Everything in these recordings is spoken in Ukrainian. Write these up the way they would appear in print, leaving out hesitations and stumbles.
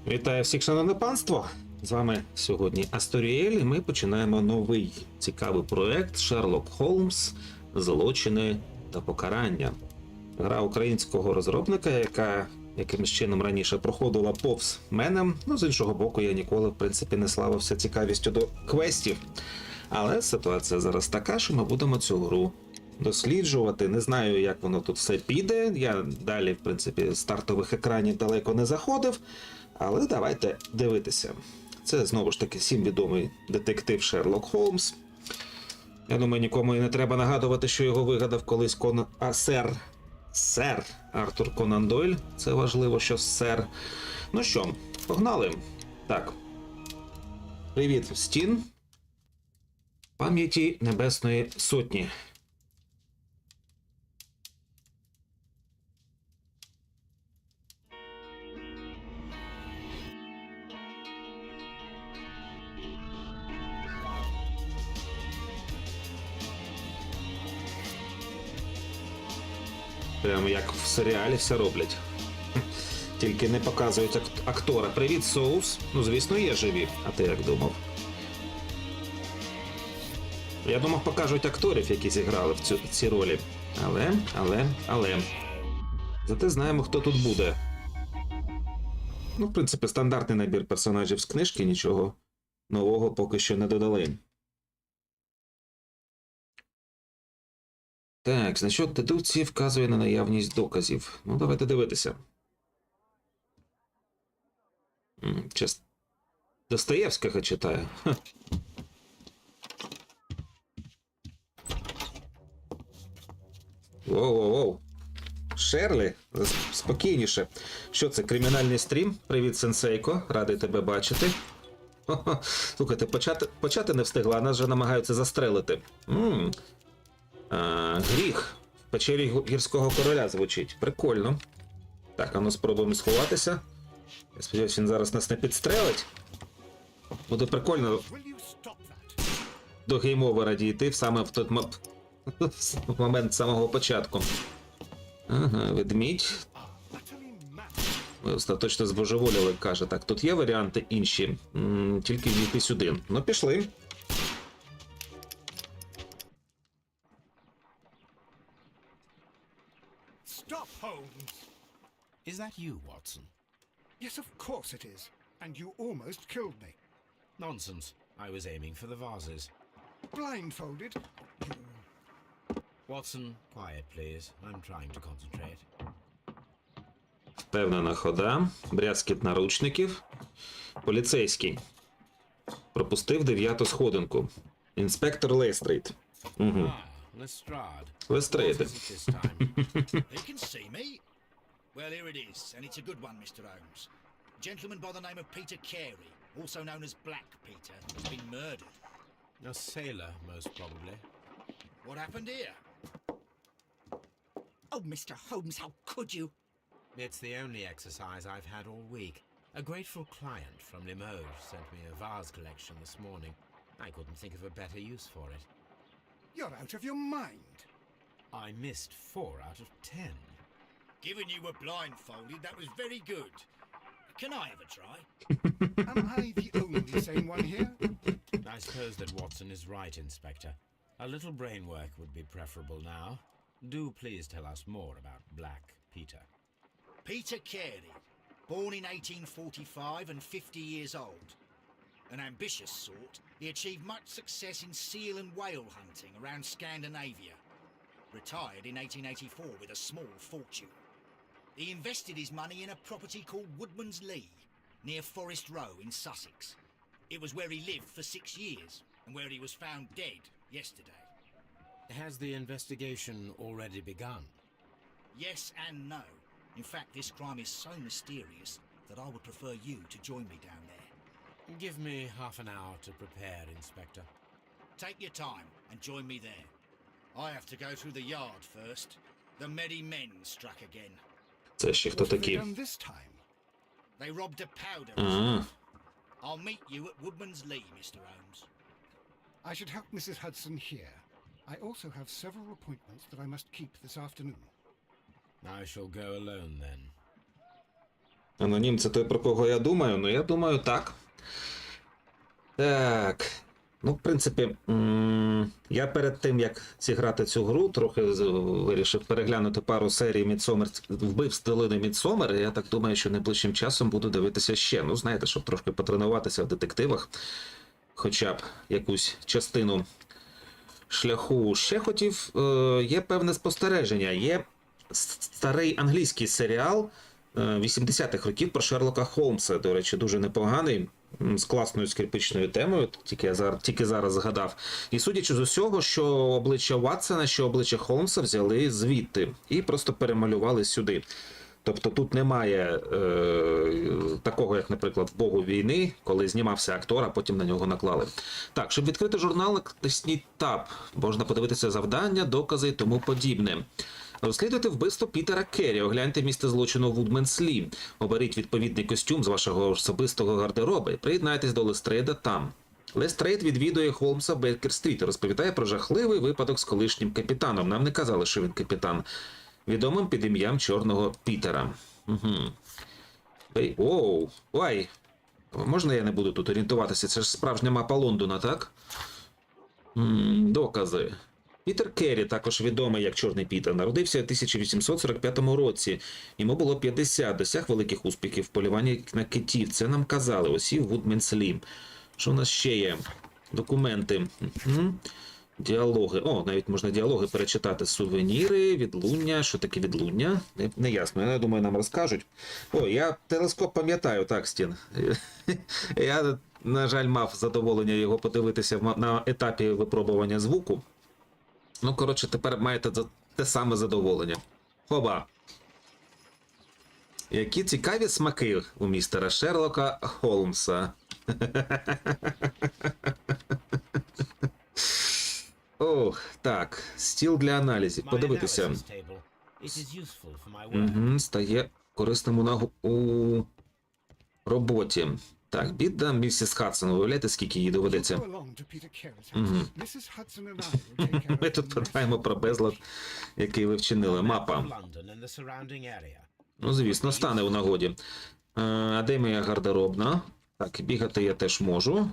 Вітаю всіх, шановне панство! З вами сьогодні Асторіель, і ми починаємо новий цікавий проект Sherlock Holmes, Злочини та покарання. Гра українського розробника, яка якимось чином раніше проходила повз мене. Ну, з іншого боку, я ніколи, в принципі, не славився цікавістю до квестів. Але ситуація зараз така, що ми будемо цю гру досліджувати. Не знаю, як воно тут все піде. Я далі, в принципі, стартових екранів далеко не заходив. Але давайте дивитися. Це, знову ж таки, всім відомий детектив Шерлок Холмс. Я думаю, нікому і не треба нагадувати, що його вигадав колись сер Артур Конан Дойль. Це важливо, що сер. Ну що, погнали. Так. Привіт, Стін. Пам'яті Небесної Сотні. Прямо як в серіалі все роблять. Тільки не показують актора. Привіт, Соус. Ну, звісно, є живі. А ти як думав? Я думав, покажуть акторів, які зіграли в ці ролі. Але... Зате знаємо, хто тут буде. Ну, в принципі, стандартний набір персонажів з книжки, нічого нового поки що не додали. Так, значок дедукції вказує на наявність доказів. Ну, давайте дивитися. Достоєвського читаю. Ха. Воу-воу-воу. Шерлі, спокійніше. Що це, кримінальний стрім? Привіт, сенсейко. Радий тебе бачити. Хо-хо. Слухайте, почати не встигла, нас вже намагаються застрелити. Гріх. В печері гірського короля звучить. Прикольно. Так, а ну спробуємо сховатися. Я сподіваюся, він зараз нас не підстрелить. Буде прикольно до гейм-овера дійти саме в той момент самого початку. Ага, ведмідь. Ви остаточно збожеволіли, каже. Так, тут є варіанти інші. Тільки дійти сюди. Ну, пішли. Stop, Holmes! Is that you, Watson? Yes, of course it is. And you almost killed me. Nonsense. I was aiming for the vases. Blindfolded? Watson, quiet, please. I'm trying to concentrate. Впевнена хода. Брязкіт наручників. Поліцейський. Пропустив 9-ту сходинку. Інспектор Лестрейд. Угу. Lestrade. Лестрейд. What is it this time? You can see me? Well, here it is, and it's a good one, Mr. Holmes. A gentleman by the name of Peter Carey, also known as Black Peter, has been murdered. A sailor, most probably. What happened here? Oh, Mr. Holmes, how could you? It's the only exercise I've had all week. A grateful client from Limoges sent me a vase collection this morning. I couldn't think of a better use for it. You're out of your mind. I missed 4 out of 10. Given you were blindfolded, that was very good. Can I have a try? Am I the only sane one here? I suppose that Watson is right, Inspector. A little brain work would be preferable now. Do please tell us more about Black Peter. Peter Carey, born in 1845 and 50 years old. An ambitious sort, he achieved much success in seal and whale hunting around Scandinavia. Retired in 1884 with a small fortune. He invested his money in a property called Woodman's Lee, near Forest Row in Sussex. It was where he lived for 6 years, and where he was found dead yesterday. Has the investigation already begun? Yes and no. In fact, this crime is so mysterious that I would prefer you to join me down there. Give me half an hour to prepare, Inspector. Take your time and join me there. I have to go through the yard first. The merry men struck again. Це ще хто What have they такі? done this time? They robbed a powder. А, I'll meet you at Woodman's Lee, Mr. Holmes. I should help Mrs. Hudson here. I also have several appointments that I must keep this afternoon. I shall go alone then. Анонім це той, про кого я думаю? Ну, я думаю, так. Так. Ну, в принципі, я перед тим, як зіграти цю гру, трохи вирішив переглянути пару серій вбивств долини Мідсомер. Я так думаю, що найближчим часом буду дивитися ще. Ну, знаєте, щоб трошки потренуватися в детективах. Хоча б якусь частину шляху. Ще хотів, є певне спостереження. Є старий англійський серіал 80-х років про Шерлока Холмса. До речі, дуже непоганий, з класною скрипичною темою, тільки зараз згадав. І судячи з усього, що обличчя Ватсона, що обличчя Холмса взяли звідти і просто перемалювали сюди. Тобто тут немає такого, як, наприклад, в «Богу війни», коли знімався актор, а потім на нього наклали. Так, щоб відкрити журнал, натисніть Tab. Можна подивитися завдання, докази і тому подібне. Розслідуйте вбивство Пітера Керрі, огляньте місце злочину Вудменслі, оберіть відповідний костюм з вашого особистого гардероба і приєднайтесь до Лестрейда там. Лестрейд відвідує Холмса в Бейкер-стріт і розповідає про жахливий випадок з колишнім капітаном. Нам не казали, що він капітан. Відомим під ім'ям Чорного Пітера. Угу. Оу, ой. Можна я не буду тут орієнтуватися? Це ж справжня мапа Лондона, так? Докази. Пітер Керрі, також відомий як Чорний Пітер, народився у 1845 році. Йому було 50, досяг великих успіхів в полюванні на китів. Це нам казали, осів Вудменслі. Що у нас ще є? Документи. Діалоги. О, навіть можна діалоги перечитати. Сувеніри, відлуння. Що таке відлуння? Не ясно. Я думаю, нам розкажуть. О, я телескоп пам'ятаю, так, Стін. Я, на жаль, мав задоволення його подивитися на етапі випробування звуку. Ну, коротше, тепер маєте те саме задоволення. Хоба! Які цікаві смаки у містера Шерлока Холмса. Ох, так, стіл для аналізів. Подивитися. Стає корисним у роботі. Так, бідна місіс Хадсон. Уявляєте, скільки їй доведеться? Ми тут питаємо про безлад, який ви вчинили. Мапа. Ну, звісно, стане у нагоді. А де моя гардеробна? Так, бігати я теж можу.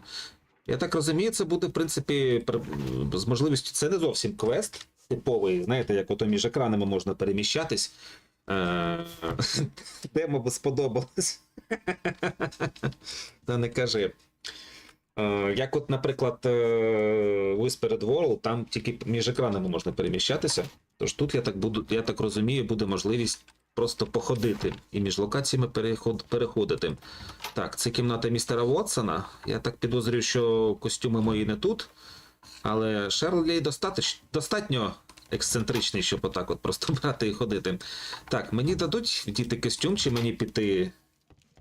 Я так розумію, це буде, в принципі, з можливістю... Це не зовсім квест типовий, знаєте, як ото між екранами можна переміщатись. Тема би сподобалась. Та не кажи. Як от, наприклад, Whispered World, там тільки між екранами можна переміщатися. Тож тут, я так розумію, буде можливість просто походити і між локаціями переходити. Так, це кімната містера Вотсона. Я так підозрюю, що костюми мої не тут. Але Шерлі достатньо ексцентричний, щоб отак от просто брати і ходити. Так, мені дадуть вдіти костюм, чи мені піти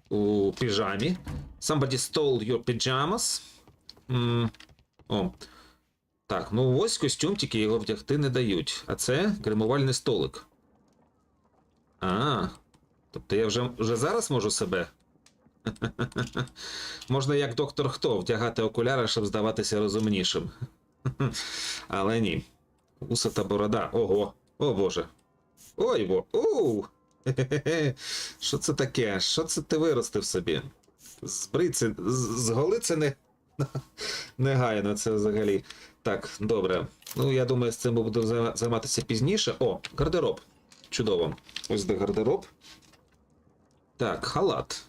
у піжамі? Somebody stole your pajamas. О. Так, ну ось костюм, тільки його вдягти не дають. А це гримувальний столик. Тобто я вже зараз можу себе? Можна як доктор Хто вдягати окуляри, щоб здаватися розумнішим. Але ні. Уса та борода. Ого. О боже. Ой, во. Оу. Що це таке? Що це ти виростив собі? З голи це не гайно, це взагалі. Так, добре. Ну, я думаю, з цим буду займатися пізніше. О, гардероб. Чудово. Ось де гардероб. Так, халат.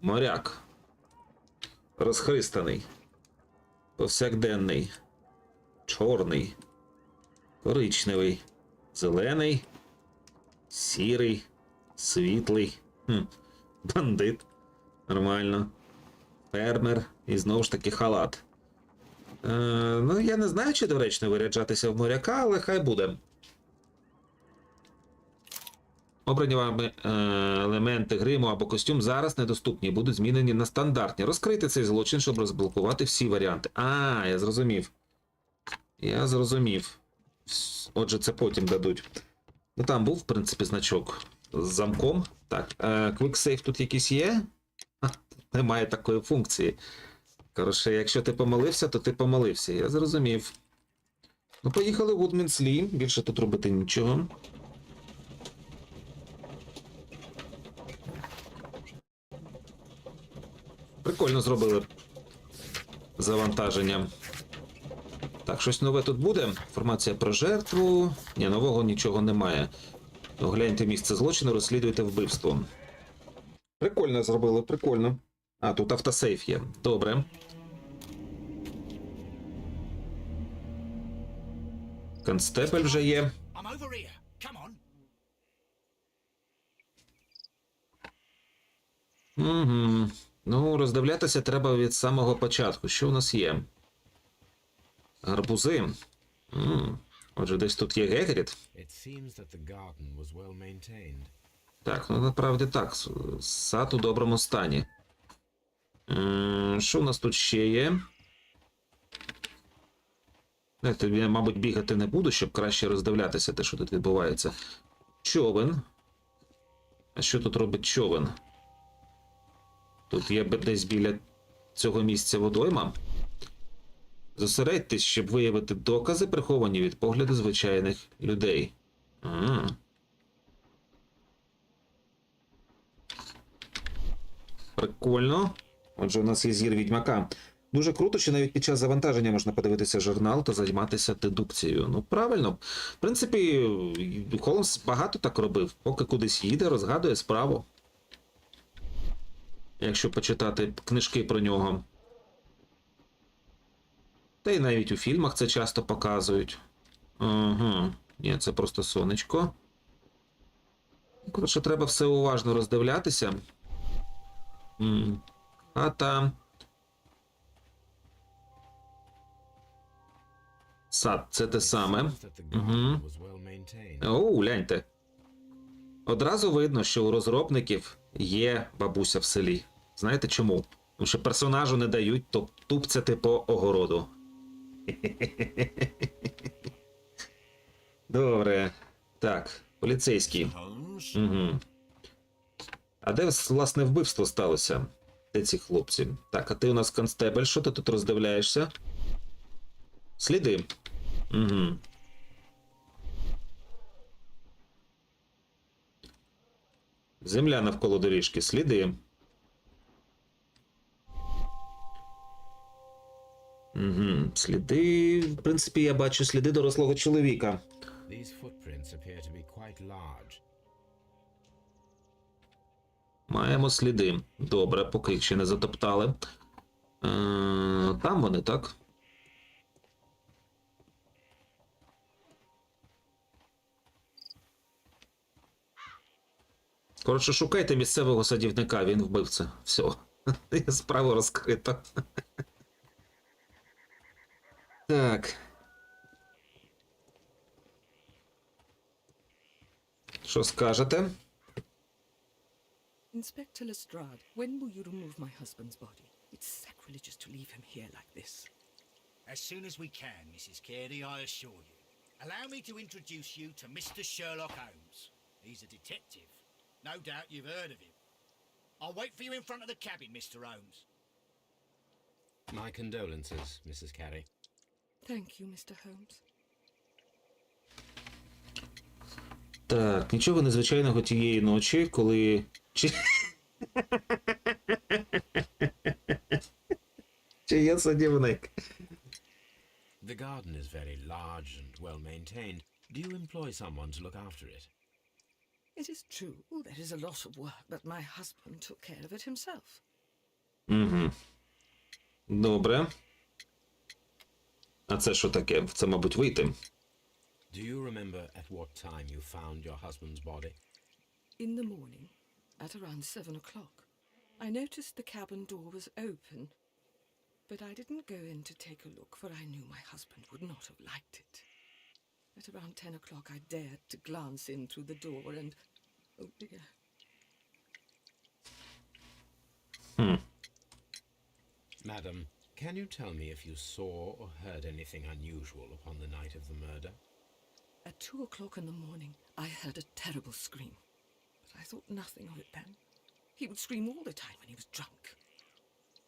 Моряк. Розхристаний. Повсякденний. Чорний. Коричневий. Зелений. Сірий. Світлий. Бандит. Нормально. Фермер. І знову ж таки халат. Ну, я не знаю, чи доречно виряджатися в моряка, але хай буде. Обрані вами елементи гриму або костюм зараз недоступні, будуть змінені на стандартні. Розкрийте цей злочин, щоб розблокувати всі варіанти. Я зрозумів. Я зрозумів. Отже, це потім дадуть. Ну, там був, в принципі, значок з замком. Так, Quick Save тут якийсь є? Немає такої функції. Коротше, якщо ти помилився, то ти помилився. Я зрозумів. Ну, поїхали в Вудменслі. Більше тут робити нічого. Прикольно зробили завантаження. Так, щось нове тут буде. Інформація про жертву. Ні, нового нічого немає. Огляньте місце злочину, розслідуйте вбивство. Прикольно зробили, прикольно. А, тут автосейф є. Добре. Констебель вже є. I'm over here. Come on. Угу. Ну, роздивлятися треба від самого початку. Що у нас є? Гарбузи. Отже, десь тут є Гегріт. It seems that the garden was well maintained. Так, ну насправді так. Сад у доброму стані. Що у нас тут ще є? Я, мабуть, бігати не буду, щоб краще роздивлятися те, що тут відбувається. Човен. А що тут робить човен? Тут є десь біля цього місця водойма. Зосередьтесь, щоб виявити докази, приховані від погляду звичайних людей. Прикольно. Отже, у нас є зір відьмака. Дуже круто, що навіть під час завантаження можна подивитися журнал та займатися дедукцією. Ну, правильно. В принципі, Холмс багато так робив. Поки кудись їде, розгадує справу. Якщо почитати книжки про нього. Та й навіть у фільмах це часто показують. Ага. Ні, це просто сонечко. Коротше, треба все уважно роздивлятися. Хата. Сад, це те саме. Угу. О, гляньте. Одразу видно, що у розробників є бабуся в селі. Знаєте чому? Тому що персонажу не дають тупцяти по огороду. Добре. Так, поліцейський. Угу. А де, власне, вбивство сталося? Де ці хлопці? Так, а ти у нас констебель, що ти тут роздивляєшся? Сліди. Угу. Земля навколо доріжки. Сліди. Угу. Сліди... В принципі, я бачу сліди дорослого чоловіка. Маємо сліди. Добре, поки їх ще не затоптали. Там вони, так? Коротше, шукайте місцевого садівника, він вбивця. Все. Справа розкрита. Так. Що скажете? Inspector Lestrade, when will you remove my husband's body? It's sacrilegious to leave him here like this. As soon as we can, Mrs. Carey, I assure you. Allow me to introduce you to Mr. Sherlock Holmes. He's a detective. No doubt you've heard of him. I'll wait for you in front of the cabin, Mr. Holmes. My condolences, Mrs. Carey. Thank you, Mr. Holmes. Так, нічого незвичайного тієї ночі, коли... Чи є садівник? The garden is very large and well maintained. Do you employ someone to look after it? It is true, there is a lot of work, but my husband took care of it himself. Угу. Добре. А це що таке? Це, мабуть, вийти. Do you remember at what time you found your husband's body? In the morning, at around 7 o'clock, I noticed the cabin door was open, but I didn't go in to take a look, for I knew my husband would not have liked it. At around 10 o'clock, I dared to glance in through the door and... oh dear. Madam, can you tell me if you saw or heard anything unusual upon the night of the murder? At 2 o'clock in the morning, I heard a terrible scream, but I thought nothing of it then. He would scream all the time when he was drunk.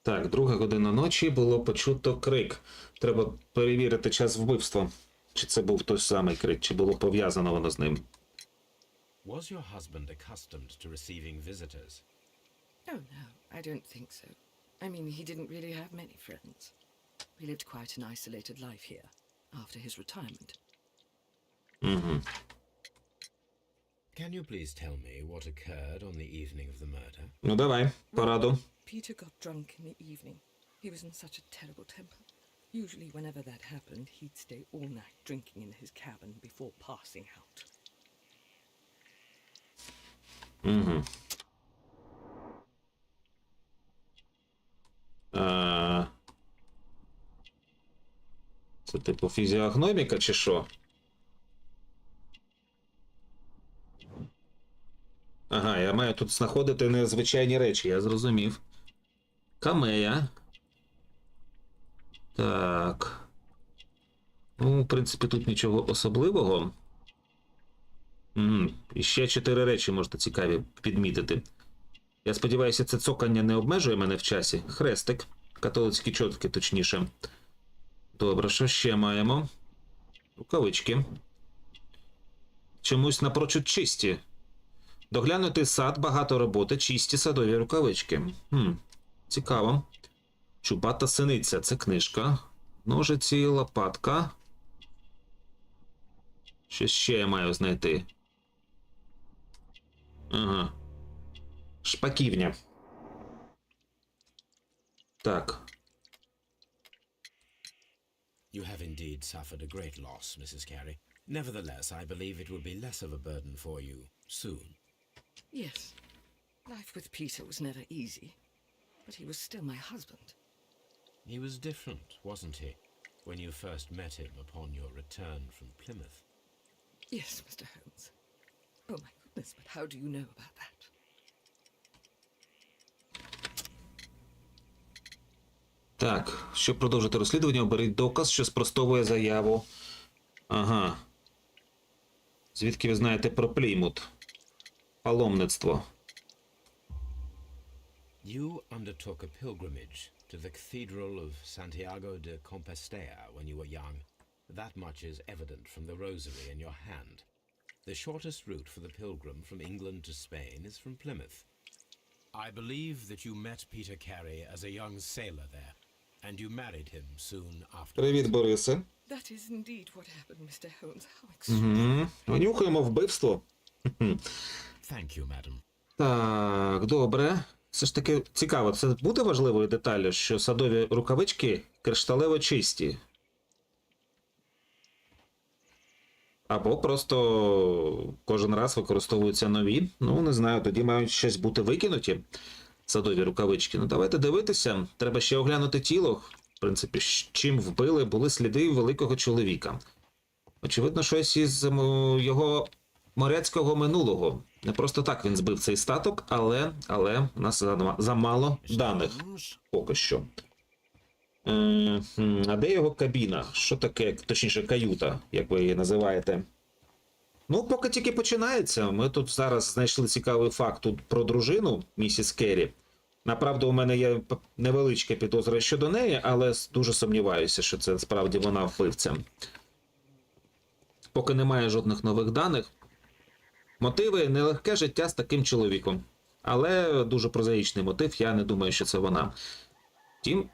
Так, 2:00 ночі було почуто крик. Треба перевірити час вбивства. Чи це був той самий крик, чи було пов'язано воно з ним. Was your husband accustomed to receiving visitors? Oh no, I don't think so. I mean, he didn't really have many friends. He lived quite an isolated life here after his retirement. Can you please tell me what occurred on the evening of the murder? Ну давай, пораду. Peter got drunk in the evening. He was in such a terrible temper. Usually whenever that happened, he'd stay all night drinking in his cabin before passing out. Це типу фізіогноміка чи що? Ага, я маю тут знаходити незвичайні речі, я зрозумів. Камея. Так. Ну, в принципі, тут нічого особливого. І ще 4 речі можете цікаві підмітити. Я сподіваюся, це цокання не обмежує мене в часі. Хрестик. Католицькі чотки, точніше. Добре, що ще маємо? Рукавички. Чомусь напрочуд чисті. Доглянутий сад, багато роботи, чисті садові рукавички. Цікаво. Чубата синиця, це книжка. Ножиці, лопатка. Що ще я маю знайти? Ага. Шпаківня. Так. You have indeed suffered a great loss, Mrs. Carey. Nevertheless, I believe it will be less of a burden for you soon. Yes, life with Peter was never easy, but he was still my husband. He was different, wasn't he, when you first met him upon your return from Plymouth? Yes, Mr. Holmes. Oh my goodness, but how do you know about that? Так, щоб продовжити розслідування, оберіть доказ, що спростовує заяву. Ага. Звідки ви знаєте про Плімут? Паломництво. You undertook a pilgrimage to the Cathedral of Santiago de Compostela when you were young. That much is evident from the rosary in your hand. The shortest route for the pilgrim from England to Spain is from Plymouth. I believe that you met Peter Carey as a young sailor there, and you married him soon after. Привіт, Борисе. That is indeed what happened, Mr. Holmes. How extraordinary. Нюхаємо вбивство. Thank you, madam. Так, добре. Все ж таки цікаво, це буде важливою деталлю, що садові рукавички кришталево чисті? Або просто кожен раз використовуються нові? Ну, не знаю, тоді мають щось бути викинуті, садові рукавички. Ну, давайте дивитися. Треба ще оглянути тіло. В принципі, чим вбили, були сліди великого чоловіка. Очевидно, щось із його моряцького минулого. Не просто так він збив цей статок, але у нас замало даних. Поки що. А де його кабіна? Що таке, точніше, каюта, як ви її називаєте? Ну, поки тільки починається. Ми тут зараз знайшли цікавий факт тут про дружину, місіс Керрі. Направду, у мене є невеличка підозра щодо неї, але дуже сумніваюся, що це справді вона вбивця. Поки немає жодних нових даних. Мотиви – нелегке життя з таким чоловіком. Але дуже прозаїчний мотив, я не думаю, що це вона. Втім,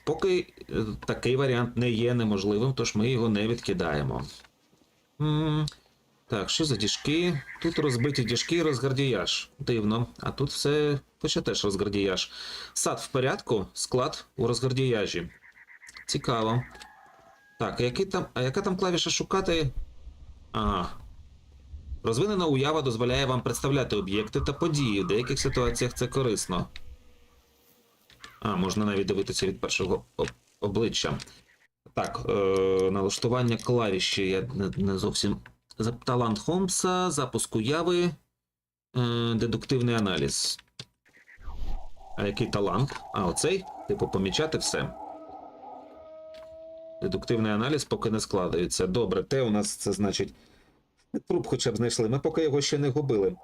поки такий варіант не є неможливим, тож ми його не відкидаємо. Так, що за діжки? Тут розбиті діжки і розгардіяж. Дивно. А тут все, хоча теж розгардіяж. Сад в порядку, склад у розгардіяжі. Цікаво. Так, яка там клавіша шукати? Ага. Розвинена уява дозволяє вам представляти об'єкти та події. В деяких ситуаціях це корисно. Можна навіть дивитися від першого обличчя. Так, налаштування клавіші. Я не зовсім... Талант Холмса, запуск уяви, дедуктивний аналіз. А який талант? Оцей? Типу помічати все. Дедуктивний аналіз поки не складається. Добре, те у нас це значить... Труп хоча б знайшли. Ми поки його ще не губили.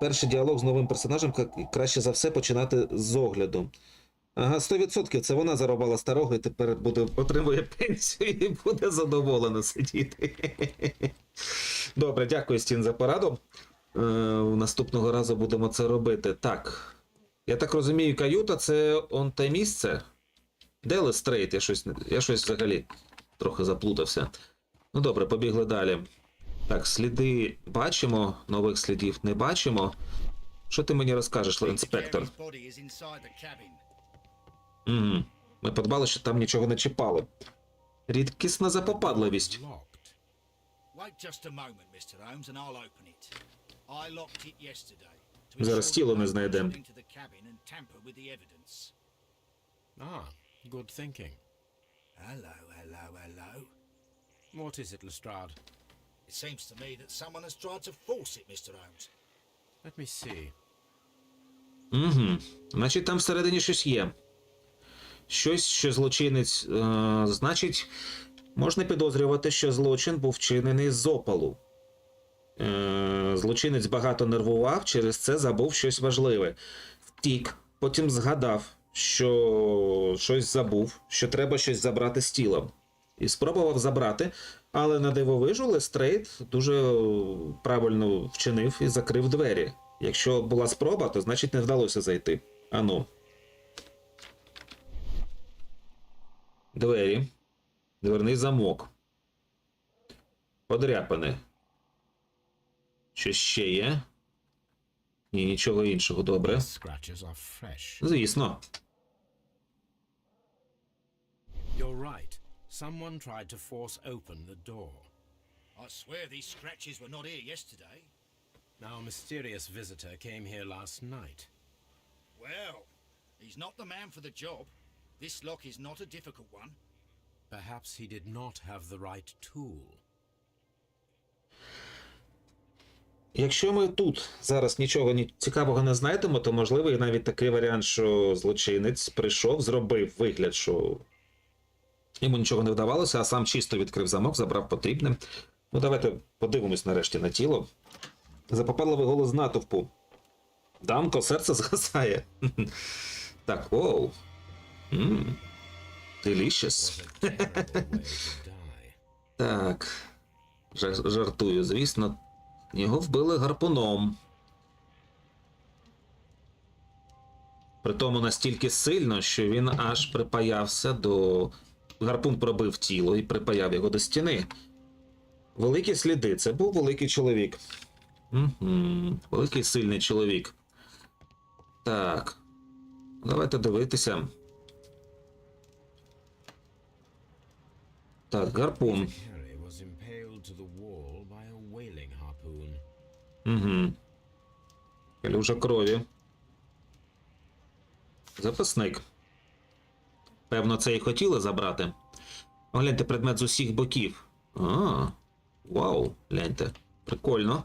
Перший діалог з новим персонажем краще за все починати з огляду. Ага, 100% це вона зарубала старого і тепер отримує пенсію і буде задоволена сидіти. Добре, дякую, Стін, за пораду. Наступного разу будемо це робити. Так. Я так розумію, каюта це он те місце. Де Лестрейд? Я щось взагалі трохи заплутався. Ну добре, побігли далі. Так, сліди бачимо, нових слідів не бачимо. Що ти мені розкажеш, інспектор? Jerry's body is inside the cabin. Угу. Ми подбали, що там нічого не чіпали. Рідкісна запопадливість. Locked. Wait just a moment, Mr. Holmes, and I'll open it. I locked it yesterday. to Зараз ensure тіло that не no one знайдемо. got into the cabin and tamper with the evidence. Ah, good thinking. Hello, hello, hello. What is it, Lestrade? It seems to me that someone has tried to force it, Mr. Holmes. Let me see. Угу. Значить, там всередині щось є. Щось, що злочинець... значить, можна підозрювати, що злочин був вчинений з опалу. Злочинець багато нервував, через це забув щось важливе. Втік, потім згадав, що щось забув, що треба щось забрати з тіла. І спробував забрати, але на дивовижу Лестрейд дуже правильно вчинив і закрив двері. Якщо була спроба, то значить не вдалося зайти. Ану. Двері. Дверний замок. Подряпане. Що ще є? Ні, нічого іншого, добре. These scratches are fresh. Звісно. You're right. Someone tried to force open the door. I swear these scratches were not here yesterday. Our mysterious visitor came here last night. Well, he's not the man for the job. This lock is not a difficult one. Perhaps he did not have the right tool. Якщо ми тут зараз нічого цікавого не знайдемо, то можливий навіть такий варіант, що злочинець прийшов, зробив вигляд, що йому нічого не вдавалося, а сам чисто відкрив замок, забрав потрібне. Ну давайте подивимось нарешті на тіло. Запопадливий голос натовпу. Дамко, серце згасає. Так, оу. Delicious. What a terrible way to die. Так. Жартую, звісно. Його вбили гарпуном. Притому настільки сильно, що він аж припаявся до... Гарпун пробив тіло і припаяв його до стіни. Великі сліди. Це був великий чоловік. Великий сильний чоловік. Так. Давайте дивитися. Так, гарпун. Harry was impaled to the wall by a whaling harpoon. Угу. Калюжа крові. Записник. Певно, це і хотіли забрати. Огляньте предмет з усіх боків. Вау, гляньте. Прикольно.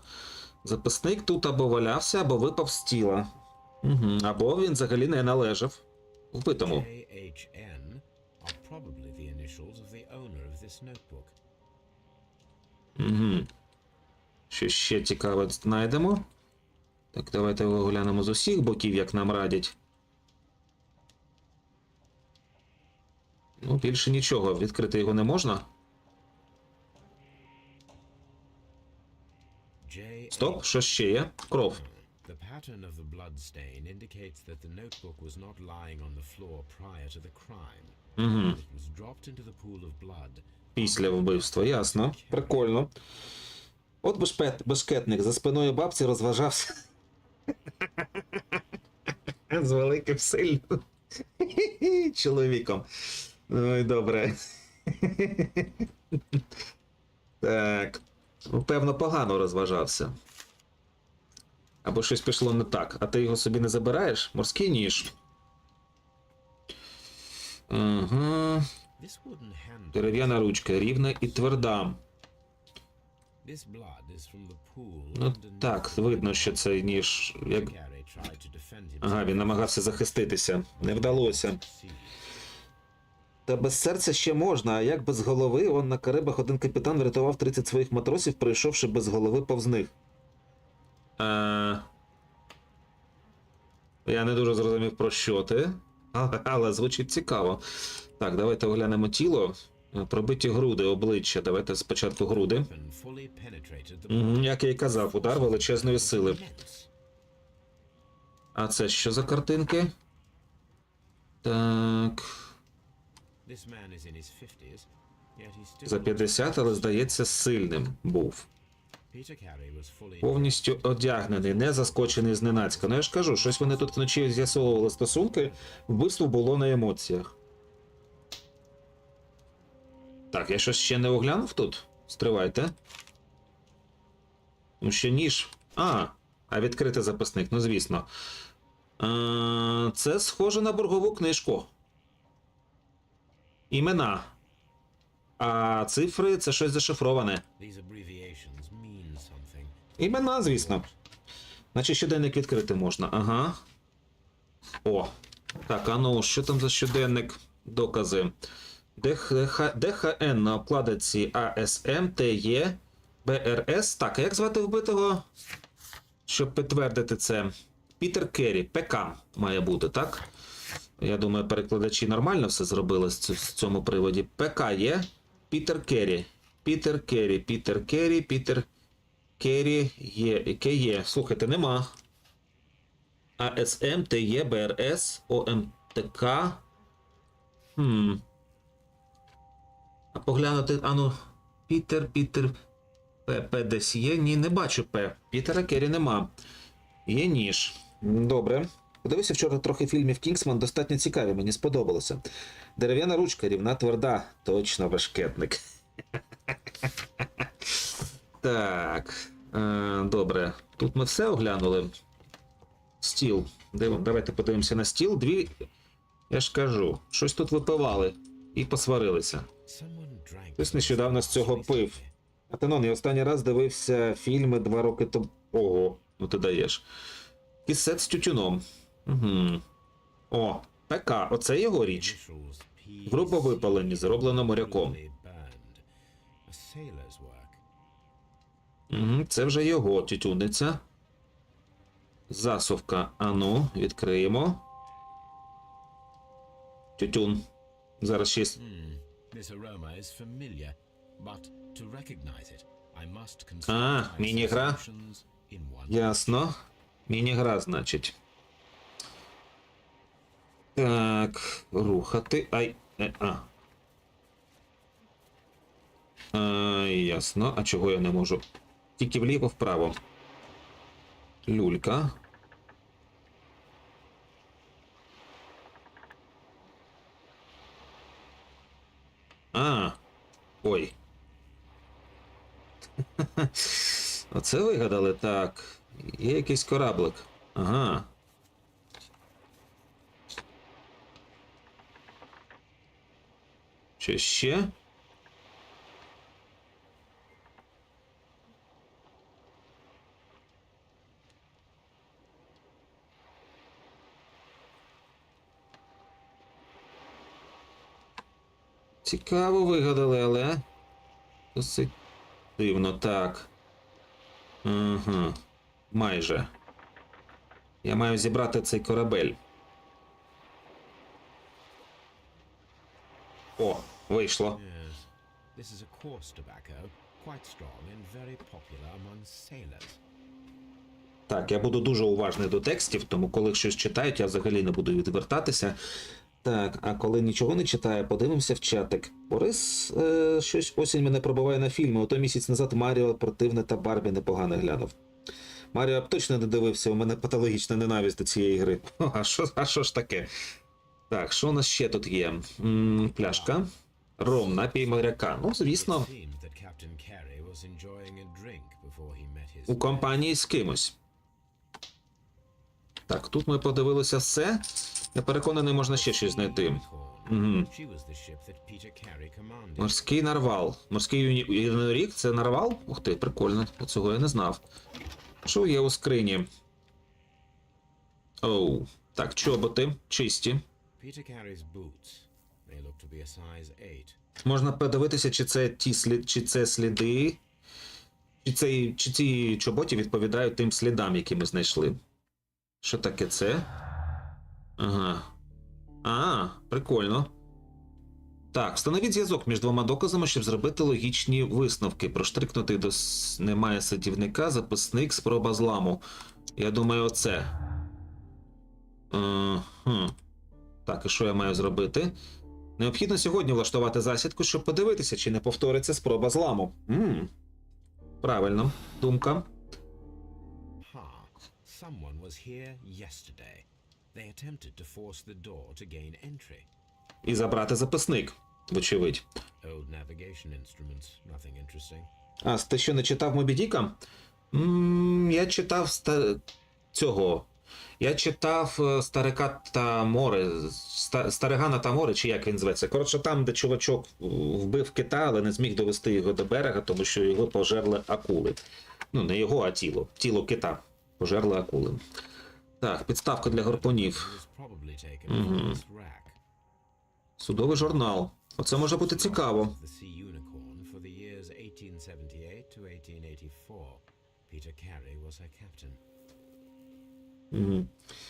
Записник тут або валявся, або випав з тіла. Або він взагалі не належав вбитому. JHN are probably the initials of the owner of this notebook. Що ще цікаве знайдемо? Так, давайте його глянемо з усіх боків, як нам радять. Ну, більше нічого. Відкрити його не можна. Стоп, що ще є? Кров. The pattern of the blood stain indicates that the notebook was not lying on the floor prior to the crime. It was dropped into the pool of blood. Після вбивства, ясно. Прикольно. От бешкетник за спиною бабці розважався. З великим сильним чоловіком. Ой, добре. Так. Ну, певно, погано розважався. Або щось пішло не так. А ти його собі не забираєш? Морський ніж. Ага. This wooden handle. Дерев'яна ручка, рівна і тверда. This blood is from the pool. Ну underneath так, the видно, що цей ніж... Як... Harry tried to defend himself. Ага, він намагався захиститися. Не вдалося. Succeed. Та без серця ще можна, а як без голови? Он на Карибах один капітан врятував 30 своїх матросів, прийшовши без голови повз них. Я не дуже зрозумів, про що ти. Але звучить цікаво. Так, давайте оглянемо тіло. Пробиті груди, обличчя. Давайте спочатку груди. Weapon fully penetrated the Як я й казав, удар величезної сили. immense. А це що за картинки? Так. This man is in his 50s, yet he still За looks 50, але здається, сильним був. Peter Carey was fully Повністю одягнений, не заскочений зненацька. Ну я ж кажу, щось вони тут вночі з'ясовували стосунки, вбивство було на емоціях. Так, я щось ще не оглянув тут? Стривайте. Ну ще ніж. А відкритий записник, ну звісно. Це схоже на боргову книжку. Імена. А цифри це щось зашифроване. These abbreviations mean something. Імена, звісно. Наче щоденник відкрити можна. Ага. О. Так, а ну, що там за щоденник? Докази. ДХН на обкладинці АСМ, ТЕ, БРС. Так, а як звати вбитого? Щоб підтвердити це. Пітер Керрі. ПК має бути, так? Я думаю, перекладачі нормально все зробили з цьому приводі. ПК є. Пітер Керрі. Пітер Керрі. Пітер Керрі. Пітер Керрі є. Яке є? Слухайте, нема. АСМ, ТЕ, БРС, ОМТК. А поглянути, ану, Пітер, ПП десь є? Ні, не бачу П. Пітера Керрі нема. Є ніж. Добре. Подивився вчора трохи фільмів Кінгсман, достатньо цікаві, мені сподобалося. Дерев'яна ручка, рівна, тверда. Точно башкетник. Так. Добре. Тут ми все оглянули. Стіл. Давайте подивимося на стіл. Дві, я ж кажу, щось тут випивали і посварилися. Someone drank Хтось нещодавно з цього пив. Атенон, я останній раз дивився фільми 2 роки тому. Ого, ну ти даєш. Кісет з тютюном. Угу. О, ПК, оце його річ. initials P. Грубо випалені, зроблено моряком. Brutally burned. A sailor's work. Це вже його тютюниця. Засувка. Ану, відкриємо. Тютюн. Зараз ще... This aroma is familiar, but to recognize it, I must Ah, consult my міні-гра. sensations in one. Ясно. Міні-гра, значить. Так, рухати. Ясно. А чого я не можу? Тільки вліво-вправо. Люлька. Ой. Оце вигадали, так. Є якийсь кораблик. Ага. Що ще? Цікаво вигадали, але досить дивно, так. Ага. Майже. Я маю зібрати цей корабель. О, вийшло. Yes, this is a coarse tobacco, quite strong and very popular among sailors. Так, я буду дуже уважний до текстів, тому коли щось читають, я взагалі не буду відвертатися. Так, а коли нічого не читаю, подивимося в чатик. Борис, щось осінь мене пробиває на фільми. Ото місяць назад Маріо противне та Барбі непогано глянув. Маріо б точно не дивився, у мене патологічна ненависть до цієї гри. А що ж таке? Так, що у нас ще тут є? Пляшка. Ром, напій моряка. Ну, звісно, It seemed that Captain Carey was enjoying a drink before he met his у компанії з кимось. Так, тут ми подивилися все. Я переконаний, можна ще щось знайти. She was the ship that Peter Carey commanded. Морський нарвал. Морський єдиноріг – це нарвал? Ух ти, прикольно. Цього я не знав. Що є у скрині? Оу. Так, чоботи. Чисті. Peter Carey's boots. They look to be a size 8. Можна подивитися, чи це чи це сліди, чи ці чоботі відповідають тим слідам, які ми знайшли. Що таке це? Ага. Прикольно. Так, встановіть зв'язок між двома доказами, щоб зробити логічні висновки. Проштрикнутий до немає садівника, записник, спроба зламу. Я думаю, оце. Так, і що я маю зробити? Необхідно сьогодні влаштувати засідку, щоб подивитися, чи не повториться спроба зламу. Правильно, думка. Someone was here yesterday. They attempted to force the door to gain entry. І забрати записник, вочевидь. Old navigation instruments, nothing interesting. А, ти що, не читав Мобі Діка? Я читав цього. Я читав Старика та море. Старигана та море, чи як він зветься. Коротше, там, де чувачок вбив кита, але не зміг довести його до берега, тому що його пожерли акули. Ну, не його, а тіло. Тіло кита. Пожерли акули. Так, підставка для гарпунів. Судовий журнал. Оце може бути цікаво.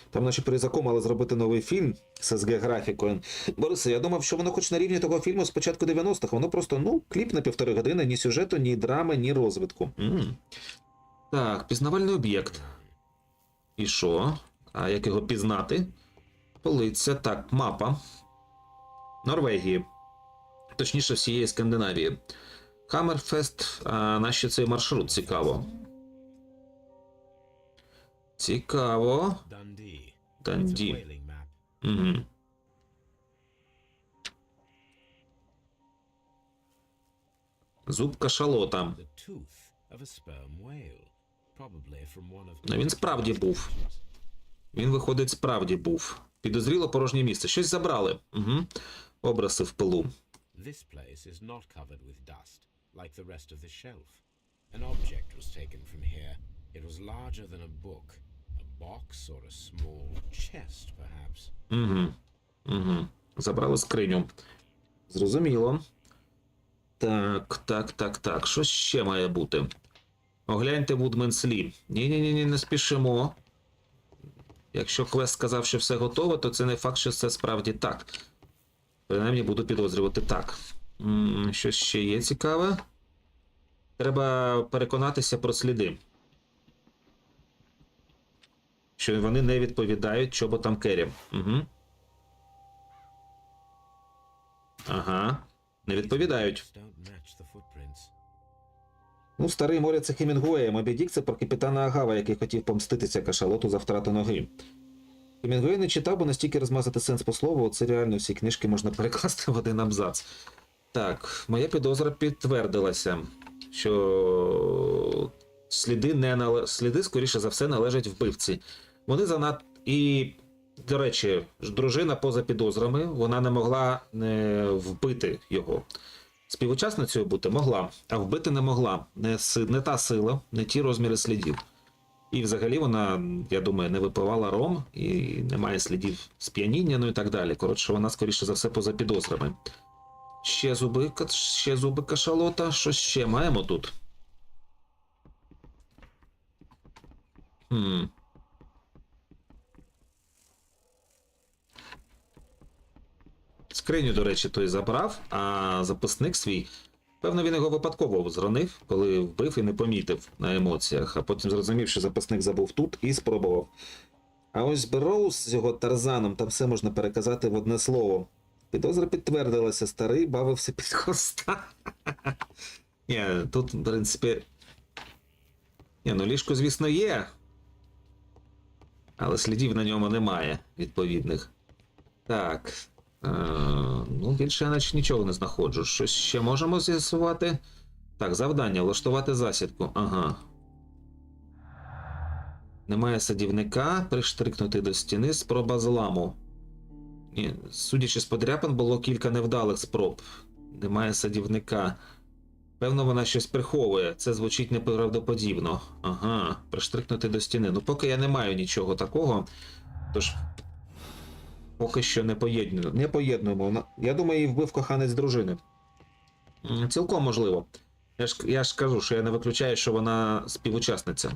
Там наче Призако мали зробити новий фільм з СГ-графікою. Борисе, я думав, що воно хоч на рівні того фільму з початку 90-х. Воно просто, кліп на 1,5 години, ні сюжету, ні драми, ні розвитку. Так, пізнавальний об'єкт. І що? А як його пізнати? Полиця. Так, мапа. Норвегії. Точніше, всієї Скандинавії. Хаммерфест. А нащо цей маршрут? Цікаво. Цікаво. Данді. Угу. Зуб кашалота. Він справді був. Він, виходить, справді був. Підозріло порожнє місце. Щось забрали. Образи в пилу. Забрали скриню. Зрозуміло. Так. Що ще має бути? Огляньте Вудменслі. Ні, не спішимо. Якщо квест сказав, що все готово, то це не факт, що це справді так. Принаймні буду підозрювати так. Що ще є цікаве? Треба переконатися про сліди. Що вони не відповідають чоботам Керрі. Ага. Не відповідають. Старий море — це Хемінгуея, Мобі Дік — це про капітана Агава, який хотів помститися кашалоту за втрату ноги. Хемінгуей не читав, бо настільки розмазати сенс по слову, це реально всі книжки можна перекласти в один абзац. Так, моя підозра підтвердилася, що сліди, скоріше за все, належать вбивці. Вони занадто... І, до речі, дружина поза підозрами, вона не могла вбити його. Співучасницею бути могла, а вбити не могла. Не та сила, не ті розміри слідів. І взагалі вона, я думаю, не випивала ром, і немає слідів сп'яніння, і так далі. Коротше, вона, скоріше за все, поза підозрами. Ще зуби кашалота. Що ще маємо тут? Скриню, до речі, той забрав, а записник свій, певно, він його випадково зронив, коли вбив і не помітив на емоціях, а потім зрозумів, що записник забув тут і спробував. А ось Берроуз з його Тарзаном, там все можна переказати в одне слово. Підозра підтвердилася, старий бавився під хвоста. Ні, тут, в принципі... ліжко, звісно, є, але слідів на ньому немає відповідних. Так... більше я наче нічого не знаходжу. Щось ще можемо з'ясувати? Так, завдання. Влаштувати засідку. Ага. Немає садівника. Приштрикнути до стіни. Спроба зламу. Ні, судячи з подряпин, було кілька невдалих спроб. Немає садівника. Певно, вона щось приховує. Це звучить неправдоподібно. Ага. Приштрикнути до стіни. Поки я не маю нічого такого. Тож... Поки що не поєднуємо. Я думаю, її вбив коханець дружини. Цілком можливо. Я ж кажу, що я не виключаю, що вона співучасниця.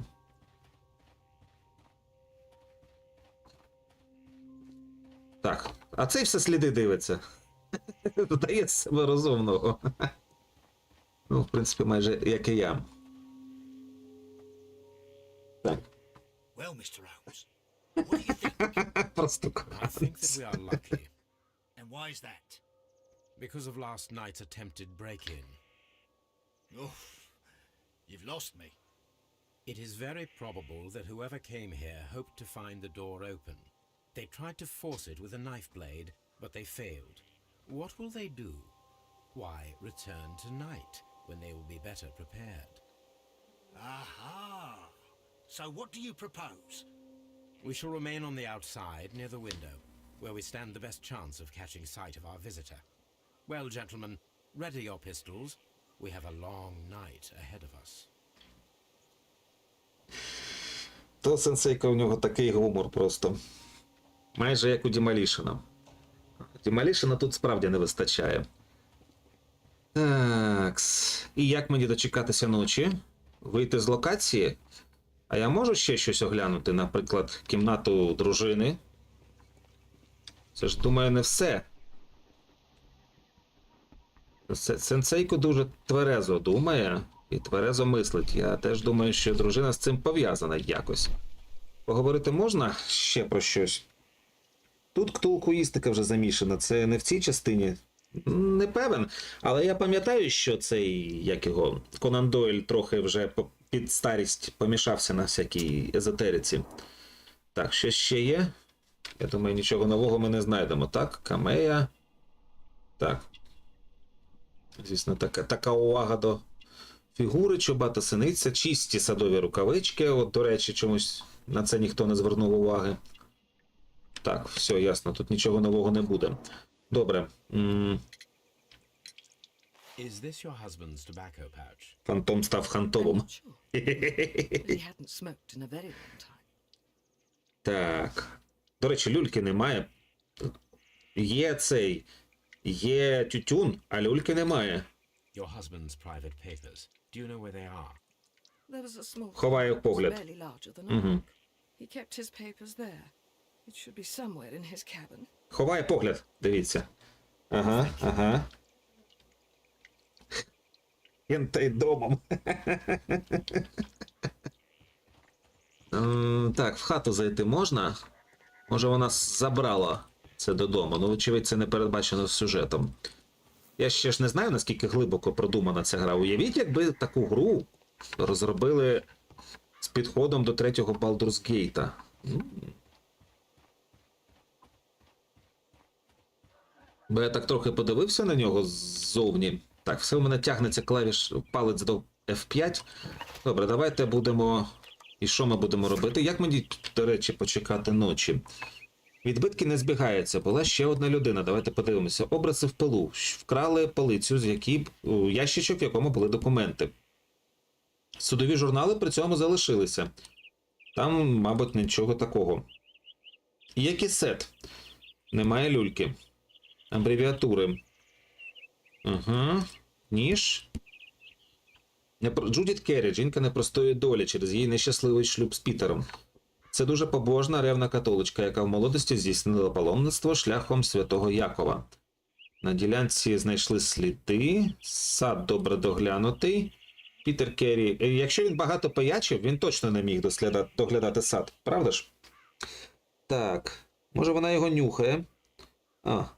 Так. А цей все сліди дивиться. Додає з себе розумного. Ну, в принципі, майже як і я. Так. Well, Mr. Holmes, what do you think? Просто I think that we are lucky And why is that? because of last night's attempted break-in. Oof, you've lost me. It is very probable that whoever came here hoped to find the door open. They tried to force it with a knife blade, but they failed. What will they do? Why, return tonight, when they will be better prepared. Aha! So what do you propose? We shall remain on the outside, near the window, where we stand the best chance of catching sight of our visitor. Well, gentlemen, ready your pistols. We have a long night ahead of us. То сенсейка у нього такий гумор просто. Майже як у Дімалішина. Дімалішина тут справді не вистачає. Такс. І як мені дочекатися ночі? Вийти з локації? А я можу ще щось оглянути? Наприклад, кімнату дружини? Це ж, думаю, не все. Сенсейко дуже тверезо думає і тверезо мислить. Я теж думаю, що дружина з цим пов'язана якось. Поговорити можна ще про щось? Тут ктулкуїстика вже замішана. Це не в цій частині? Не певен. Але я пам'ятаю, що цей, як його, Конан Дойль трохи вже під старість помішався на всякій езотериці. Так, що ще є? Я думаю, нічого нового ми не знайдемо. Так, камея. Так. Звісно, така увага до фігури, чобота синиця, чисті садові рукавички. От, до речі, чомусь на це ніхто не звернув уваги. Так, все, ясно, тут нічого нового не буде. Добре. Is this your husband's tobacco pouch? Фантом став I'm хантовим. not sure. But he hadn't smoked in a very long time. Так. До речі, люльки немає. Є тютюн, а люльки немає. Your husband's private papers. Do you know where they are? There was a small Ховаю file that was погляд. barely larger than a book. He kept his papers there. It should be somewhere in his cabin. Ховає погляд, дивіться. Ага. Кентай домом. Так, в хату зайти можна? Може вона забрала це додому. Ну, вочевидь, це не передбачено сюжетом. Я ще ж не знаю, наскільки глибоко продумана ця гра. Уявіть, якби таку гру розробили з підходом до третього Baldur's Gate. Бо я так трохи подивився на нього ззовні. Так, все у мене тягнеться палець до F5. Добре, давайте будемо... І що ми будемо робити? Як мені, до речі, почекати ночі? Відбитки не збігаються. Була ще одна людина. Давайте подивимося. Образи в пилу. Вкрали полицю, ящичок, в якому були документи. Судові журнали при цьому залишилися. Там, мабуть, нічого такого. Є кісет. Немає люльки. Абревіатури. Ніж. Джудіт Керрі, жінка непростої долі через її нещасливий шлюб з Пітером. Це дуже побожна, ревна католичка, яка в молодості здійснила паломництво шляхом святого Якова. На ділянці знайшли сліди, сад добре доглянутий. Пітер Керрі, якщо він багато пиячив, він точно не міг доглядати сад, правда ж? Так, може вона його нюхає?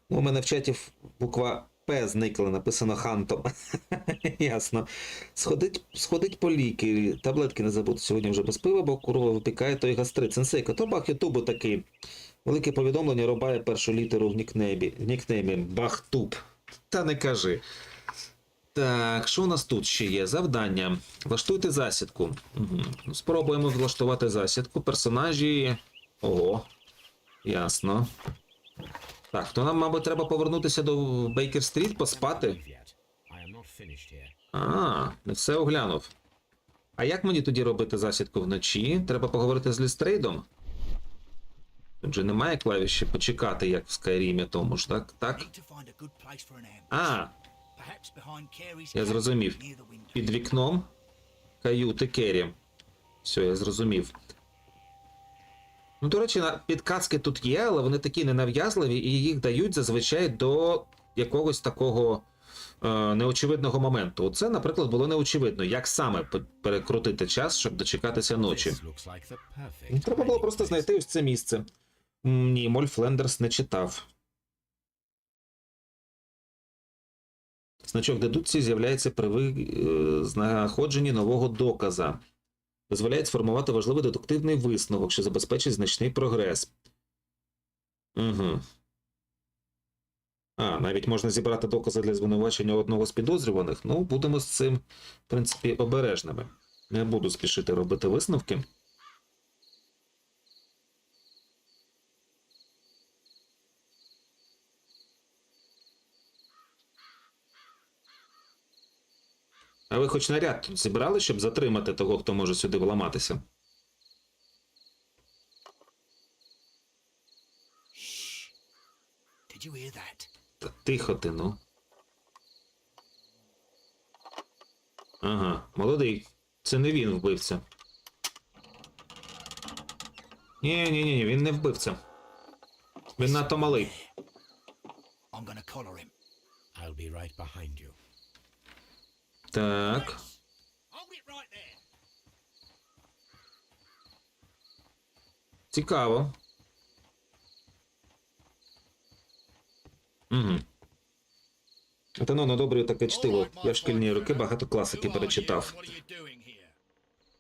У мене в чаті буква П зникла, написано хантом. Ясно. Сходить по ліки, таблетки не забудь сьогодні вже без пива, бо курва випікає той гастрит. Сенсейко, то бах ютубу такий. Велике повідомлення рубає першу літеру в нікнеймі. Бахтуб. Та не кажи. Так, що у нас тут ще є? Завдання. Влаштуйте засідку. Спробуємо влаштувати засідку. Персонажі... Ого. Ясно. Так, то нам, мабуть, треба повернутися до Бейкер-стріт, поспати. Не все оглянув. А як мені тоді робити засідку вночі? Треба поговорити з Лістрейдом? Тут же немає клавіші почекати, як в Скайрімі тому ж, так? Я зрозумів. Під вікном каюти Керрі. Все, я зрозумів. До речі, підказки тут є, але вони такі ненав'язливі, і їх дають зазвичай до якогось такого неочевидного моменту. Оце, наприклад, було неочевидно, як саме перекрутити час, щоб дочекатися ночі. This looks like the perfect Треба було hiding просто place. знайти ось це місце. Ні, Моль Флендерс не читав. Значок дедукції з'являється при знаходженні нового доказа. Дозволяє сформувати важливий дедуктивний висновок, що забезпечить значний прогрес. Угу. Навіть можна зібрати докази для звинувачення одного з підозрюваних. Ну, будемо з цим, в принципі, обережними. Не буду спішити робити висновки. А ви хоч наряд тут зібрали, щоб затримати того, хто може сюди вламатися? Did you hear that? Та тихо ти, ну. Ага, молодий. Це не він вбивця. Ні, він не вбивця. Він надто малий. I'm gonna collar him. I'll be right behind you. Так. Hold it right there. Цікаво. Угу. Та ну, добре таке чтиво. Я в шкільні роки багато класики перечитав. What are you doing here?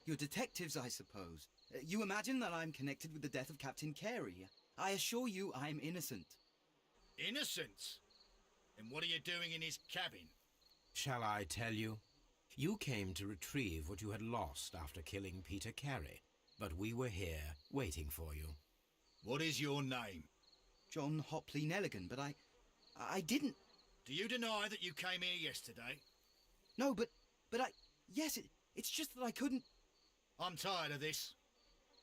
You're detectives, I suppose. You imagine that I'm connected with the death of Captain Carey. I assure you I'm innocent. Innocent? And what are you doing in his cabin? Shall I tell you? You came to retrieve what you had lost after killing Peter Carey, but we were here waiting for you. What is your name? John Hopley Nelligan, but I didn't. Do you deny that you came here yesterday? No, but yes, it's just that I couldn't. I'm tired of this.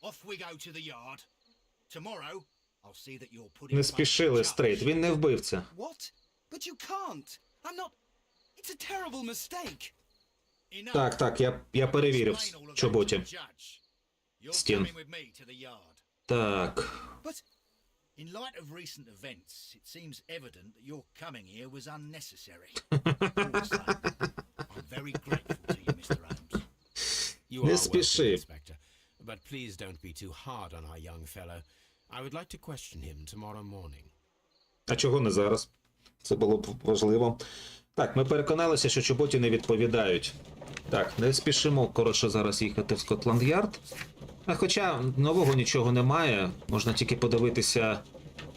Off we go to the yard. Tomorrow, I'll see that you're put in Не front of the спішили, judge. Стрейт, він не вбивця. What? But you can't. I'm not. It's a terrible mistake. Enough. Так, я перевірив Explain all of that to чоботі. the judge. You're Стін. coming with me to the yard. Так. But In light of recent events, it seems evident that your coming here was unnecessary. All the same, I'm very grateful to you, Mr. Holmes. You Не are welcome, спіши. Inspector, but please don't be too hard on our young fellow. I would like to question him tomorrow morning. А чого не зараз? Це було б важливо. Так, ми переконалися, що чоботі не відповідають. Так, не спішимо, коротше, зараз їхати в Скотланд-Ярд. А хоча нового нічого немає, можна тільки подивитися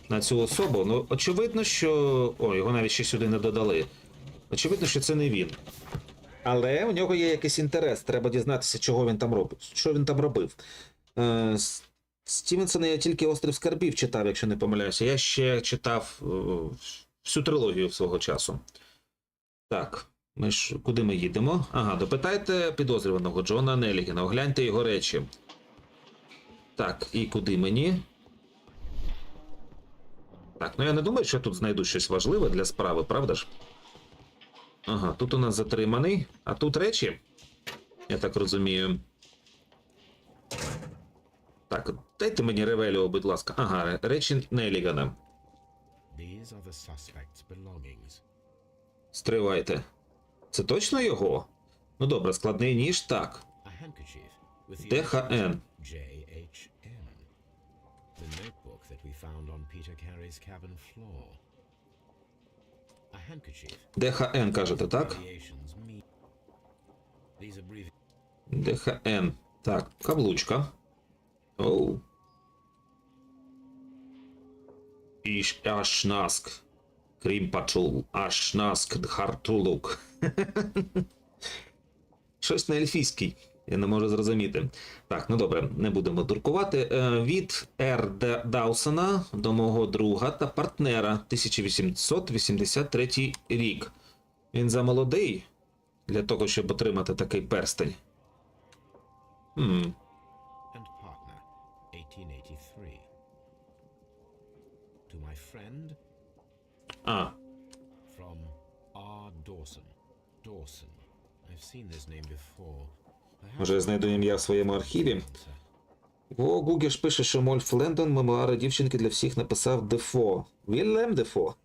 на цю особу. Ну, очевидно, що... О, його навіть ще сюди не додали. Очевидно, що це не він. Але у нього є якийсь інтерес, треба дізнатися, чого він там робить. Що він там робив. Стівенсона я тільки «Острів скарбів» читав, якщо не помиляюся. Я ще читав всю трилогію свого часу. Так, куди ми їдемо? Ага, допитайте підозрюваного Джона Неллігена, огляньте його речі. Так, і куди мені? Так, ну я не думаю, що я тут знайду щось важливе для справи, правда ж? Ага, тут у нас затриманий, а тут речі, я так розумію. Так, дайте мені ревеліо, будь ласка. Ага, речі Неллігана. These are the suspect's belongings. Стривайте. Це точно його? Ну добре, складний ніж, так. A handkerchief with the ДХН. JHN. The notebook that we found on Peter Carey's cabin floor. A handkerchief. ДХН, кажете, так? Abbreviations mean. These abbreviations. ДХН. Так, каблучка. Оу. Ашнаск. Крімпачул. Ашнаск Дхартулук. Щось на ельфійський. Я не можу зрозуміти. Так, ну добре, не будемо дуркувати. Від Р. Даусона до мого друга та партнера. 1883 рік. Він замолодий для того, щоб отримати такий перстень. And partner, 1883. To my friend from R. Dawson. Dawson. I've seen this name before. Може, я знайду ім'я в своєму архіві. О, Гугеш пише, що Мольф Лендон мемуари дівчинки для всіх написав Дефо. Вільям Дефо.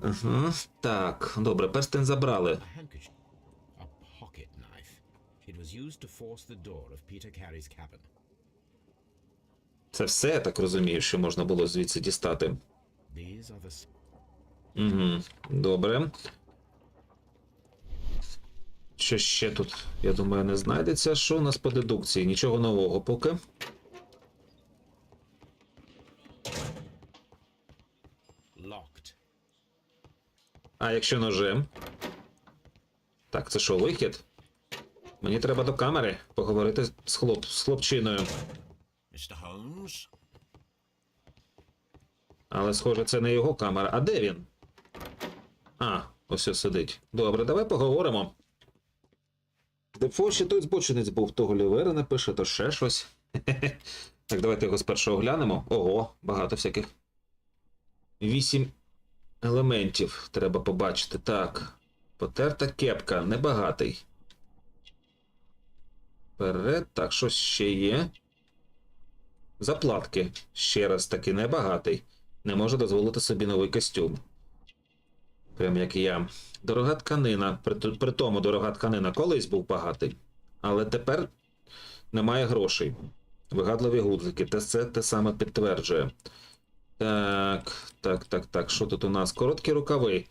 Ага. Так, добре, перстень забрали. A handkerchief. A pocket knife. It was used to force the door of Peter Carey's cabin. Це все, я так розумію, що можна було звідси дістати. These are the... Угу. Добре. Що ще тут, я думаю, не знайдеться. Що у нас по дедукції? Нічого нового поки. Locked. А якщо ножем? Так, це що, вихід? Мені треба до камери поговорити з хлопчиною. Mr. Holmes? Але, схоже, це не його камера. А де він? А, ось ось сидить. Добре, давай поговоримо. Дефо ще той збочинець був, то Гулівера напише, то ще щось. Так, давайте його спершу оглянемо. Ого, багато всяких. 8 елементів треба побачити. Так. Потерта кепка, небагатий. Вперед, так, щось ще є. Заплатки. Ще раз таки небагатий. Не може дозволити собі новий костюм. Прям як і я. Дорога тканина. При тому дорога тканина колись був багатий. Але тепер немає грошей. Вигадливі гудзики. Це те саме підтверджує. Так. Що тут у нас? Короткі рукави.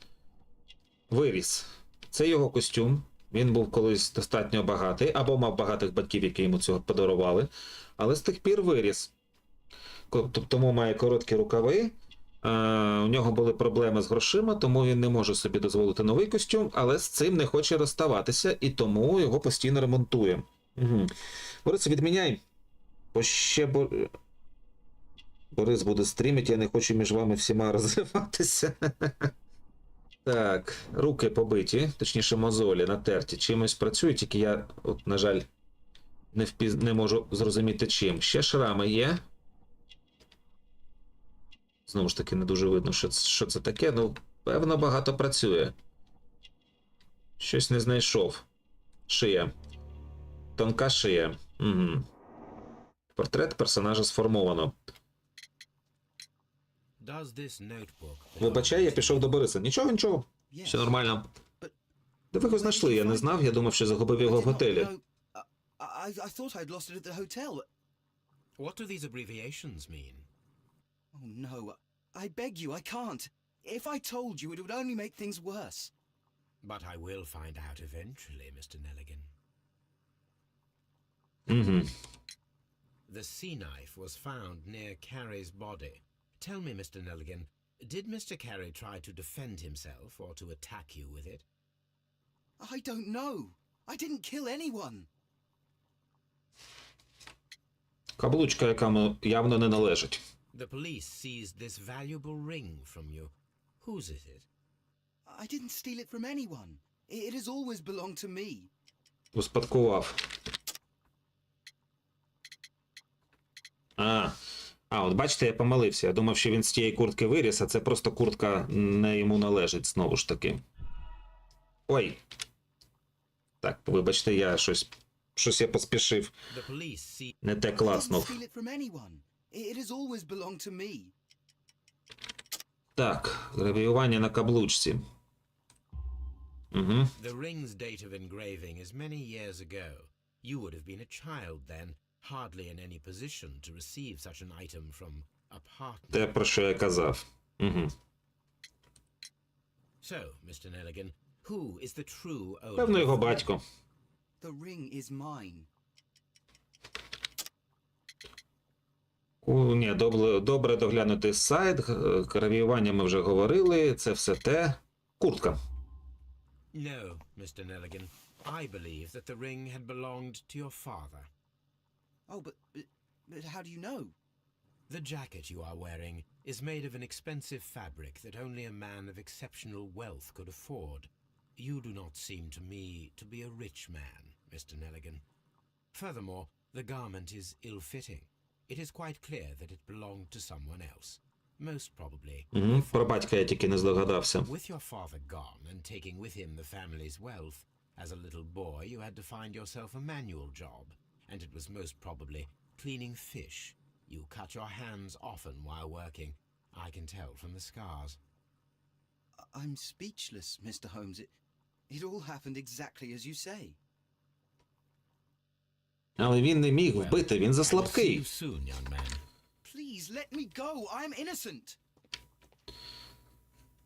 Виріс. Це його костюм. Він був колись достатньо багатий. Або мав багатих батьків, які йому цього подарували. Але з тих пір виріс. Тому має короткі рукави. У нього були проблеми з грошима, тому він не може собі дозволити новий костюм, але з цим не хоче розставатися, і тому його постійно ремонтує. Угу. Борис, відміняй. Бо ще Борис буде стрімити, я не хочу між вами всіма розриватися. Так, руки побиті, точніше мозолі натерті. Чимось працюють, тільки я, от, на жаль, не можу зрозуміти чим. Ще шрами є. Знову ж таки, не дуже видно, що це таке. Ну, певно, багато працює. Щось не знайшов. Шия. Тонка шия. Угу. Портрет персонажа сформовано. Does this notebook... Вибачай, я пішов до Бориса. Нічого. Все нормально. Де ви його знайшли? Я не знав, я думав, що загубив його в готелі. I thought I'd lost it at the hotel. What do these abbreviations mean? Oh no, I beg you, I can't. If I told you, it would only make things worse. But I will find out eventually, Mr. Nelligan. Угу. The sea knife was found near Carey's body. Tell me, Mr. Nelligan, did Mr. Carey try to defend himself or to attack you with it? I don't know. I didn't kill anyone. Каблучка, яка явно не належить. The police seized this valuable ring from you. Whose is it? I didn't steal it from anyone. It has always belonged to me. Успадкував. От бачите, я помилився. Я думав, що він з тієї куртки виріс, а це просто куртка не йому належить, знову ж таки. Ой. Так, вибачте, я щось я поспішив. Не те класнув. Так, гравіювання на каблучці. Угу. The ring's date of engraving is many years ago. You would have been a child then, hardly in any position to receive such an item from a partner. Те, про що я казав. Угу. So, Mr. Nelligan, who is the true owner? Певно, його батько. The ring is mine. Ні, добре доглянути сайт, гравіювання ми вже говорили, це все те. Куртка. No, Mr. Nelligan. I believe that the ring had belonged to your father. Oh, but how do you know? The jacket you are wearing is made of an expensive fabric that only a man of exceptional wealth could afford. You do not seem to me to be a rich man, Mr. Nelligan. Furthermore, the garment is ill-fitting. It is quite clear that it belonged to someone else. Most probably. Про батька я тільки не здогадався. With your father gone and taking with him the family's wealth, as a little boy you had to find yourself a manual job, and it was most probably cleaning fish. You cut your hands often while working. I can tell from the scars. I'm speechless, Mr. Holmes. It all happened exactly as you say. Але він не міг вбити, він I will see заслабкий. you soon, young man. Please let me go. I'm innocent.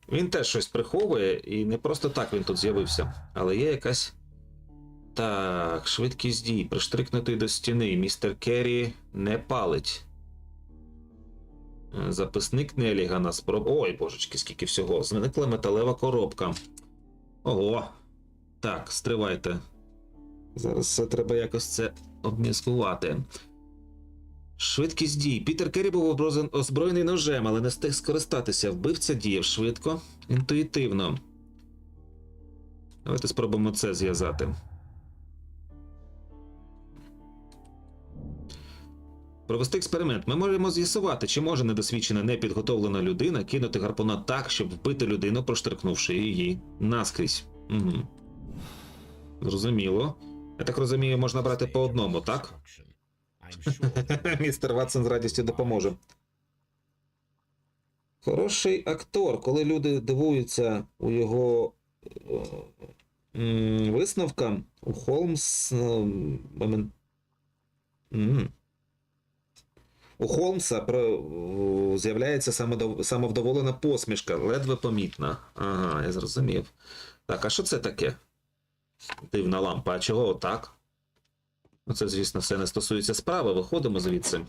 Він теж щось приховує, і не просто так він тут з'явився. Але є якась... Так, швидкість дій, приштрикнутий до стіни, містер Керрі не палить. Записник Нелігана, Ой, божечки, скільки всього. Зникла металева коробка. Ого. Так, стривайте. Зараз все треба якось це обміскувати. Швидкість дій. Пітер Керрі був озброєний ножем, але не встиг скористатися. Вбивця діяв швидко, інтуїтивно. Давайте спробуємо це зв'язати. Провести експеримент. Ми можемо з'ясувати, чи може недосвідчена, непідготовлена людина кинути гарпуна так, щоб вбити людину, проштрикнувши її наскрізь. Угу. Зрозуміло. Я так розумію, можна брати по одному, так? Містер Ватсон з радістю допоможе. Хороший актор, коли люди дивуються у його висновкам, у Холмс... У Холмса з'являється самовдоволена посмішка, ледве помітна. Ага, я зрозумів. Так, а що це таке? Дивна лампа, а чого отак? Ну, це, звісно, все не стосується справи, виходимо звідси.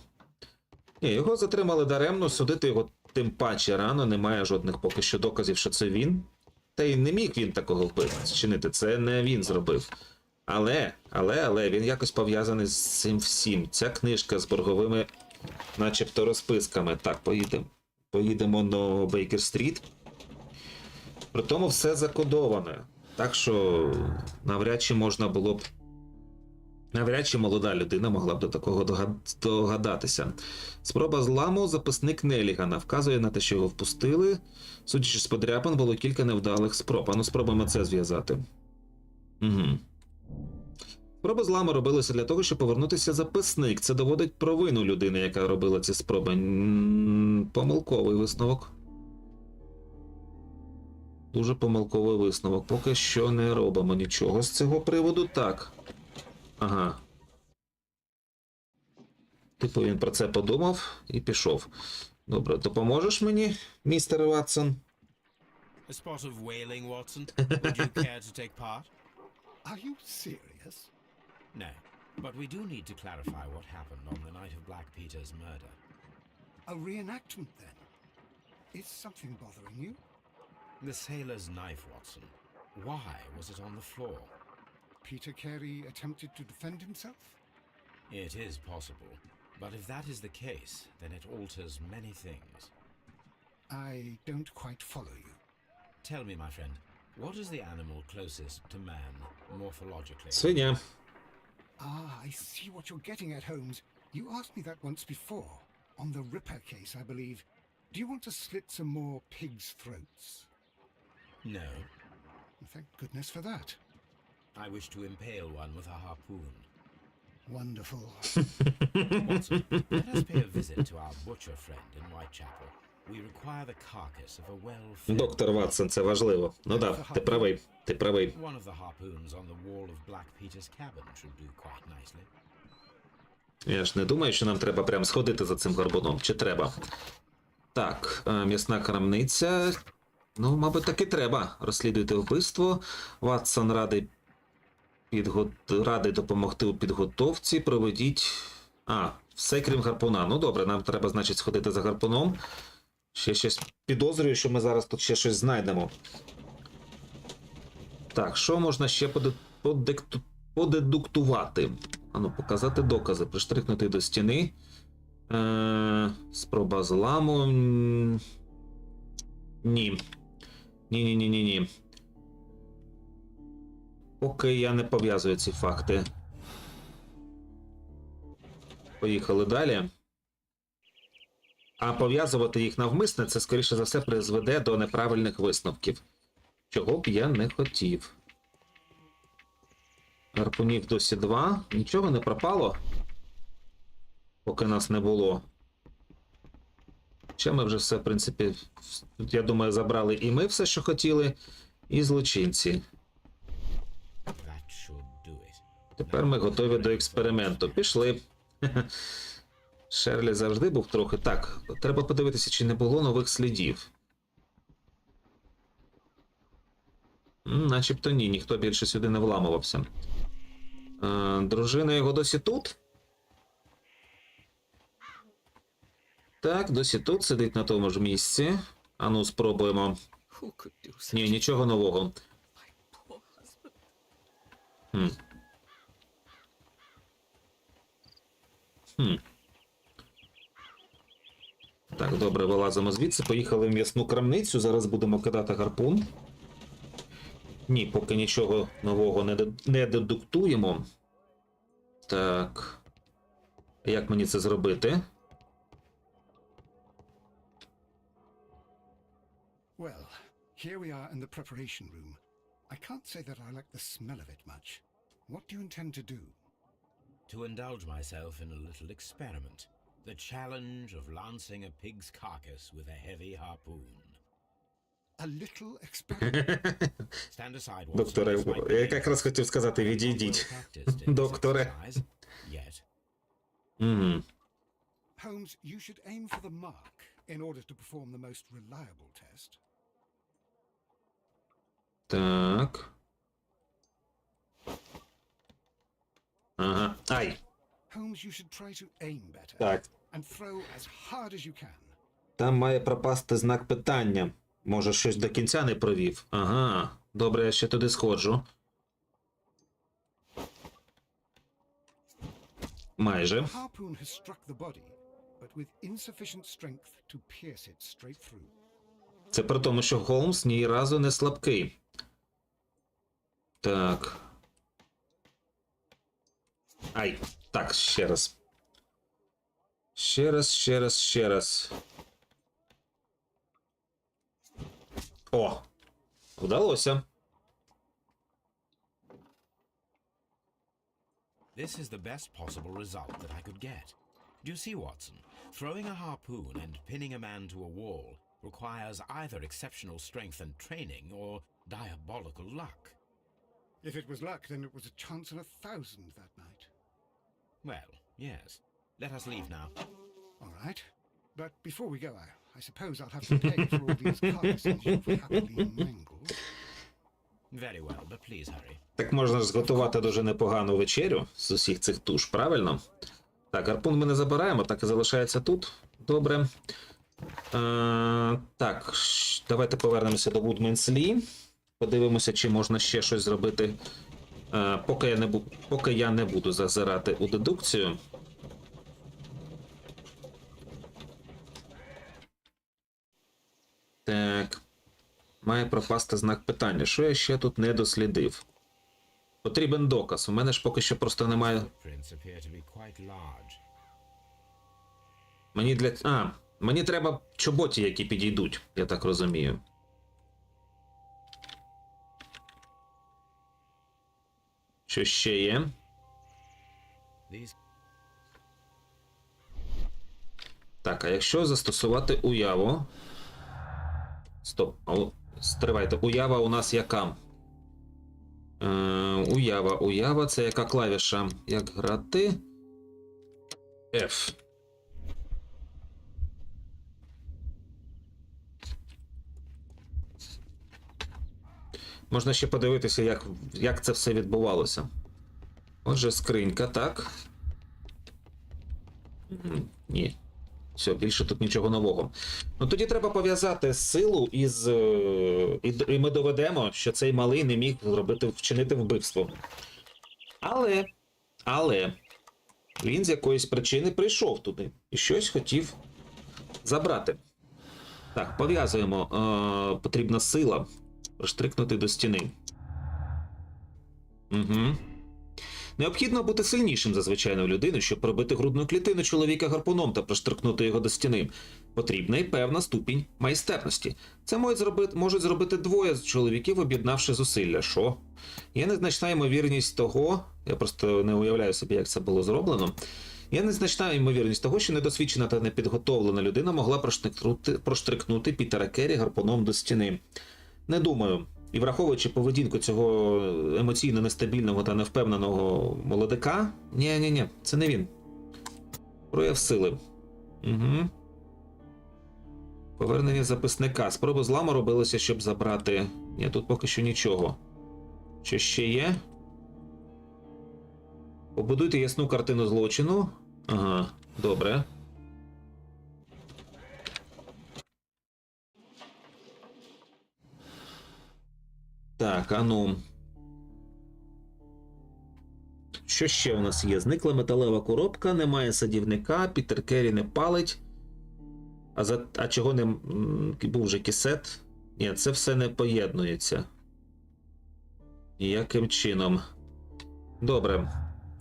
Ні, його затримали даремно, судити його тим паче рано, немає жодних поки що доказів, що це він. Та й не міг він такого вчинити, це не він зробив. Але, він якось пов'язаний з цим всім. Ця книжка з борговими, начебто, розписками. Так, поїдемо до Бейкер-стріт. При тому все закодоване. Так що навряд чи можна було б... Навряд чи молода людина могла б до такого догадатися. Спроба зламу, записник Нелігана. Вказує на те, що його впустили. Судячи з подряпин, було кілька невдалих спроб. А ну спробуємо це зв'язати. Угу. Спроби зламу робилися для того, щоб повернутися записник. Це доводить провину людини, яка робила ці спроби. Помилковий висновок. Дуже помилковий висновок. Поки що не робимо нічого з цього приводу. Так. Ага. Типу він про це подумав і пішов. Добре, допоможеш мені, містер Ватсон? A spot of whaling, Watson. Would you care to take part? Are you serious? No, but we do need to clarify what happened on the night of Black Peter's murder. A reenactment, then? Is something bothering you? The sailor's knife, Watson. Why was it on the floor? Peter Carey attempted to defend himself? It is possible, but if that is the case, then it alters many things. I don't quite follow you. Tell me, my friend, what is the animal closest to man, morphologically? Свиня. Ah, I see what you're getting at, Holmes. You asked me that once before. On the Ripper case, I believe. Do you want to slit some more pigs' throats? No. Thank goodness for that. I wish to impale one with a harpoon. Wonderful. Watson, let us pay a visit to our butcher friend in Whitechapel. We require the carcass of a well-fed... Доктор Ватсон, це важливо. Ну да, ти правий. One of the harpoons on the wall of Black Peter's cabin should do quite nicely. Я ж не думаю, що нам треба прям сходити за цим гарбуном. Чи треба? Так, м'ясна крамниця. Ну, мабуть, таки треба. Розслідуйте вбивство. Ватсон радий допомогти у підготовці. Проведіть... все крім гарпуна. Ну, добре, нам треба, значить, сходити за гарпуном. Ще щось підозрюю, що ми зараз тут ще щось знайдемо. Так, що можна ще подедуктувати? Ану, показати докази. Приштрикнути до стіни. Спроба зламу. Ні. Ні. Поки я не пов'язую ці факти. Поїхали далі. А пов'язувати їх навмисне, це, скоріше за все, призведе до неправильних висновків. Чого б я не хотів. Гарпунів досі 2. Нічого не пропало. Поки нас не було. Ще ми вже все, в принципі, я думаю, забрали і ми все, що хотіли, і злочинці. That should do it. Тепер ми готові до експерименту. Пішли. Шерлі завжди був трохи. Так, треба подивитися, чи не було нових слідів. Начебто ні, ніхто більше сюди не вламувався. Дружина його досі тут? Так, досі тут, сидить на тому ж місці. Ану, спробуємо. Who could do such Ні, нічого нового. my poor husband? Так, добре, вилазимо звідси. Поїхали в м'ясну крамницю. Зараз будемо кидати гарпун. Ні, поки нічого нового не дедуктуємо. Так. Як мені це зробити? Well, here we are in the preparation room. I can't say that I like the smell of it much. What do you intend to do? To indulge myself in a little experiment. The challenge of lancing a pig's carcass with a heavy harpoon. A little experiment? Stand aside, Watson. Докторе, This might я be якраз хотів сказати, well відійдіть. practiced in this Докторе. exercise. Yet. Holmes, you should aim for the mark in order to perform the most reliable test. Так. Ага. Ай. Holmes, you should try to aim better. Так. And throw as hard as you can. Там має пропасти знак питання. Може, щось до кінця не провів. Ага. Добре, я ще туди сходжу. Майже. The harpoon has struck the body, but with insufficient strength to pierce it straight through. Це при тому, що Холмс ні разу не слабкий. Так. Ай. Так, ще раз. Ще раз. О! Вдалося. This is the best possible result that I could get. Do you see, Watson? Throwing a harpoon and pinning a man to a wall requires either exceptional strength and training or diabolical luck. If it was luck, then it was a chance in 1,000 that night. Well, yes. Let us leave now. All right. But before we go, I suppose I'll have to pay for all these carcasses you've happily mangled. Very well, but please hurry. Так можна ж зготувати дуже непогану вечерю з усіх цих туш, правильно? Так, гарпун ми не забираємо, так і залишається тут. Добре. Так, давайте повернемося до Вудменслі. Подивимося, чи можна ще щось зробити. Поки я не буду зазирати у дедукцію. Так. Має пропасти знак питання. Що я ще тут не дослідив? Потрібен доказ. У мене ж поки що просто немає. Footprints appear to be quite large. Мені треба чоботі, які підійдуть, я так розумію. Що ще є? These Так, а якщо застосувати уяву... Стоп, стривайте, уява у нас яка? Уява, це яка клавіша? Як грати? F. Можна ще подивитися, як це все відбувалося. Отже, скринька, так. Ні. Все, більше тут нічого нового. Ну тоді треба пов'язати силу і ми доведемо, що цей малий не міг вчинити вбивство. Але він з якоїсь причини прийшов туди і щось хотів забрати. Так, пов'язуємо. Потрібна сила. Проштрикнути до стіни. Угу. Необхідно бути сильнішим за звичайну людину, щоб пробити грудну клітину чоловіка гарпуном та проштрикнути його до стіни. Потрібна й певна ступінь майстерності. Це можуть зробити двоє з чоловіків, об'єднавши зусилля. Що? Є незначна ймовірність того, я просто не уявляю собі, як це було зроблено, Є незначна ймовірність того, що недосвідчена та непідготовлена людина могла проштрикнути Пітера Керрі гарпуном до стіни. Не думаю. І враховуючи поведінку цього емоційно нестабільного та невпевненого молодика, ні, це не він. Прояв сили. Угу. Повернення записника. Спроби зламу робилися, щоб забрати. Ні, тут поки що нічого. Що ще є? Побудуйте ясну картину злочину. Ага, добре. Так, а ну. Що ще у нас є? Зникла металева коробка, немає садівника, Пітер Керрі не палить. А чого не був же кісет? Ні, це все не поєднується. Ніяким чином. Добре.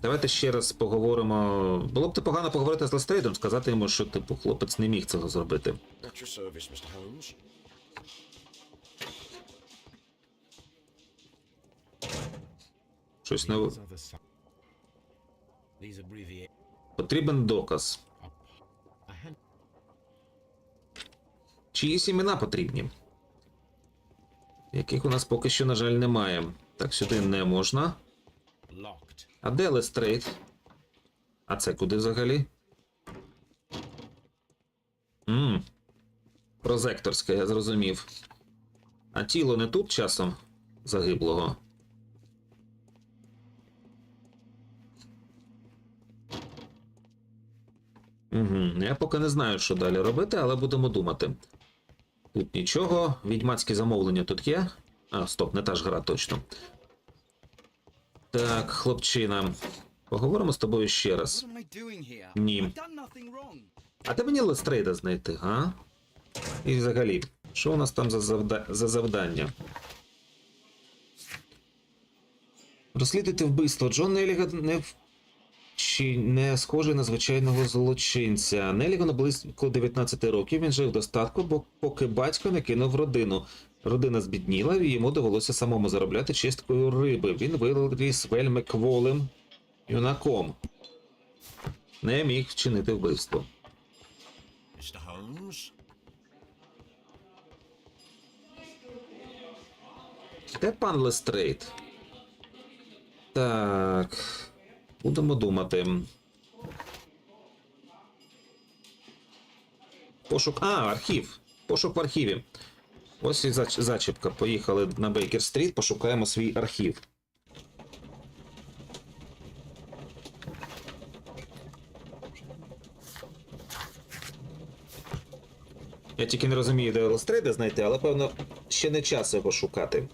Давайте ще раз поговоримо. Було б непогано поговорити з Лестрейдом, сказати йому, що, типу, хлопець не міг цього зробити. At your service, Mr. Holmes. Щось не... These are the si- These abbreviate Потрібен доказ. a hand Чиїсь імена потрібні? Яких у нас поки що, на жаль, немає. Так, сюди не можна. locked. А де Лестрейд? А це куди взагалі? Прозекторське, я зрозумів. А тіло не тут часом загиблого? Я поки не знаю, що далі робити, але будемо думати. Тут нічого. Відьмацькі замовлення тут є. А, стоп, не та ж гра точно. Так, хлопчина. Поговоримо з тобою ще раз. What am I doing here? Ні. I've done nothing wrong. А де мені Лестрейда знайти, га? І взагалі, що у нас там за завдання? Розслідуйте вбивство. Джон Неліган не схожий на звичайного злочинця. Нелігану близько 19 років, він жив в достатку, поки батько не кинув родину. Родина збідніла, і йому довелося самому заробляти чисткою риби. Він виріс вельми кволим юнаком. Не міг вчинити вбивство. Mr. Holmes? Де пан Лестрейд? Так. Будемо думати. Пошук. Архів. Пошук в архіві. Ось і зачіпка. Поїхали на Бейкер-стріт, пошукаємо свій архів. Я тільки не розумію, де Лестрейда знайти, але, певно, ще не час його шукати.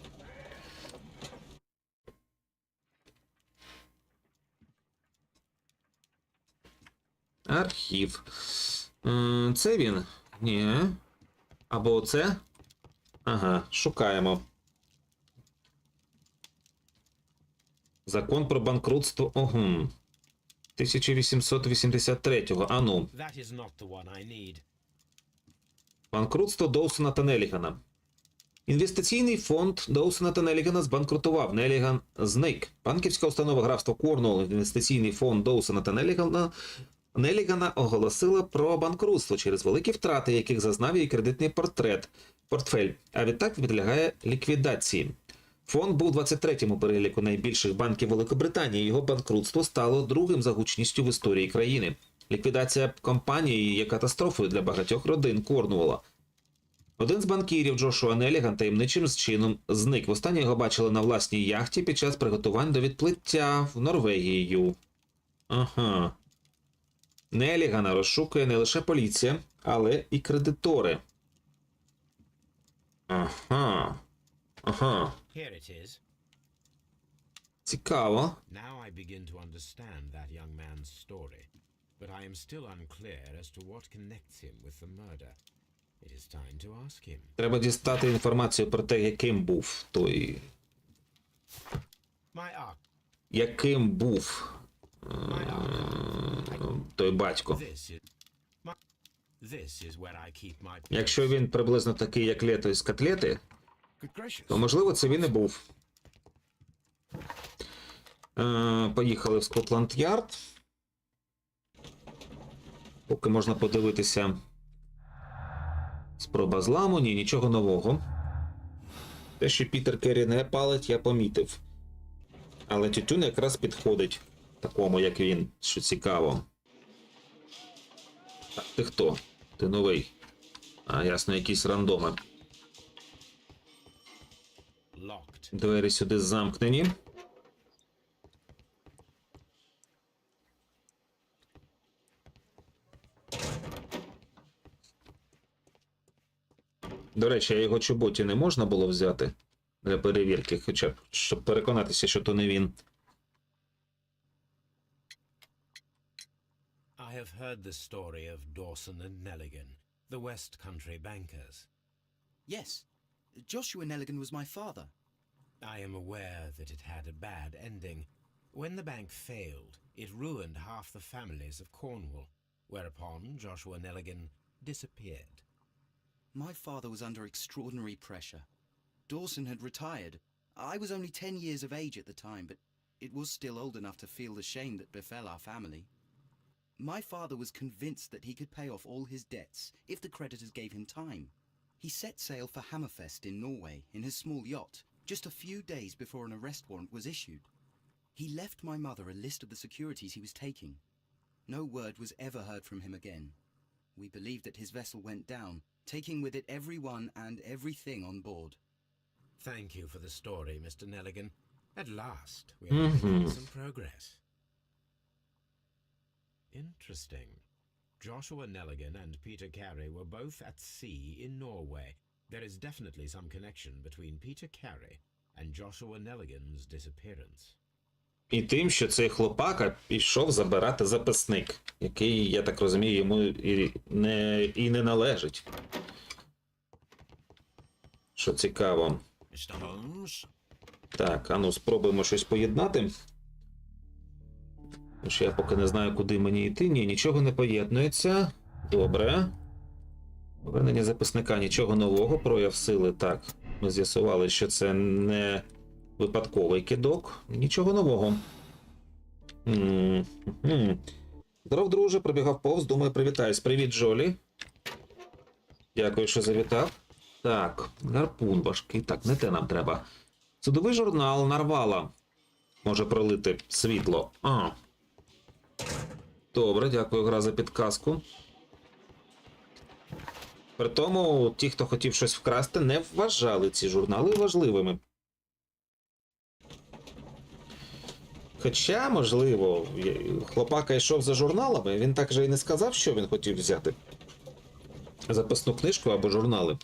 Архів. Це він? Ні. Або оце? Ага, шукаємо. Закон про банкрутство. 1883-го. Ану. That is not the one I need. Банкрутство Доусона та Нелігана. Інвестиційний фонд Доусона та Нелігана збанкрутував. Неліган зник. Банківська установа графства Корнуолл, інвестиційний фонд Доусона та Нелігана оголосила про банкрутство через великі втрати, яких зазнав її кредитний портфель, а відтак підлягає ліквідації. Фонд був 23-м у переліку найбільших банків Великобританії. Його банкрутство стало другим за гучністю в історії країни. Ліквідація компанії є катастрофою для багатьох родин Корнуола. Один з банкірів, Джошуа Неліган, таємничим чином зник. Востаннє його бачили на власній яхті під час приготувань до відплиття в Норвегію. Ага. Нелігана розшукує не лише поліція, але і кредитори. Ага. Here it is. Цікаво. Now I begin to understand that young man's story, but I am still unclear as to what connects him with the murder. It is time to ask him. Треба дістати інформацію про те, яким був той... Яким був той батько. This is where I keep my... Якщо він приблизно такий, як Лето із котлети, Good gracious. то, можливо, це він і був. Поїхали в Скотланд-Ярд. Поки можна подивитися. Спроба зламу, ні, нічого нового. Те, що Пітер Керрі не палить, я помітив. Але тютюн якраз підходить такому, як він, що цікаво. А ти хто? Ти новий. А, ясно, якісь рандоми. Двері сюди замкнені. До речі, а його чоботі не можна було взяти для перевірки, хоча б, щоб переконатися, що то не він. I have heard the story of Dawson and Nelligan, the West Country bankers. Yes, Joshua Nelligan was my father. I am aware that it had a bad ending. When the bank failed, it ruined half the families of Cornwall, whereupon Joshua Nelligan disappeared. My father was under extraordinary pressure. Dawson had retired. I was only 10 years of age at the time, but it was still old enough to feel the shame that befell our family. My father was convinced that he could pay off all his debts if the creditors gave him time. He set sail for Hammerfest in Norway in his small yacht, just a few days before an arrest warrant was issued. He left my mother a list of the securities he was taking. No word was ever heard from him again. We believe that his vessel went down, taking with it everyone and everything on board. Thank you for the story, Mr. Nelligan. At last, we are making some progress. Interesting. Joshua Nelligan and Peter Carey were both at sea in Norway. There is definitely some connection between Peter Carey and Joshua Nelligan's disappearance. І тим, що цей хлопака пішов забирати записник, який, я так розумію, йому і не належить. Що цікаво. Mr. Holmes? Так, а ну спробуємо щось поєднати. Тому що я поки не знаю, куди мені йти. Ні, нічого не поєднується. Добре. Повернення записника, нічого нового. Прояв сили, так. Ми з'ясували, що це не випадковий кидок. Нічого нового. Здоров, друже, пробігав повз, думаю, привітаюсь. Привіт, Джолі. Дякую, що завітав. Так, гарпун важкий. Так, не те нам треба. Судовий журнал нарвала. Може пролити світло. Добре, дякую, гра, за підказку. При тому, ті, хто хотів щось вкрасти, не вважали ці журнали важливими. Хоча, можливо, хлопака йшов за журналами, він так же і не сказав, що він хотів взяти. Записну книжку або журнали.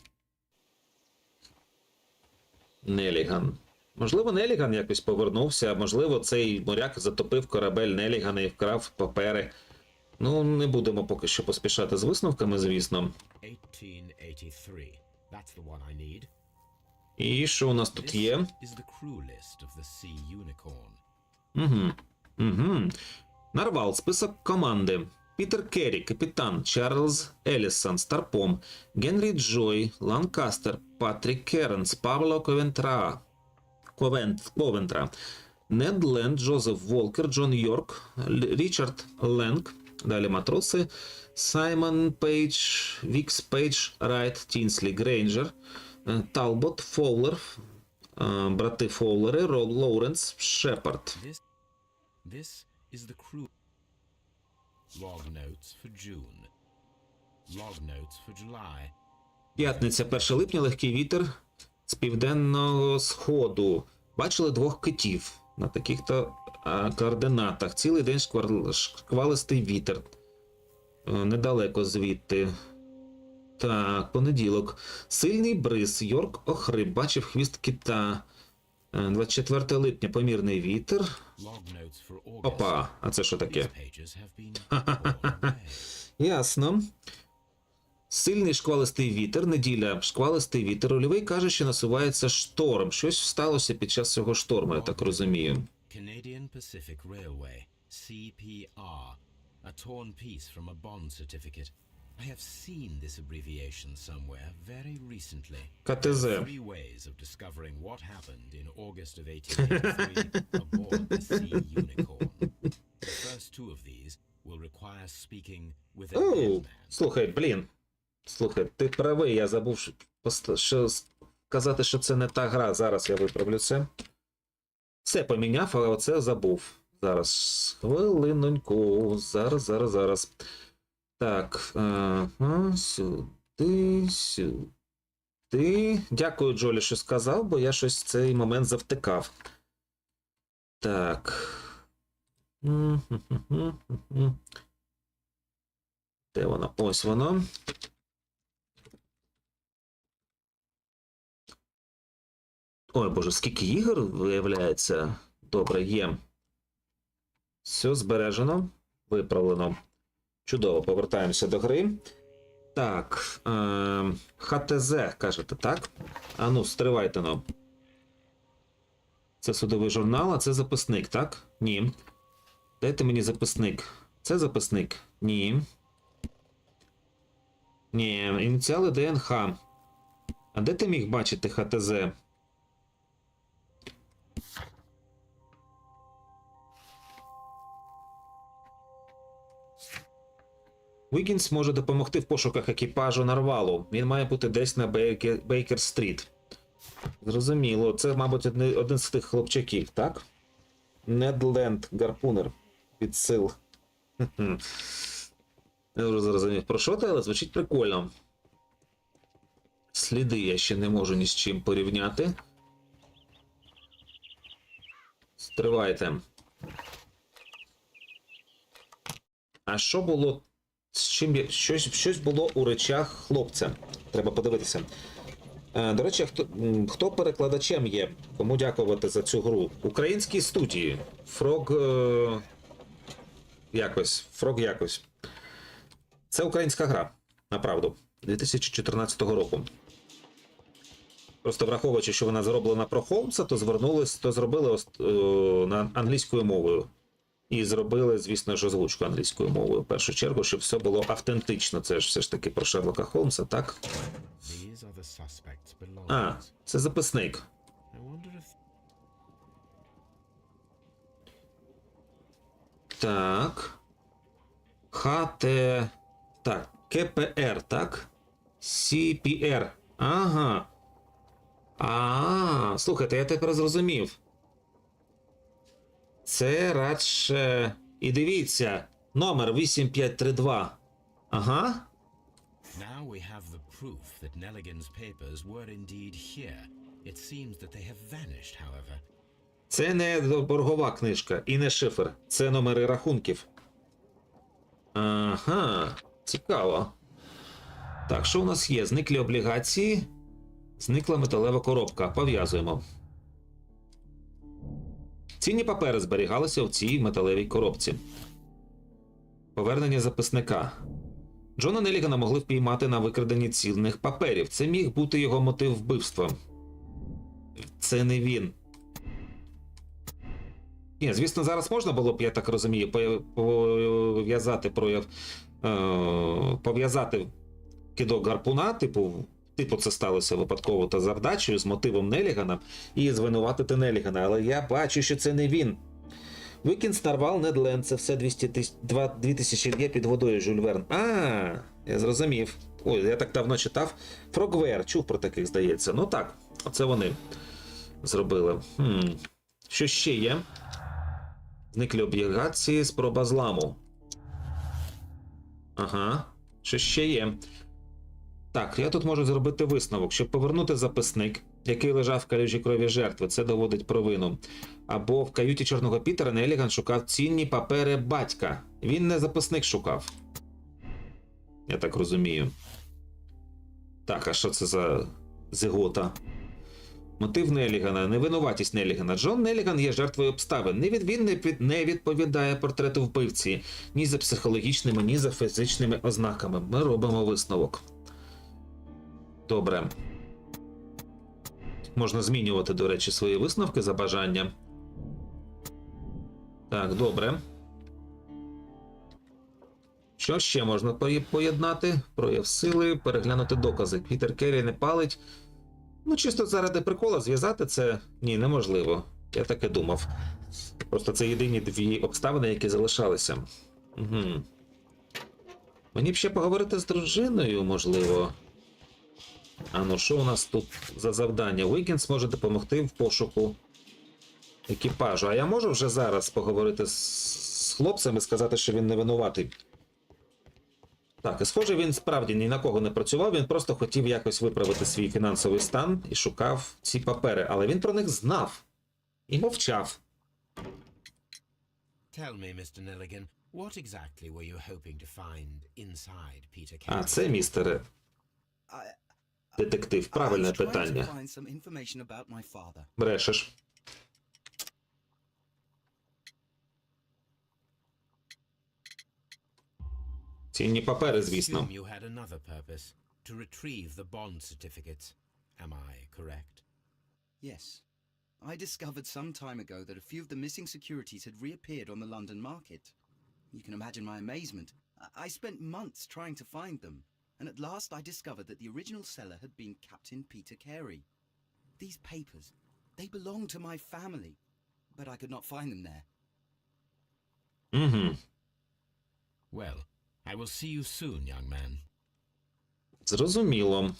Неліган. Можливо, Неліган якось повернувся, а можливо, цей моряк затопив корабель Нелігана і вкрав папери. Ну, не будемо поки що поспішати з висновками, звісно. 1883. That's the one I need. І що у нас тут є? This is the crew list of the Sea Unicorn. Нарвал, список команди. Пітер Керрі, капітан, Чарльз Елісон, старпом, Генрі Джой, Ланкастер, Патрік Кернс, Пабло Ковентра, Нед Ленд, Джозеф Волкер, Джон Йорк, Річард Ленк, далі матроси, Саймон Пейдж, Вікс Пейдж, Райт, Тінслі, Грейнджер, Талбот, Фоулер, брати Фоулери, Роб Лоуренс, Шепард. This is the crew. Log notes for June. Log notes for July. П'ятниця, 1 липня, легкий вітер з південного сходу. Бачили двох китів на таких-то координатах. Цілий день шквалистий вітер. Недалеко звідти. Так, понеділок. Сильний бриз. Йорк охрип. Бачив хвіст кита. 24 липня, помірний вітер. Опа, а це що таке? Ясно. Сильний шквалистий вітер, неділя, шквалистий вітер. Рульовий каже, що насувається шторм. Щось сталося під час цього шторму, я так розумію. Canadian Pacific Railway, CPR, a torn piece from a bond certificate. I have seen this abbreviation somewhere very recently. КТЗ. Three ways of discovering what happened in August of 1883 aboard the Sea Unicorn. The first two of these will require speaking with a deaf Оу, man. слухай, блін. Слухай, ти правий, я забув сказати, що це не та гра. Зараз я виправлю це. Все поміняв, але оце забув. Зараз. Хвилиноньку. Зараз. Так. Сюди, сюди. Дякую, Джолі, що сказав, бо я щось в цей момент завтикав. Так. Де воно? Ось воно. Ой, боже, скільки ігор виявляється. Добре, є. Все збережено, виправлено. Чудово, повертаємося до гри. Так, ХТЗ, кажете, так? А ну, стривайте, ну. Це судовий журнал, а це записник, так? Ні. Дайте мені записник. Це записник? Ні. Ні, ініціали ДНХ. А де ти міг бачити ХТЗ? Вікінс може допомогти в пошуках екіпажу Нарвалу. Він має бути десь на Бейкер-стріт. Зрозуміло. Це, мабуть, один з тих хлопчаків, так? Недленд, гарпунер. Підсил. Я вже зрозумів, про що ти, але звучить прикольно. Сліди я ще не можу ні з чим порівняти. Стривайте. А що було... З чим щось було у речах хлопця. Треба подивитися. До речі, хто перекладачем є? Кому дякувати за цю гру? Українські студії. Фрог якось. Це українська гра. Направду. 2014 року. Просто враховуючи, що вона зроблена про Холмса, то зробили англійською мовою. І зробили, звісно ж, озвучку англійською мовою в першу чергу, щоб все було автентично. Це ж все ж таки про Шерлока Холмса, так? А, це записник. Так. ХТ... Так, КПР, так? СПР. Ага. Слухайте, я тепер зрозумів. Це радше... І дивіться, номер 8532. Ага. Now we have the proof that Nelligan's papers were indeed here. It seems that they have vanished, however. Це не боргова книжка і не шифр. Це номери рахунків. Ага, цікаво. Так, що у нас є? Зниклі облігації, зникла металева коробка. Пов'язуємо. Цінні папери зберігалися в цій металевій коробці. Повернення записника. Джона Неллігана могли впіймати на викраденні цінних паперів. Це міг бути його мотив вбивства. Це не він. Ні, звісно, зараз можна було б, я так розумію, пов'язати кидок гарпуна, типу це сталося випадково та завдачею з мотивом Неллігана і звинуватити Неллігана, але я бачу, що це не він. Вікінс, Нарвал, Недленд, це все 2000 є під водою, Жюль Верн. Я зрозумів. Ой, я так давно читав. Фрогвер, чув про таких, здається. Ну так, оце вони зробили. Що ще є? Зниклі облігації, спроба зламу. Ага, що ще є? Так, я тут можу зробити висновок. Щоб повернути записник, який лежав в калюжі крові жертви, це доводить провину. Або в каюті Чорного Пітера Нелліган шукав цінні папери батька. Він не записник шукав. Я так розумію. Так, а що це за зигота? Мотив Неллігана, невинуватість Неллігана. Джон Нелліган є жертвою обставин. Він не відповідає портрету вбивці ні за психологічними, ні за фізичними ознаками. Ми робимо висновок. Добре. Можна змінювати, до речі, свої висновки за бажанням. Так, добре. Що ще можна поєднати? Прояв сили, переглянути докази. Пітер Керрі не палить. Ну, чисто заради прикола зв'язати це, ні, неможливо. Я так і думав. Просто це єдині дві обставини, які залишалися. Угу. Мені б ще поговорити з дружиною, можливо. А ну, що у нас тут за завдання? Уікенс може допомогти в пошуку екіпажу. А я можу вже зараз поговорити з хлопцем і сказати, що він не винуватий? Так, і схоже, він справді ні на кого не працював, він просто хотів якось виправити свій фінансовий стан і шукав ці папери. Але він про них знав. І мовчав. Tell me, Mr. Nelligan, what exactly were you hoping to find inside Peter А Carey? це, містере детектив, правильне I was trying to питання. find some information about my father. Брешеш. Цінні папери, звісно. Assume you had another purpose, to retrieve the bond certificates. Am I correct? Yes. I discovered some time ago that a few of the missing securities had reappeared on the London market. You can imagine my amazement. I spent months trying to find them, and at last I discovered that the original seller had been Captain Peter Carey. These papers, they belonged to my family, but I could not find them there. Угу. Well, I will see you soon, young man. Зрозуміло.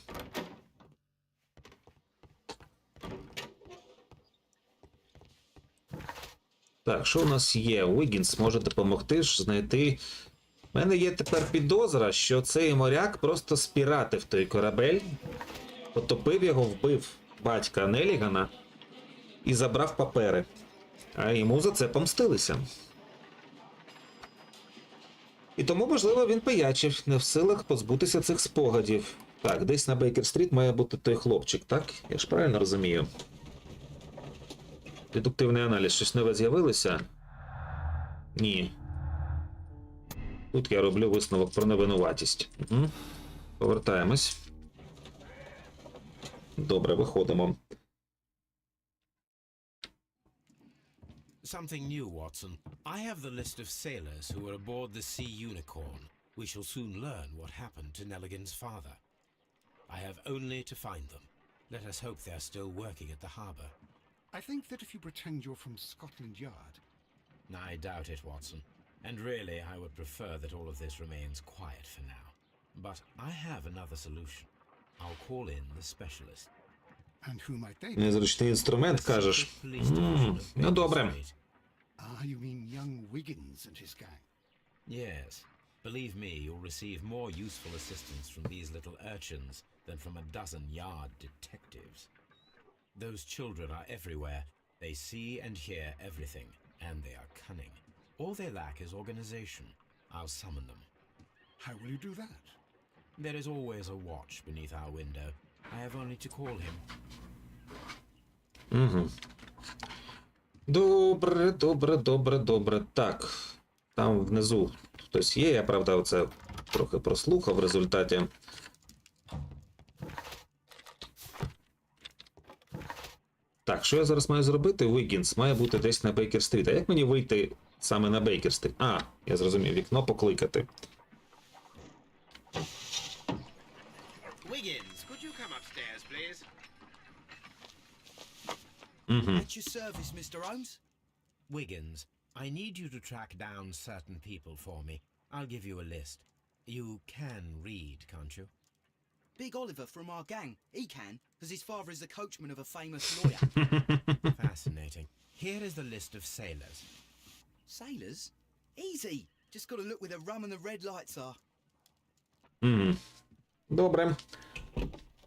Так, що у нас є? Уіггінс може допомогти ж знайти. У мене є тепер підозра, що цей моряк просто спіратив той корабель, потопив його, вбив батька Нелігана і забрав папери. А йому за це помстилися. І тому, можливо, він пиячив, не в силах позбутися цих спогадів. Так, десь на Бейкер-стріт має бути той хлопчик, так? Я ж правильно розумію? Дедуктивний аналіз. Щось нове з'явилося? Ні. Тут я роблю висновок про невинуватість. Угу. Повертаємось. Добре, виходимо. Something new, Watson. I have the list of sailors who were aboard the Sea Unicorn. We shall soon learn what happened to Nelligan's father. I have only to find them. Let us hope they are still working at the harbour. I think that if you pretend you're from Scotland Yard... I doubt it, Watson. And really, I would prefer that all of this remains quiet for now. But I have another solution. I'll call in the specialist. And who might they be? Незручний інструмент, кажеш. Ну, добре. Ah, you mean young Wiggins and his gang? Yes. Believe me, you'll receive more useful assistance from these little urchins than from a dozen yard detectives. Those children are everywhere. They see and hear everything, and they are cunning. All they lack is organization. I'll summon them. How will you do that? There is always a watch beneath our window. I have only to call him. Угу. Добре, добре, добре, добре. Так. Там внизу хтось є, я, правда, оце трохи прослухав в результаті. Так, що я зараз маю зробити? Уіггінс має бути десь на Бейкер-стріт. А як мені вийти саме на Бейкер-стріт? А, я зрозумів, вікно покликати. Wiggins, could you come upstairs, please? At your service, Mr. Holmes. Wiggins, I need you to track down certain people for me. I'll give you a list. You can read, can't you? Big Oliver from our gang. He can, because his father is the coachman of a famous lawyer. Fascinating. Here is the list of sailors. Sailors? Easy. Just got to look where the rum and the red lights are. Добре.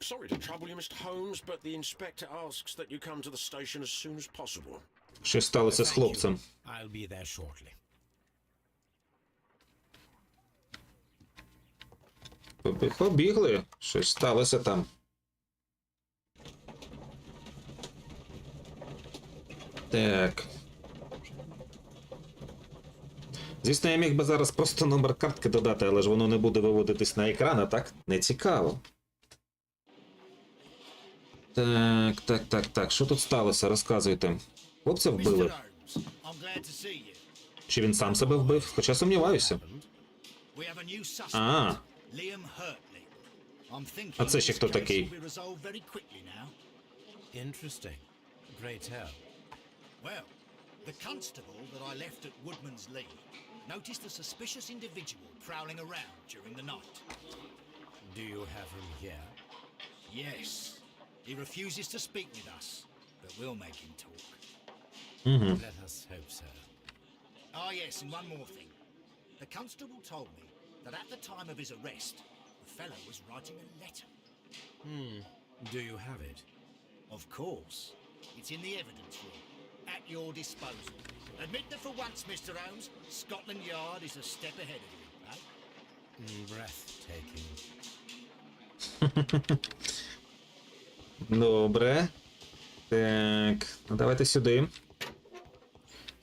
Sorry to trouble you, Mr. Holmes, but the inspector asks that you come to the station as soon as possible. Щось сталося з Thank you. хлопцем. I'll be there shortly. Побігли. Щось сталося там. Так. Звісно, я міг би зараз просто номер картки додати, але ж воно не буде виводитись на екран, а так? Не цікаво. Так. Що тут сталося? Розказуйте. Хлопця вбили. Mr. Holmes, I'm glad to see you. Чи він сам себе вбив? Хоча сумніваюся. We have a new suspect, А, Liam Hurtley. I'm thinking А це ще this хто case такий? will be resolved very quickly now. Interesting. Great help. Well, the constable that I left at Woodman's Lee noticed a suspicious individual prowling around during the night. Do you have him here? Yes, he refuses to speak with us, but we'll make him talk. Let us hope so. Ah, yes, and one more thing. The constable told me that at the time of his arrest, the fellow was writing a letter. Do you have it? Of course. It's in the evidence room, at your disposal. Admit that for once, Mr. Holmes, Scotland Yard is a step ahead of you, eh? Breathtaking. Добре. Так, ну давайте сюди.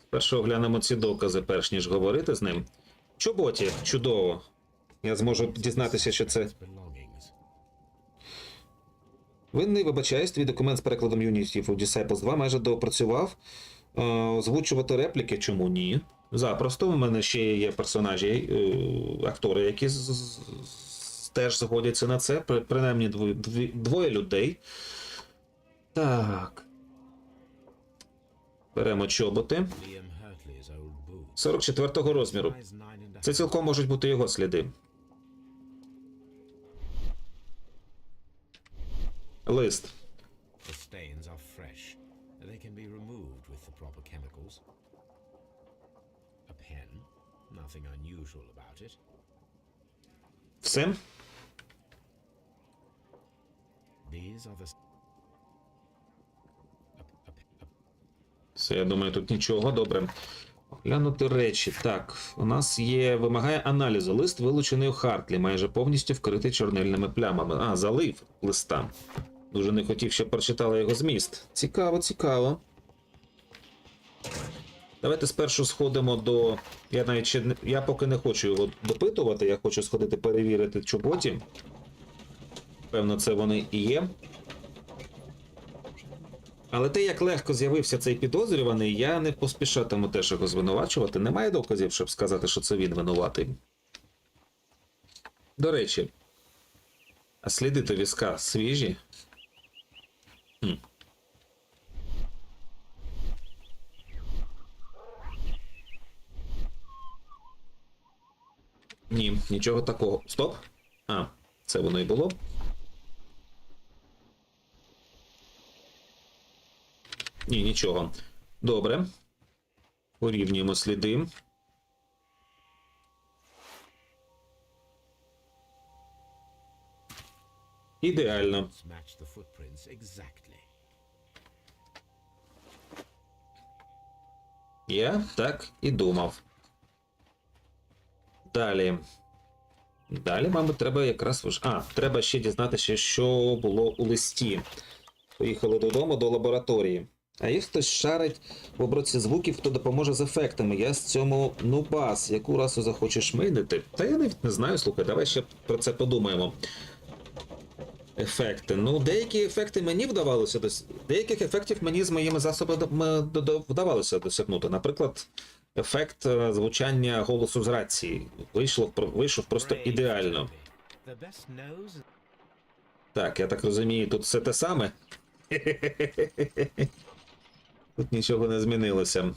Спершу оглянемо ці докази, перш ніж говорити з ним. Чоботі, чудово. Я зможу дізнатися, що це. Belongings. Винний, вибачаюсь, твій документ з перекладом Unity of Disciples 2 майже доопрацював. Озвучувати репліки, чому ні? Запросто, у мене ще є персонажі, актори, які теж згодяться на це. Принаймні двоє людей. Так. Беремо чоботи. Liam Hurtley's old boots. 44-го розміру. Size 9.5. Це цілком можуть бути його сліди. Лист. The stains are fresh. They can be removed with the proper chemicals. A pen. Nothing unusual about it. Все? These are the... Все, я думаю, тут нічого. Добре. Оглянути речі. Так, у нас є... Вимагає аналізу. Лист вилучений у Хартлі, майже повністю вкритий чорнильними плямами. А, залив листа. Дуже не хотів, щоб прочитали його зміст. Цікаво, цікаво. Давайте спершу сходимо до... Я навіть ще... Я поки не хочу його допитувати, я хочу сходити перевірити чоботі. Певно, це вони і є. Але те, як легко з'явився цей підозрюваний, я не поспішатиму теж його звинувачувати. Немає доказів, щоб сказати, що це він винуватий. До речі, а сліди то візка свіжі? Ні, нічого такого. Стоп. А, це воно і було. Ні, нічого. Добре. Порівнюємо сліди. Ідеально. Match the footprints exactly. Я так і думав. Далі. Далі, мабуть, треба якраз... треба ще дізнатися, що було у листі. Поїхали додому, до лабораторії. А є хтось шарить в обробці звуків, хто допоможе з ефектами. Я з цьому нубас. Яку расу захочеш мийнити? Та я навіть не знаю, слухай, давай ще про це подумаємо. Ефекти. Ну, деякі ефекти мені вдавалося деяких ефектів мені з моїми засобами вдавалося досягнути. Наприклад, ефект звучання голосу з рації. Вийшов просто ідеально. The best knows... Так, я так розумію, тут все те саме. Тут нічого не змінилося.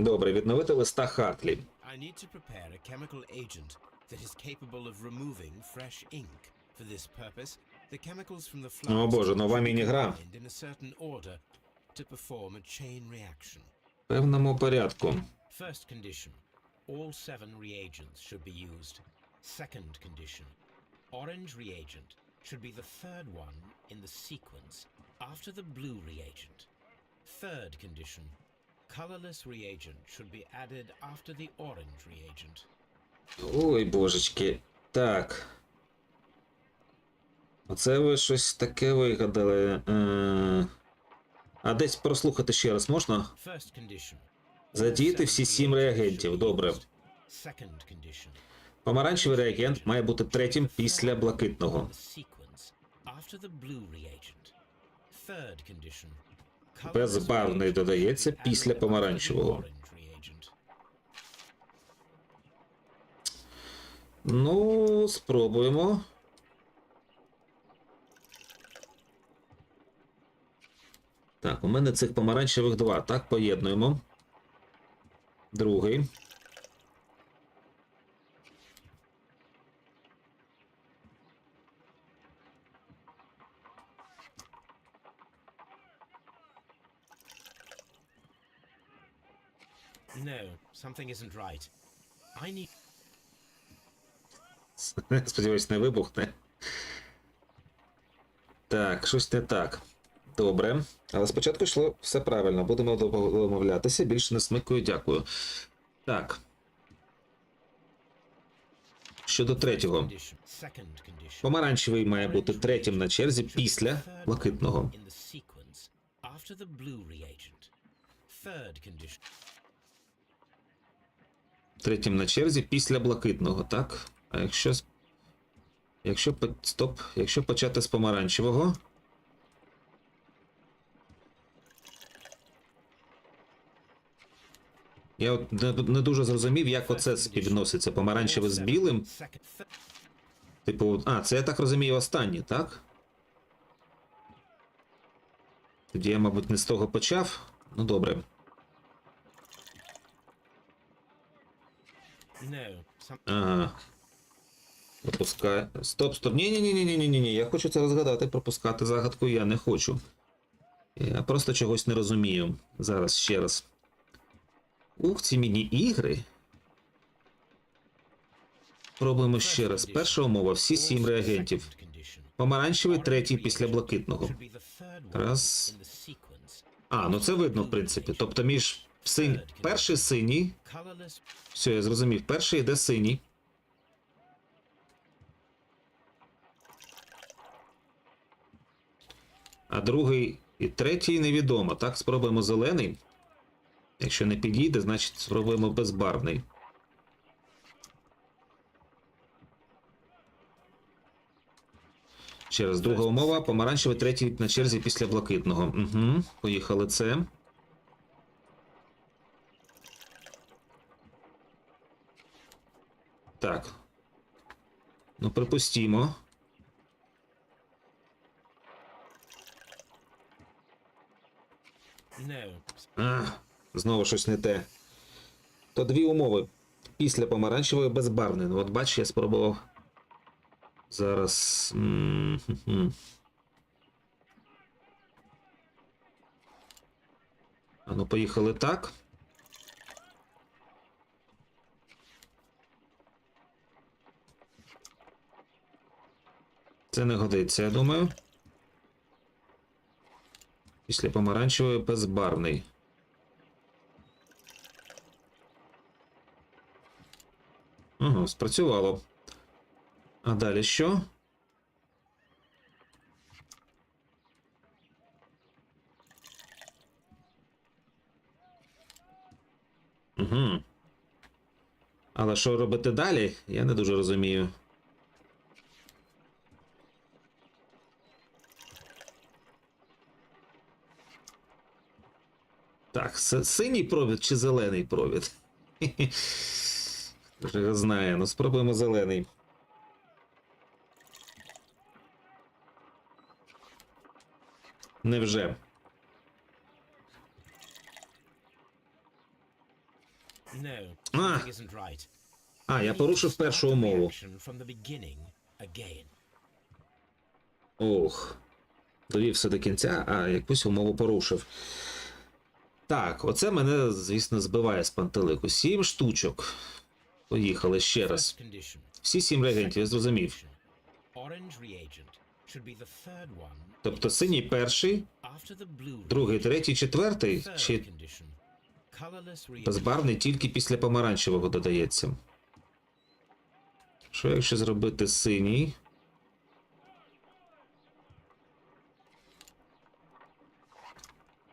Добре, відновити листа Хартлі. I need to prepare a chemical agent that is capable of removing fresh ink. For this purpose, the chemicals from the flask О боже, нова міні-гра. in a certain order to perform a chain reaction. В певному порядку. First condition, all 7 reagents should be used. Second condition, orange reagent should be the third one in the sequence after the blue reagent. Third condition, colorless reagent should be added after the orange reagent. Ой, божечки. Так. Оце ви щось таке вигадали. А десь прослухати ще раз можна? First condition. Задіяти всі 7 реагентів. Добре. Second condition. Помаранчевий реагент має бути третім після блакитного. Sequence after the blue reagent. Third condition. Безбарвний додається після помаранчевого. Ну, спробуємо. Так, у мене цих помаранчевих 2. Так, поєднуємо. Другий. No, something isn't right. I need... Сподіваюсь, не вибухне. Так, щось не так. Добре. Але спочатку йшло все правильно. Будемо домовлятися. Більше не смикую, дякую. Так. Щодо третього. Condition. Second condition. Помаранчевий має бути третім на черзі після блакитного. In the sequence, after the blue reagent. Third condition. Третім на черзі після блакитного, так? А якщо почати з помаранчевого. Я от не дуже зрозумів, як оце співноситься. Помаранчеве з білим. Типу, це я так розумію останнє, так? Тоді я, мабуть, не з того почав. Ну, добре. No, some... Ага. Пропускаю. Стоп. Ні. Я хочу це розгадати. Пропускати загадку я не хочу. Я просто чогось не розумію. Зараз ще раз. Ух, ці міні-ігри. Пробуємо ще раз. Перша умова. Всі 7 реагентів. Помаранчевий третій після блакитного. Раз. Ну це видно, в принципі. Тобто між перший синій. Все, я зрозумів. Перший йде синій. А другий і третій невідомо. Так, спробуємо зелений. Якщо не підійде, значить спробуємо безбарвний. Ще раз, друга умова. Помаранчевий третій на черзі після блакитного. Угу, поїхали це. Так. Ну, припустімо. Знову щось не те. То дві умови. Після помаранчевої безбарвний. Ну, от бач, я спробував. Зараз. Ну, поїхали так. Це не годиться, я думаю. Після помаранчевої безбарвний. Ага, спрацювало. А далі що? Угу. Але що робити далі? Я не дуже розумію. Так, синій провід чи зелений провід? Хто ж його знає, ну спробуємо зелений. Невже? Я порушив першу умову. Ох. Довівся до кінця, а якусь умову порушив. Так, оце мене, звісно, збиває з пантелику. 7 штучок. Поїхали ще раз. Всі 7 реагентів, я зрозумів. Тобто синій перший, другий, третій, четвертий, чи безбарвний тільки після помаранчевого додається. Що якщо зробити синій?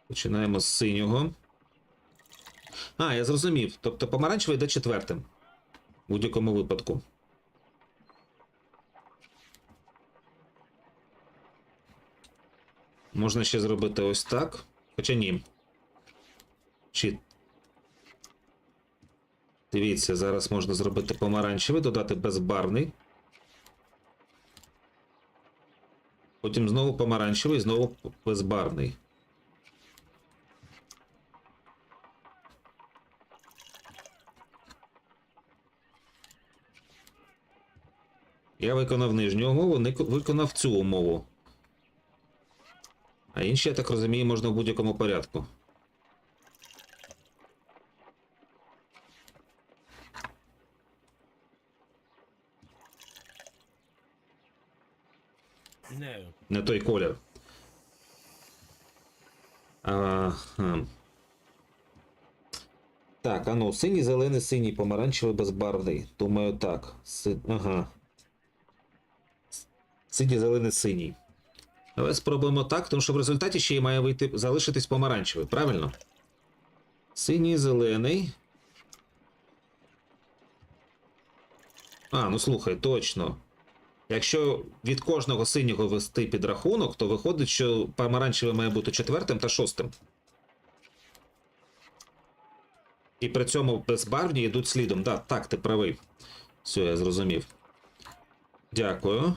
Починаємо з синього. Я зрозумів. Тобто помаранчевий йде четвертим. В будь-якому випадку. Можна ще зробити ось так. Хоча ні. Дивіться, зараз можна зробити помаранчевий, додати безбарвний. Потім знову помаранчевий, знову безбарвний. Я виконав нижню умову, не виконав цю умову. А інші, я так розумію, можна в будь-якому порядку. No. Не той колір. Ага. Так, ану, синій, зелений, синій, помаранчевий, безбарвний. Думаю, так. Ага. Синій, зелений, синій. Давай спробуємо так, тому що в результаті ще й має вийти, залишитись помаранчевий, правильно? Синій, зелений. Ну слухай, точно. Якщо від кожного синього вести підрахунок, то виходить, що помаранчевий має бути 4-м та 6-м. І при цьому безбарвні йдуть слідом. Да, так, ти правий. Все, я зрозумів. Дякую.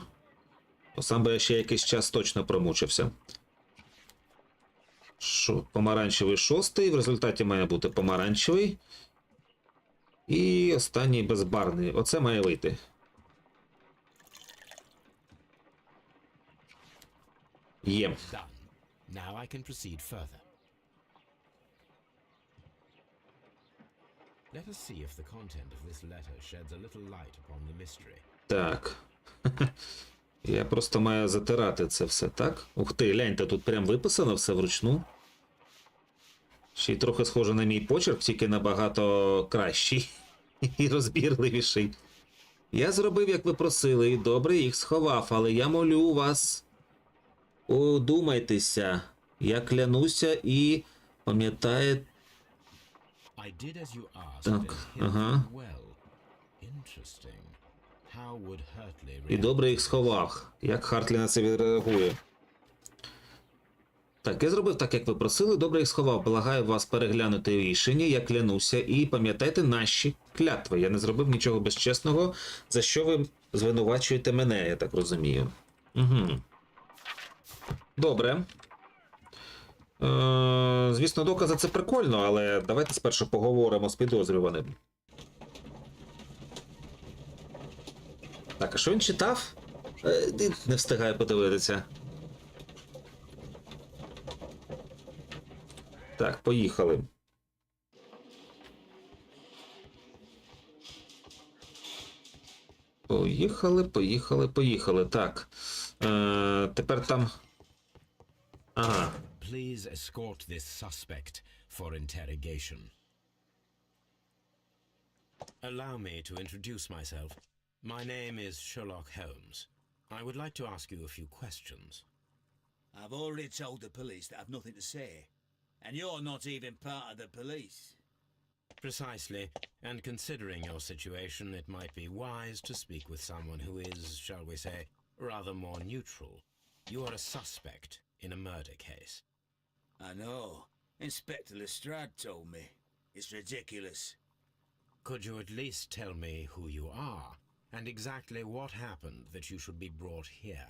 Сам би я ще якийсь час точно промучився. Помаранчевий 6-й, в результаті має бути помаранчевий. І останній безбарвний. Оце має вийти. Є. Done. Now I can proceed further. Let us see if the content of this letter sheds a little light upon the mystery. Так. Я просто маю затирати це все, так? Ух ти, гляньте, тут прям виписано все вручну. Ще й трохи схоже на мій почерк, тільки набагато кращий і розбірливіший. Я зробив, як ви просили, і добре їх сховав, але я молю вас. Одумайтеся. Я клянуся і пам'ятаєте... I did as you asked Так, and hid ага. them well. Interesting. How would Hurtley І добре їх сховав. Як Хартлі на це відреагує? Так, я зробив так, як ви просили, добре їх сховав. Благаю вас переглянути рішення, я клянуся, і пам'ятайте наші клятви. Я не зробив нічого безчесного, за що ви звинувачуєте мене, я так розумію. Угу. Добре. Звісно, докази це прикольно, але давайте спершу поговоримо з підозрюваним. Так, а що він читав? Не встигаю подивитися. Так, поїхали. Поїхали. Так. Тепер там... Ага. please escort this suspect for interrogation? Allow me to introduce myself. My name is Sherlock Holmes. I would like to ask you a few questions. I've already told the police that I've nothing to say. And you're not even part of the police. Precisely, and considering your situation, it might be wise to speak with someone who is, shall we say, rather more neutral. You are a suspect in a murder case. I know. Inspector Lestrade told me. It's ridiculous. Could you at least tell me who you are, and exactly what happened that you should be brought here?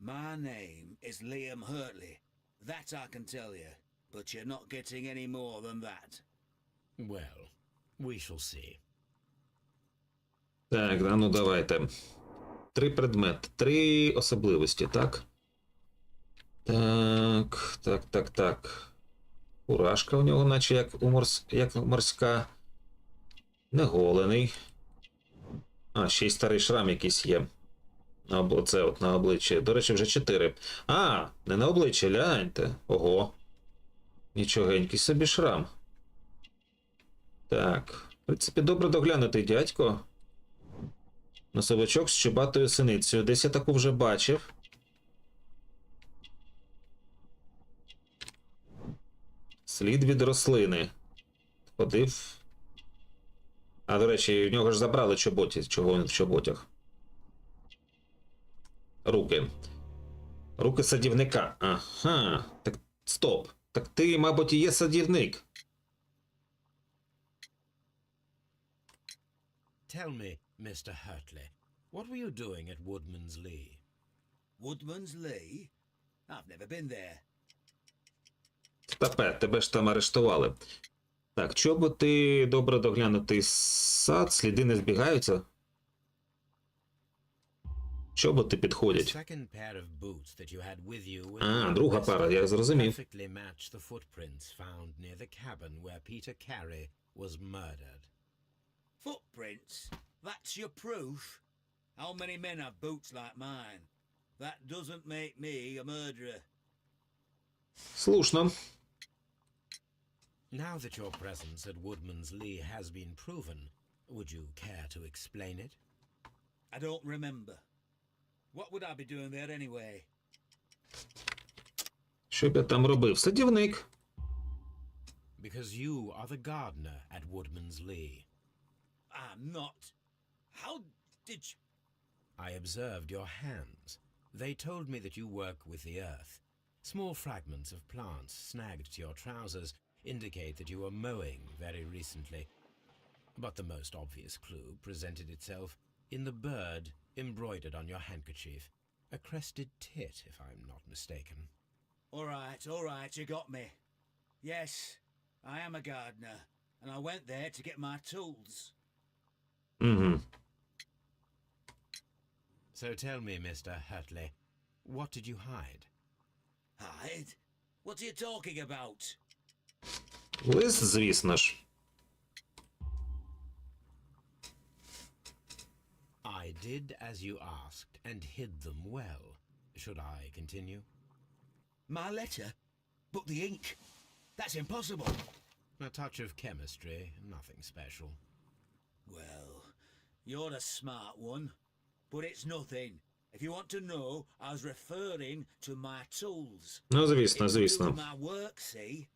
My name is Liam Hurtley. That I can tell you. But you're not getting any more than that. Well, we shall see. Так, ну давайте. 3 предмети, 3 особливості, так? Так. Фуражка у нього, наче як морська. Неголений. Ще й старий шрам якийсь є. Оце от на обличчі. До речі, вже 4. Не на обличчі, гляньте. Ого. Нічогенький собі шрам. Так. В принципі, добре доглянутий дядько. Носовичок з чубатою синицею. Десь я таку вже бачив. Слід від рослини. Ходив. До речі, в нього ж забрали чоботі. Чого він в чоботях? Руки. Руки садівника. Ага. Так, стоп. Так ти, мабуть, і є садівник. Tell me, Mr. Hurtley, what were you doing at Woodman's Lee? Woodman's Lee? I've never been there. Тебе ж там арештували. Так, чоботи, добре доглянутий сад, сліди не збігаються. Чоботи підходять. The second pair of boots that you had with you Друга пара, я зрозумів. perfectly match the footprints found near the cabin where Peter Carey was murdered. Footprints? That's your proof? How many men have boots like mine? That doesn't make me a murderer. Слушно. Now that your presence at Woodman's Lee has been proven, would you care to explain it? I don't remember. What would I be doing there anyway? Що б я там робив? Садівник. Because you are the gardener at Woodman's Lee. I'm not. How did you... I observed your hands. They told me that you work with the earth. Small fragments of plants snagged to your trousers indicate that you were mowing very recently. But the most obvious clue presented itself in the bird embroidered on your handkerchief. A crested tit, if I'm not mistaken. All right, you got me. Yes, I am a gardener, and I went there to get my tools. Угу. So tell me, Mr. Hurtley, what did you hide? Hide? What are you talking about? Лист, звісно ж. I did as you asked and hid them well. Should I continue? My letter? But the ink? That's impossible. A touch of chemistry, nothing special. Well, you're a smart one, but it's nothing. If you want to know, I was referring to my tools. Ну, звісно, It's звісно. doing my work, see?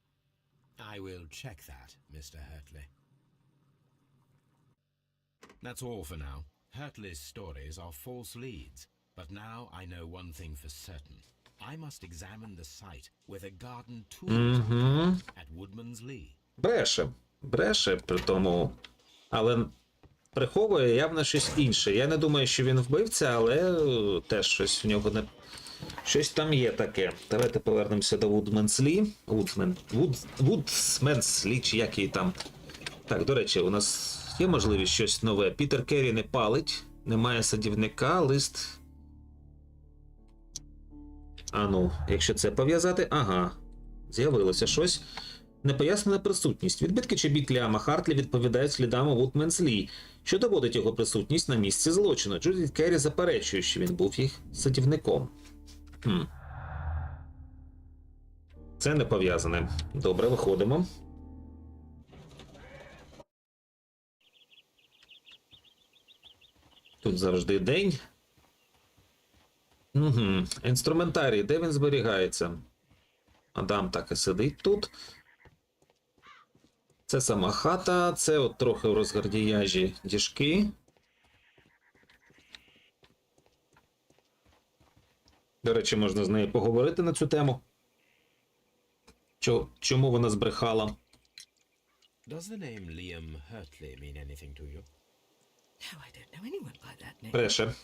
I will check that, Mr. Hurtley. That's all for now. Hurtley's stories are false leads, but now I know one thing for certain. I must examine the site where the garden tools are at Woodman's Lee. Бреше. Бреше, при тому. Але приховує явно щось інше. Я не думаю, що він вбивця, але теж щось в нього не... Щось там є таке. Давайте повернемося до Woodman's Lee. Woodman's Lee, чи як її там. Так, до речі, у нас є можливість щось нове. Пітер Керрі не палить. Немає садівника, лист... А ну, якщо це пов'язати... Ага. З'явилося щось. Непояснена присутність. Відбитки чобіт Ліама Хартлі відповідають слідам у Woodman's Lee, що доводить його присутність на місці злочину. Джудіт Керрі заперечує, що він був їх садівником. Це не пов'язане. Добре, виходимо. Тут завжди день. Угу. Інструментарій. Де він зберігається? Адам так і сидить тут. Це сама хата. Це от трохи в розгардіяжі діжки. До речі, можна з нею поговорити на цю тему. Чому вона збрехала? Does the name Liam Hurtley mean anything to you? No, I don't know anyone by that name. Бреше.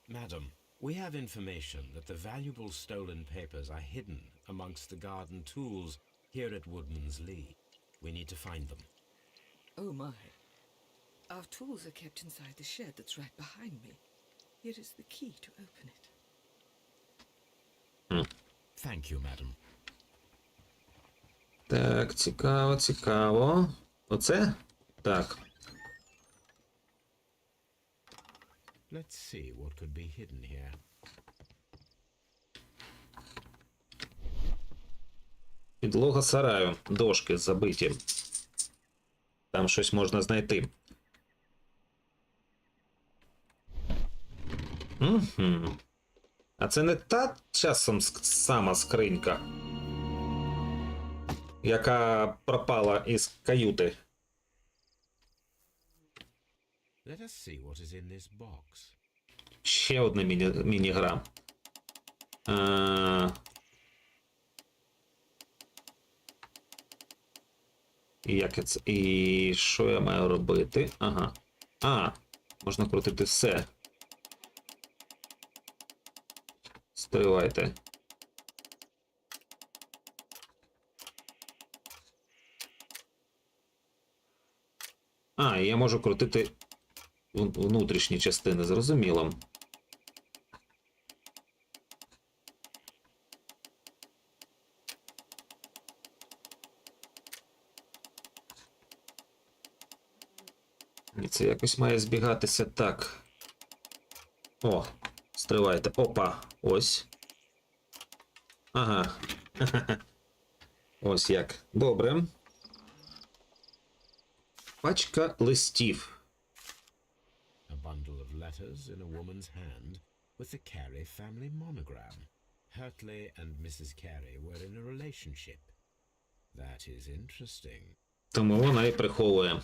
Madam, we have information that the valuable stolen papers are hidden amongst the garden tools here at Woodman's Lee. We need to find them. Oh my. Our tools are kept inside the shed that's right behind me. Here is the key to open it. Thank you, madam. Так, цікаво, цікаво. Оце? Так. Let's see what could be hidden here. Підлога сараю. Дошки забиті. Там щось можна знайти. Угу. А це не та часом сама скринька, яка пропала із каюти. Let us see what is in this box. Ще одна міні-гра. І що я маю робити? Ага. Можна крутити все. Стривайте. І я можу крутити внутрішні частини, зрозуміло. І це якось має збігатися так. О, стривайте. Опа, ось. Ага. Ось як. Добре. Пачка листів. A bundle of letters in a woman's hand with the Carey family monogram. Hurtley and Mrs. Carey were in a relationship. That is interesting. Тому вона і приховує.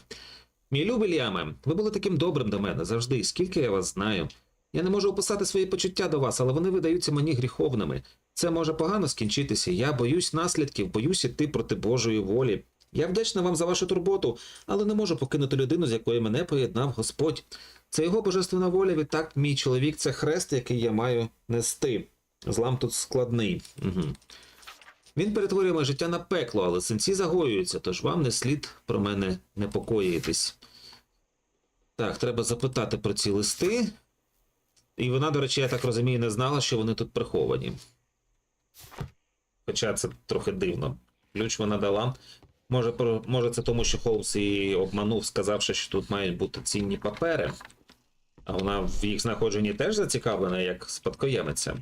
Мій любий Ліаме, ви були таким добрим до мене завжди, скільки я вас знаю. Я не можу описати свої почуття до вас, але вони видаються мені гріховними. Це може погано скінчитися. Я боюсь наслідків, боюсь іти проти Божої волі. Я вдячна вам за вашу турботу, але не можу покинути людину, з якою мене поєднав Господь. Це його божественна воля, відтак мій чоловік – це хрест, який я маю нести. Злам тут складний. Угу. Він перетворює моє життя на пекло, але синці загоюються, тож вам не слід про мене непокоїтись. Так, треба запитати про ці листи. І вона, до речі, я так розумію, не знала, що вони тут приховані. Хоча це трохи дивно. Ключ вона дала. Може це тому, що Холмс її обманув, сказавши, що тут мають бути цінні папери. А вона в їх знаходженні теж зацікавлена, як спадкоємиця.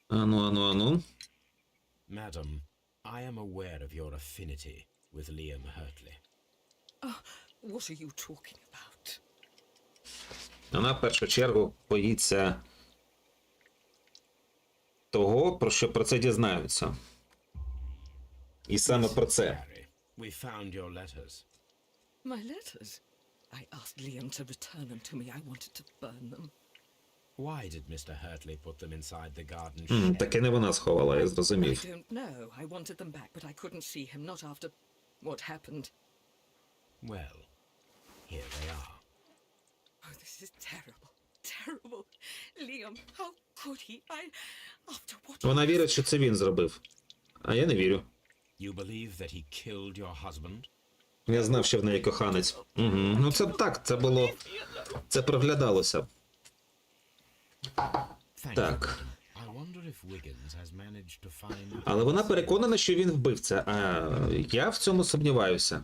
Ану. Madam, I am aware of your affinity with Liam Hurtley. What are you talking about? Вона в першу чергу боїться того, про що про це дізнаються. І саме про це. Carey, we found your letters. My letters? I asked Liam to return them to me. I wanted to burn them. Why did Mr. Hurtley put them inside the garden shed? Таки не вона сховала, я I зрозумів. don't know. I wanted them back, but I couldn't see him, not after what happened. Well, here they are. Oh, this is terrible. Terrible. Liam, how could he? After what... Вона вірить, що це він зробив. А я не вірю. You believe that he killed your husband? Я знав, що в неї коханець. Угу. Ну це так, це було... Це проглядалося. Thank Так. you. I wonder if Wiggins has managed to find... Але вона переконана, що він вбивця, а я в цьому сумніваюся.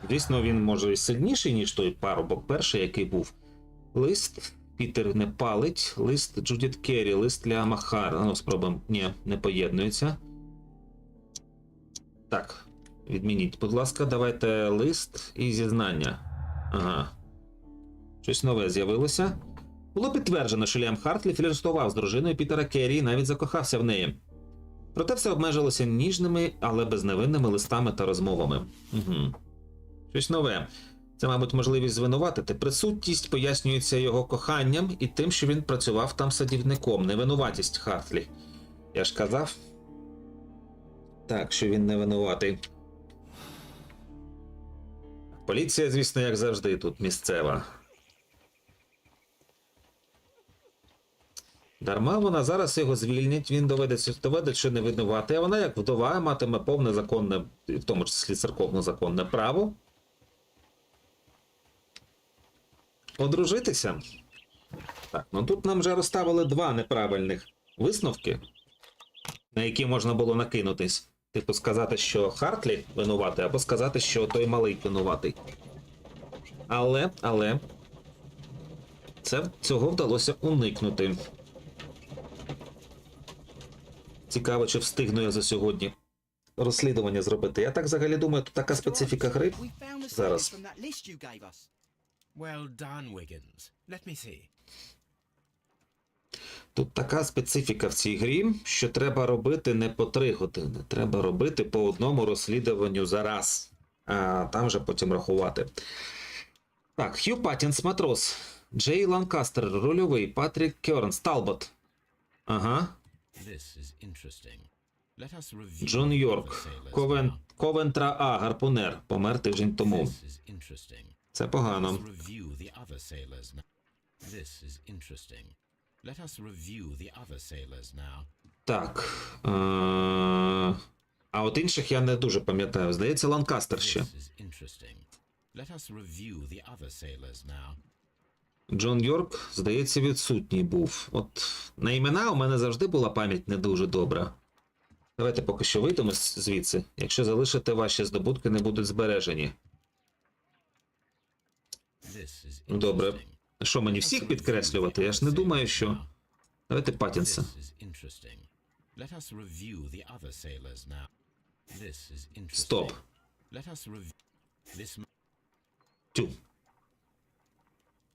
Звісно, він може і сильніший, ніж той парубок перший, який був. Лист Пітер не палить, лист Джудіт Керрі, лист Ліама Хара. Ну, спробуємо. Ні, не поєднується. Так, відмініть, будь ласка, давайте лист і зізнання. Ага. Щось нове з'явилося. Було підтверджено, що Ліам Хартлі фліртував з дружиною Пітера Керрі і навіть закохався в неї. Проте все обмежилося ніжними, але безневинними листами та розмовами. Угу. Щось нове. Це, мабуть, можливість звинуватити. Присутність пояснюється його коханням і тим, що він працював там садівником. Невинуватість Хартлі. Я ж казав? Так, що він не винуватий. Поліція, звісно, як завжди, тут місцева. Дарма вона зараз його звільнить, він доведе, що не винуватий, а вона, як вдова, матиме повне законне, в тому числі церковно-законне право одружитися. Так, ну тут нам вже розставили два неправильних висновки, на які можна було накинутись. Типу сказати, що Хартлі винуватий, або сказати, що той малий винуватий. Але цього вдалося уникнути. Цікаво, чи встигну я за сьогодні розслідування зробити. Я так взагалі думаю, тут така специфіка гри. Зараз. Well done, Wiggins. Let me see. Тут така специфіка в цій грі, що треба робити не по 3 години. Треба робити по одному розслідуванню за раз. А там вже потім рахувати. Так, Хью Паттінс, матрос. Джей Ланкастер, рольовий. Патрік Кернс, Талбот. Ага. Джон Йорк. Ковентра А, гарпунер. Помер тиждень тому. Це погано. Так. А от інших я не дуже пам'ятаю. Здається, Ланкастер ще. Джон Йорк, здається, відсутній був. От на імена у мене завжди була пам'ять не дуже добра. Давайте поки що вийдемо звідси. Якщо залишите, ваші здобутки не будуть збережені. This is Добре. interesting. Що, мені всіх підкреслювати? Я ж не думаю, що... Давайте Паттінса. This is interesting. Let us review the other sailors now. This is interesting. Стоп. Let us review this. Тю.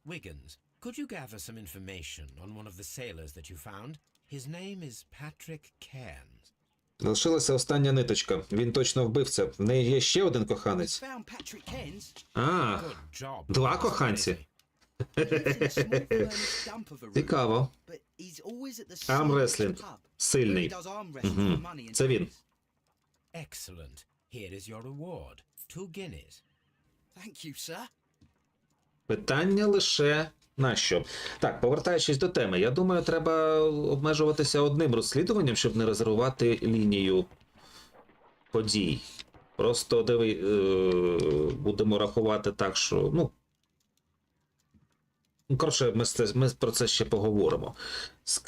Wiggins, could you gather some information on one of the sailors that you found? His name is Patrick Cairns. Залишилася остання ниточка. Він точно вбивця. В неї є ще один коханець. Found Patrick Cairns. А, Good job. два коханці. He lives in a small furnished dump of a room, Цікаво. but he's always at the Армреслінг. pub, where he Сильний. does arm wrestling for money and Це він. tips. Excellent. Here is your reward. 2 guineas. Thank you, sir. Питання лише на що. Так, повертаючись до теми, я думаю, треба обмежуватися одним розслідуванням, щоб не розривати лінію подій. Просто будемо рахувати так, що, ну, коротше, ми про це ще поговоримо.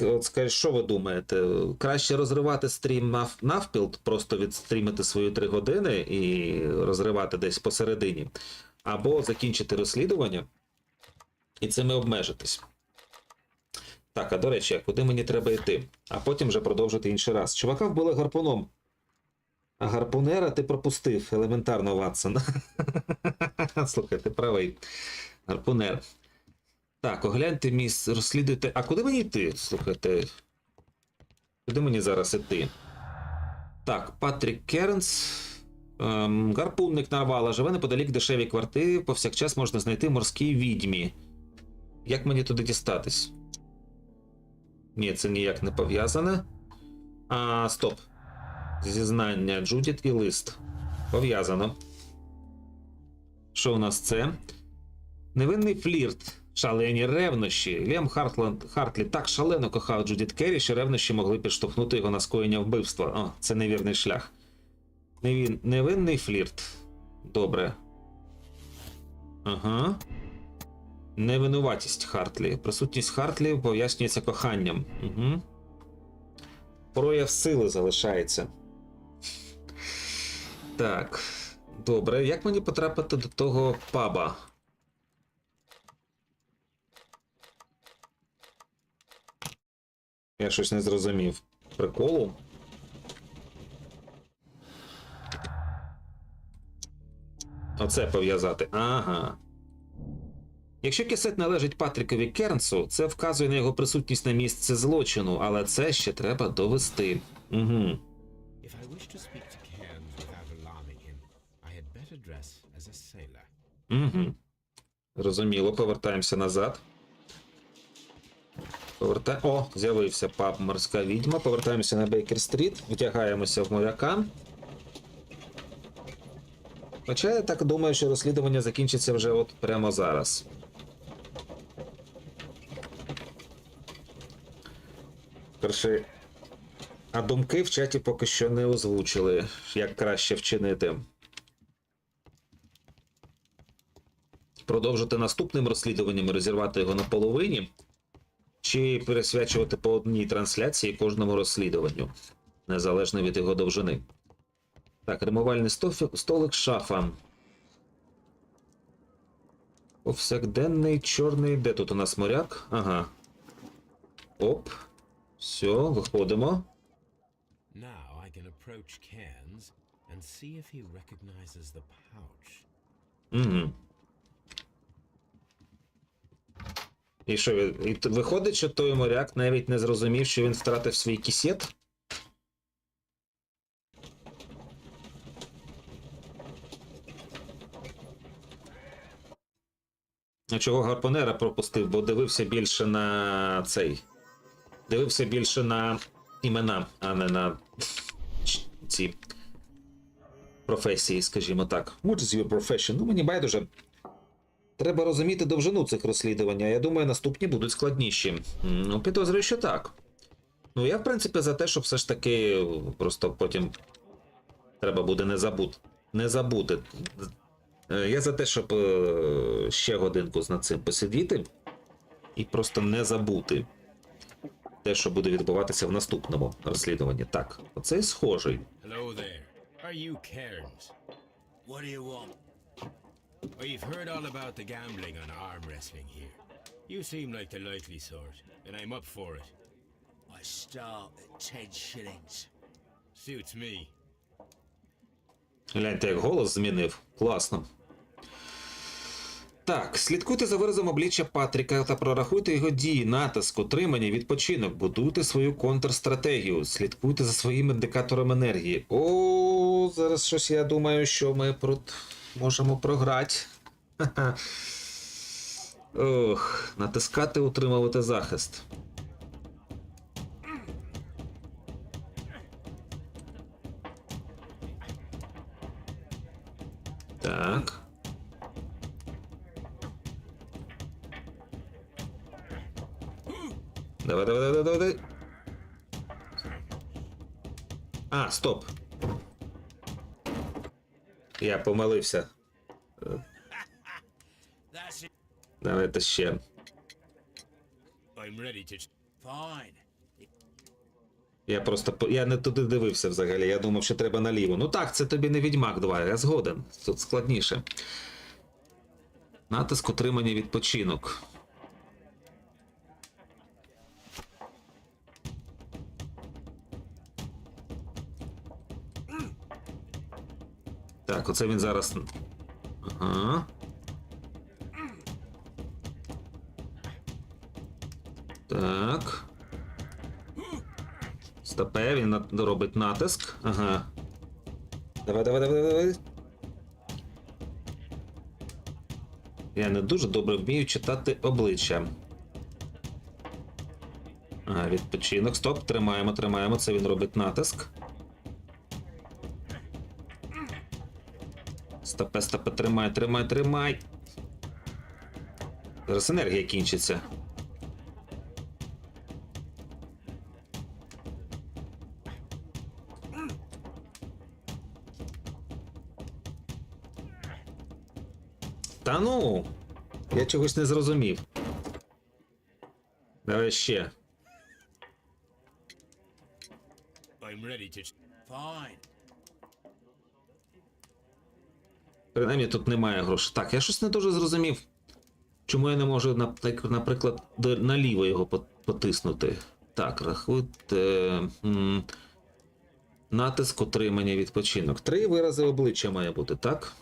От скажіть, що ви думаєте? Краще розривати стрім навпіл, просто відстрімити свої 3 години і розривати десь посередині? Або закінчити розслідування і цим обмежитись. Так, а до речі, а куди мені треба йти? А потім вже продовжити інший раз. Чувака вбили гарпуном. А гарпунера ти пропустив. Елементарно, Ватсон. Слухай, ти правий. Гарпунер. Так, огляньте місце, розслідуйте. А куди мені йти? Слухайте. Куди мені зараз йти? Так, Патрік Кернс. Гарпунник нарвала. Живе неподалік дешеві квартири. Повсякчас можна знайти морській відьмі. Як мені туди дістатись? Ні, це ніяк не пов'язане. А, стоп. Зізнання. Джудіт і лист. Пов'язано. Що у нас це? Невинний флірт. Шалені ревнощі. Лем Хартлі так шалено кохав Джудіт Керрі, що ревнощі могли підштовхнути його на скоєння вбивства. О, це невірний шлях. Невинний флірт. Добре. Ага. Невинуватість Хартлі. Присутність Хартлі пояснюється коханням. Угу. Прояв сили залишається. Так. Добре. Як мені потрапити до того паба? Я щось не зрозумів. Приколу? Оце пов'язати. Ага. Якщо кисет належить Патрікові Кернсу, це вказує на його присутність на місці злочину, але це ще треба довести. Угу. If I wish to speak to Cairns without alarming him, I had better dress as a sailor. Угу. Зрозуміло, повертаємося назад. О, з'явився паб «Морська відьма». Повертаємося на Бейкер-стріт, вдягаємося в моряка. Хоча я так думаю, що розслідування закінчиться вже от прямо зараз. Перше, а думки в чаті поки що не озвучили, як краще вчинити. Продовжити наступним розслідуванням і розірвати його на половині? Чи присвячувати по одній трансляції кожному розслідуванню, незалежно від його довжини? Так, римувальний столик, шафа. Повсякденний, чорний. Де тут у нас моряк? Ага. Оп. Все, виходимо. Now I can approach Cairns and see if he recognizes the pouch. Угу. І що, виходить, що той моряк навіть не зрозумів, що він втратив свій кісет? А чого гарпунера пропустив? Бо дивився більше на цей. Дивився більше на імена, а не на ці професії, скажімо так. What is your profession? Ну, мені байдуже. Треба розуміти довжину цих розслідувань. Я думаю, наступні будуть складніші. Ну, підозрюю, що так. Ну, я, в принципі, за те, щоб все ж таки просто потім треба буде не забути. Я за те, щоб ще годинку над цим посидіти і просто не забути те, що буде відбуватися в наступному розслідуванні. Так, оцей схожий. Hello there. Are you Cairns? What do you want? We've heard all about the gambling on arm wrestling here. You seem like the likely sort, and I'm up for it. I start at 10 shillings. Suits me. Гляньте, як голос змінив. Класно. Так, слідкуйте за виразом обличчя Патріка та прорахуйте його дії, натиск, утримання, відпочинок. Будуйте свою контрстратегію. Слідкуйте за своїм індикатором енергії. О, зараз щось я думаю, що ми можемо програти. Ох, натискати, утримувати захист. Так. Давай. А, стоп. Я помилився. That's it. Давайте ще. I'm ready to... Fine. Я не туди дивився взагалі. Я думав, що треба наліво. Ну так, це тобі не Відьмак 2, я згоден. Тут складніше. Натиск, утримання, відпочинок. Так, оце він зараз... Ага. Так. Стопе, він робить натиск. Ага. Давай. Я не дуже добре вмію читати обличчя. Ага, відпочинок. Стоп, тримаємо. Це він робить натиск. Стопе, тримай. Зараз енергія кінчиться. Та ну, я чогось не зрозумів. Давай ще. I'm ready to... Fine. Принаймні тут немає грошей. Так, я щось не дуже зрозумів. Чому я не можу, наприклад, наліво його потиснути? Так, рахуйте. Натиск, утримання, відпочинок. 3 вирази обличчя має бути, так?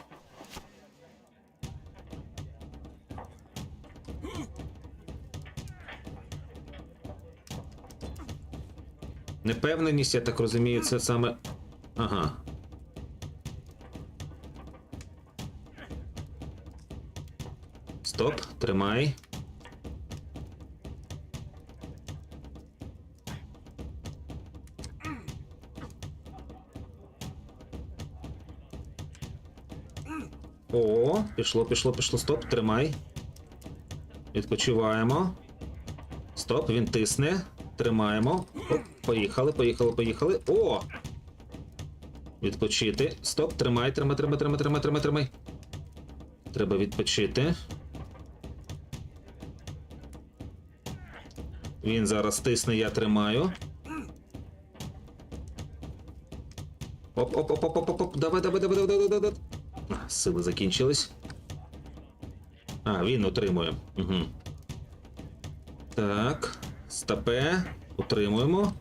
Непевненість, я так розумію, це саме... Ага. Стоп, тримай. О, пішло, стоп, тримай. Відпочиваємо. Стоп, він тисне. Тримаємо. Оп, поїхали. О! Відпочити. Стоп, тримай. Треба відпочити. Він зараз тисне, я тримаю. Оп. Давай. Сили закінчились. А, він утримує. Угу. Так. Стопе. Утримуємо.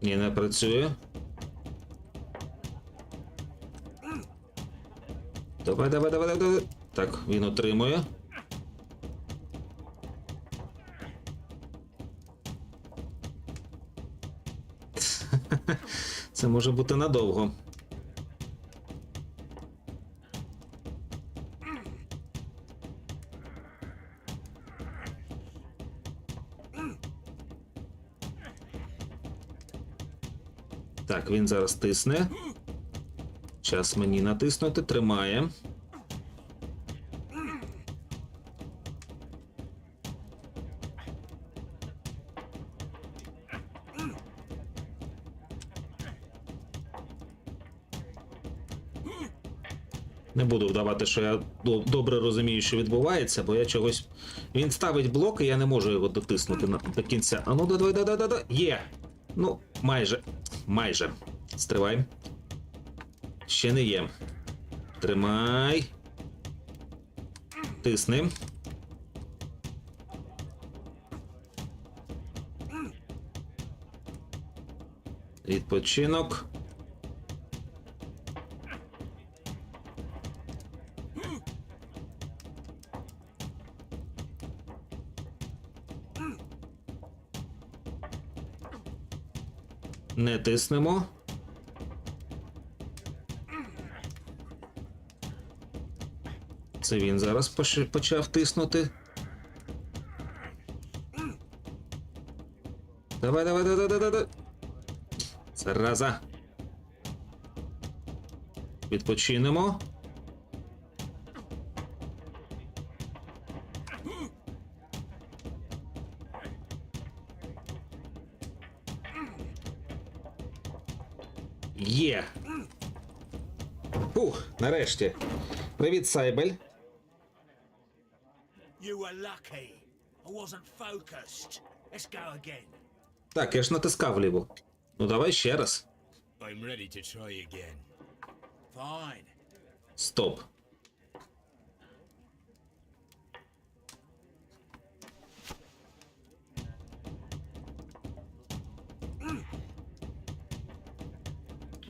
Ні, не працює. Давай. Так, він утримує. Це може бути надовго. Так, він зараз тисне. Час мені натиснути, тримає. Не буду вдавати, що я добре розумію, що відбувається, бо я чогось... Він ставить блок, і я не можу його дотиснути до кінця. А ну, да. Є! Ну, майже. Майже. Стривай. Ще не є. Тримай. Тисни. Відпочинок. Не тиснемо. Це він зараз почав тиснути. Давай. Зараза. Відпочинемо. Є. Фух, нарешті. Привіт, Сайбель. You were lucky. I wasn't focused. Let's go again. Так, я ж натискав ліву. Ну давай ще раз. I'm ready to try again. Fine. Стоп.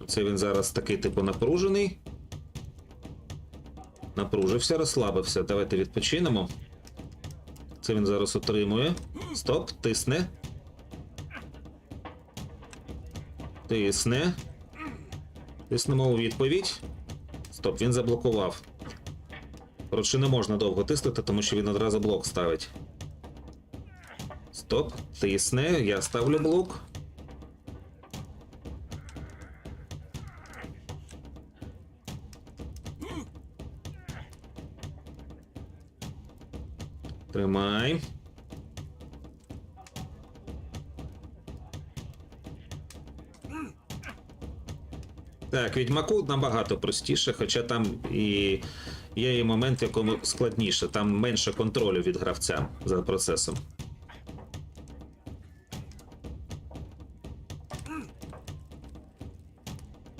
Це він зараз такий типу напружений. Напружився, розслабився. Давайте відпочинемо. Це він зараз отримує. Стоп, тисне. Тисне. Тиснемо у відповідь. Стоп, він заблокував. Коротше, не можна довго тиснути, тому що він одразу блок ставить. Стоп, тисне, я ставлю блок. Тримай. Так, Відьмаку набагато простіше, хоча там і є і момент, в якому складніше. Там менше контролю від гравця за процесом.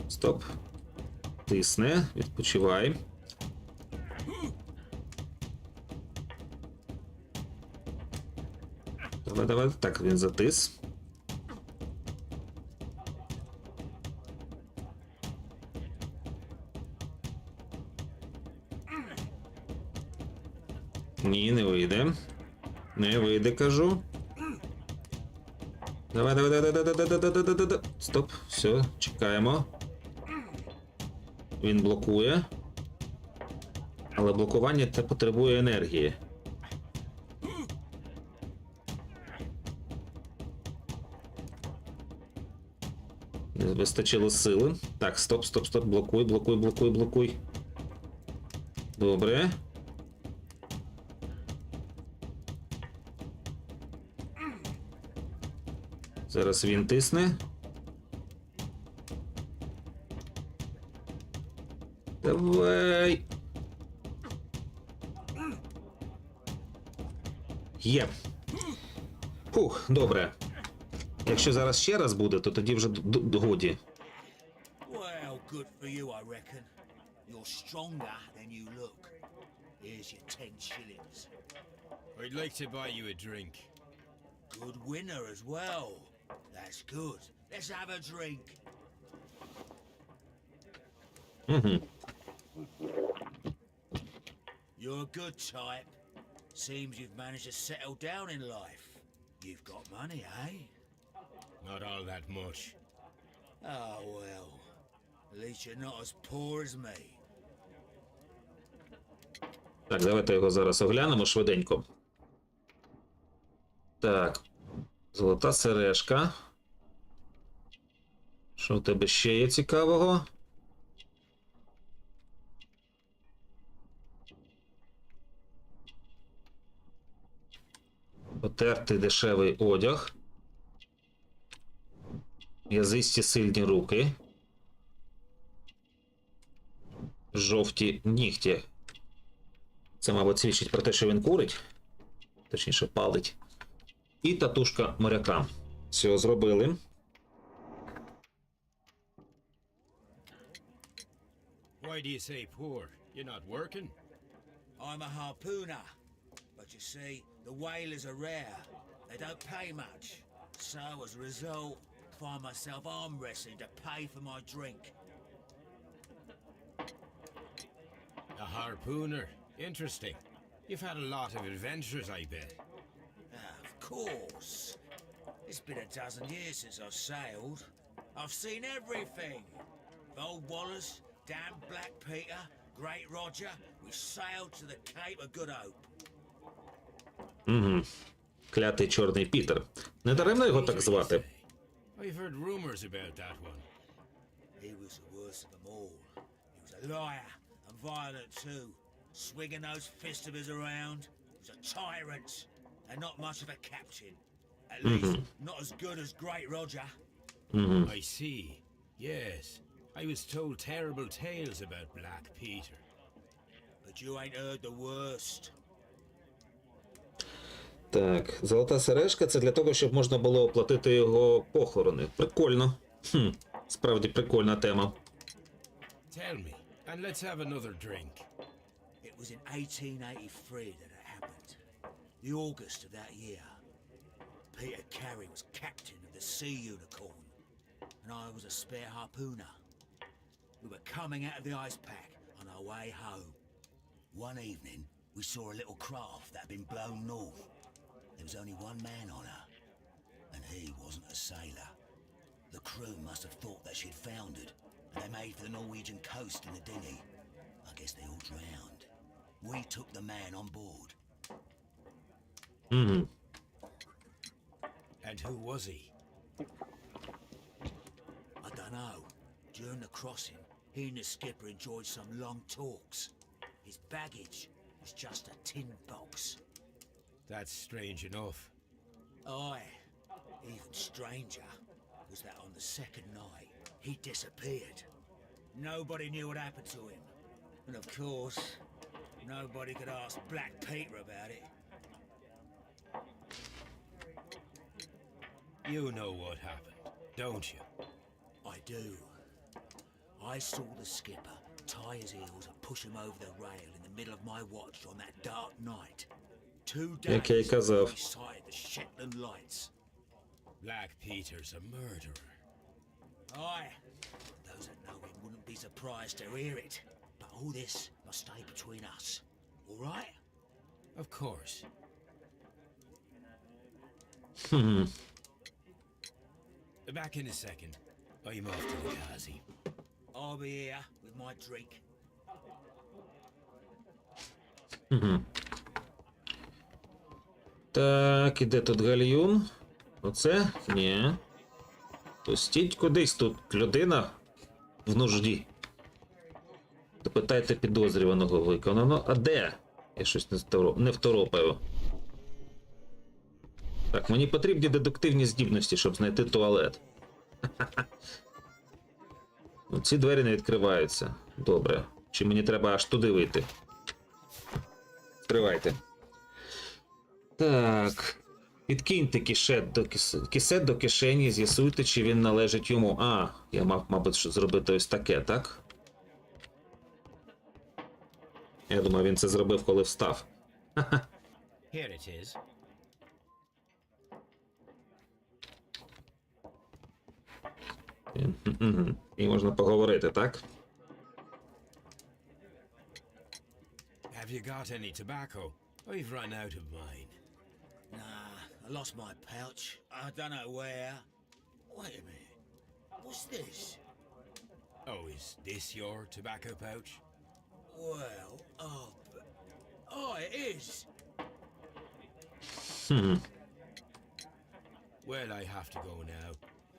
Стоп. Тисне, відпочивай. Давай. Так, він затис. Ні, не вийде. Не вийде, кажу. Давай. Стоп, все, чекаємо. Він блокує. Але блокування це потребує енергії. Не вистачило сили. Так, стоп. Блокуй. Добре. Зараз він тисне. Давай. Є. Фух, добре. Якщо зараз ще раз буде, то тоді вже годі. Well, good for you, I reckon. You're stronger than you look. Here's your 10 shillings. I'd like to buy you a drink. Good winner as well. That's good. Let's have a drink. You're a good type. Seems you've managed to settle down in life. You've got money, eh? Not all that much. Oh, well. At least you're not as poor as me. Так, давайте його зараз оглянемо швиденько. Так. Золота сережка. Що у тебе ще є цікавого? Потертий дешевий одяг. М'язисті сильні руки. жовті нігті. Це, мабуть, свідчить про те, що він курить. Точніше, палить. І татушка моряка. Все, зробили. Why do you say poor? You're not working? I'm a harpooner. But you see, the whalers are rare. They don't pay much. So, as a result, I find myself arm wrestling to pay for my drink. A harpooner. Interesting. You've had a lot of adventures, I bet. Of course. It's been a dozen years since I've sailed. I've seen everything. Old Wallace, damn Black Peter, Great Roger. We sailed to the Cape of Good Hope. Угу. Клятий Чорний Пітер. Не даремно його так звати. I've heard rumors about that one. He was the worst of them all. He was a liar and violent too, swinging those fists of his around. He was a tyrant and not much of a captain. At least not as good as Great Roger. I see. Yes. I was told terrible tales about Black Peter. But you ain't heard the worst. Так, золота сережка – це для того, щоб можна було оплатити його похорони. Прикольно. Справді прикольна тема. Tell me, and let's have another drink. It was in 1883 that it happened. The August of that year. Peter Carey was captain of the Sea Unicorn, and I was a spare harpooner. We were coming out of the ice pack on our way home. One evening, we saw a little craft that had been blown north. There was only one man on her, and he wasn't a sailor. The crew must have thought that she'd foundered, and they made for the Norwegian coast in the dinghy. I guess they all drowned. We took the man on board. And who was he? I don't know. During the crossing, he and the skipper enjoyed some long talks. His baggage was just a tin box. That's strange enough. Aye. Even stranger was that on the second night, he disappeared. Nobody knew what happened to him. And of course, nobody could ask Black Peter about it. You know what happened, don't you? I do. I saw the skipper tie his heels and push him over the rail in the middle of my watch on that dark night. 2 days Як я й казав. we sighted the Shetland lights. Black Peter's a murderer. Aye. Those that know him wouldn't be surprised to hear it. But all this must stay between us. All right? Of course. Back in a second. I'm off to the Kazi. I'll be here with my drink. Так, іде тут гальюн. Оце? Ні. Пустіть кудись тут людина в нужді. Допитайте підозрюваного виконано. А де? Я щось не второпаю. Так, мені потрібні дедуктивні здібності, щоб знайти туалет. Ці двері не відкриваються. Добре. Чи мені треба аж туди вийти? Відкривайте. Так. Підкиньте кисет до кишені, з'ясуйте, чи він належить йому. А, я мав, мабуть, зробити ось таке, так? Я думаю, він це зробив, коли встав. Here it is. І можна поговорити, так? Have you got any tobacco? I've run out of mine. Nah, I lost my pouch. I don't know where. Wait a minute. What's this? Oh, is this your tobacco pouch? Well, oh, it is. Well, I have to go now.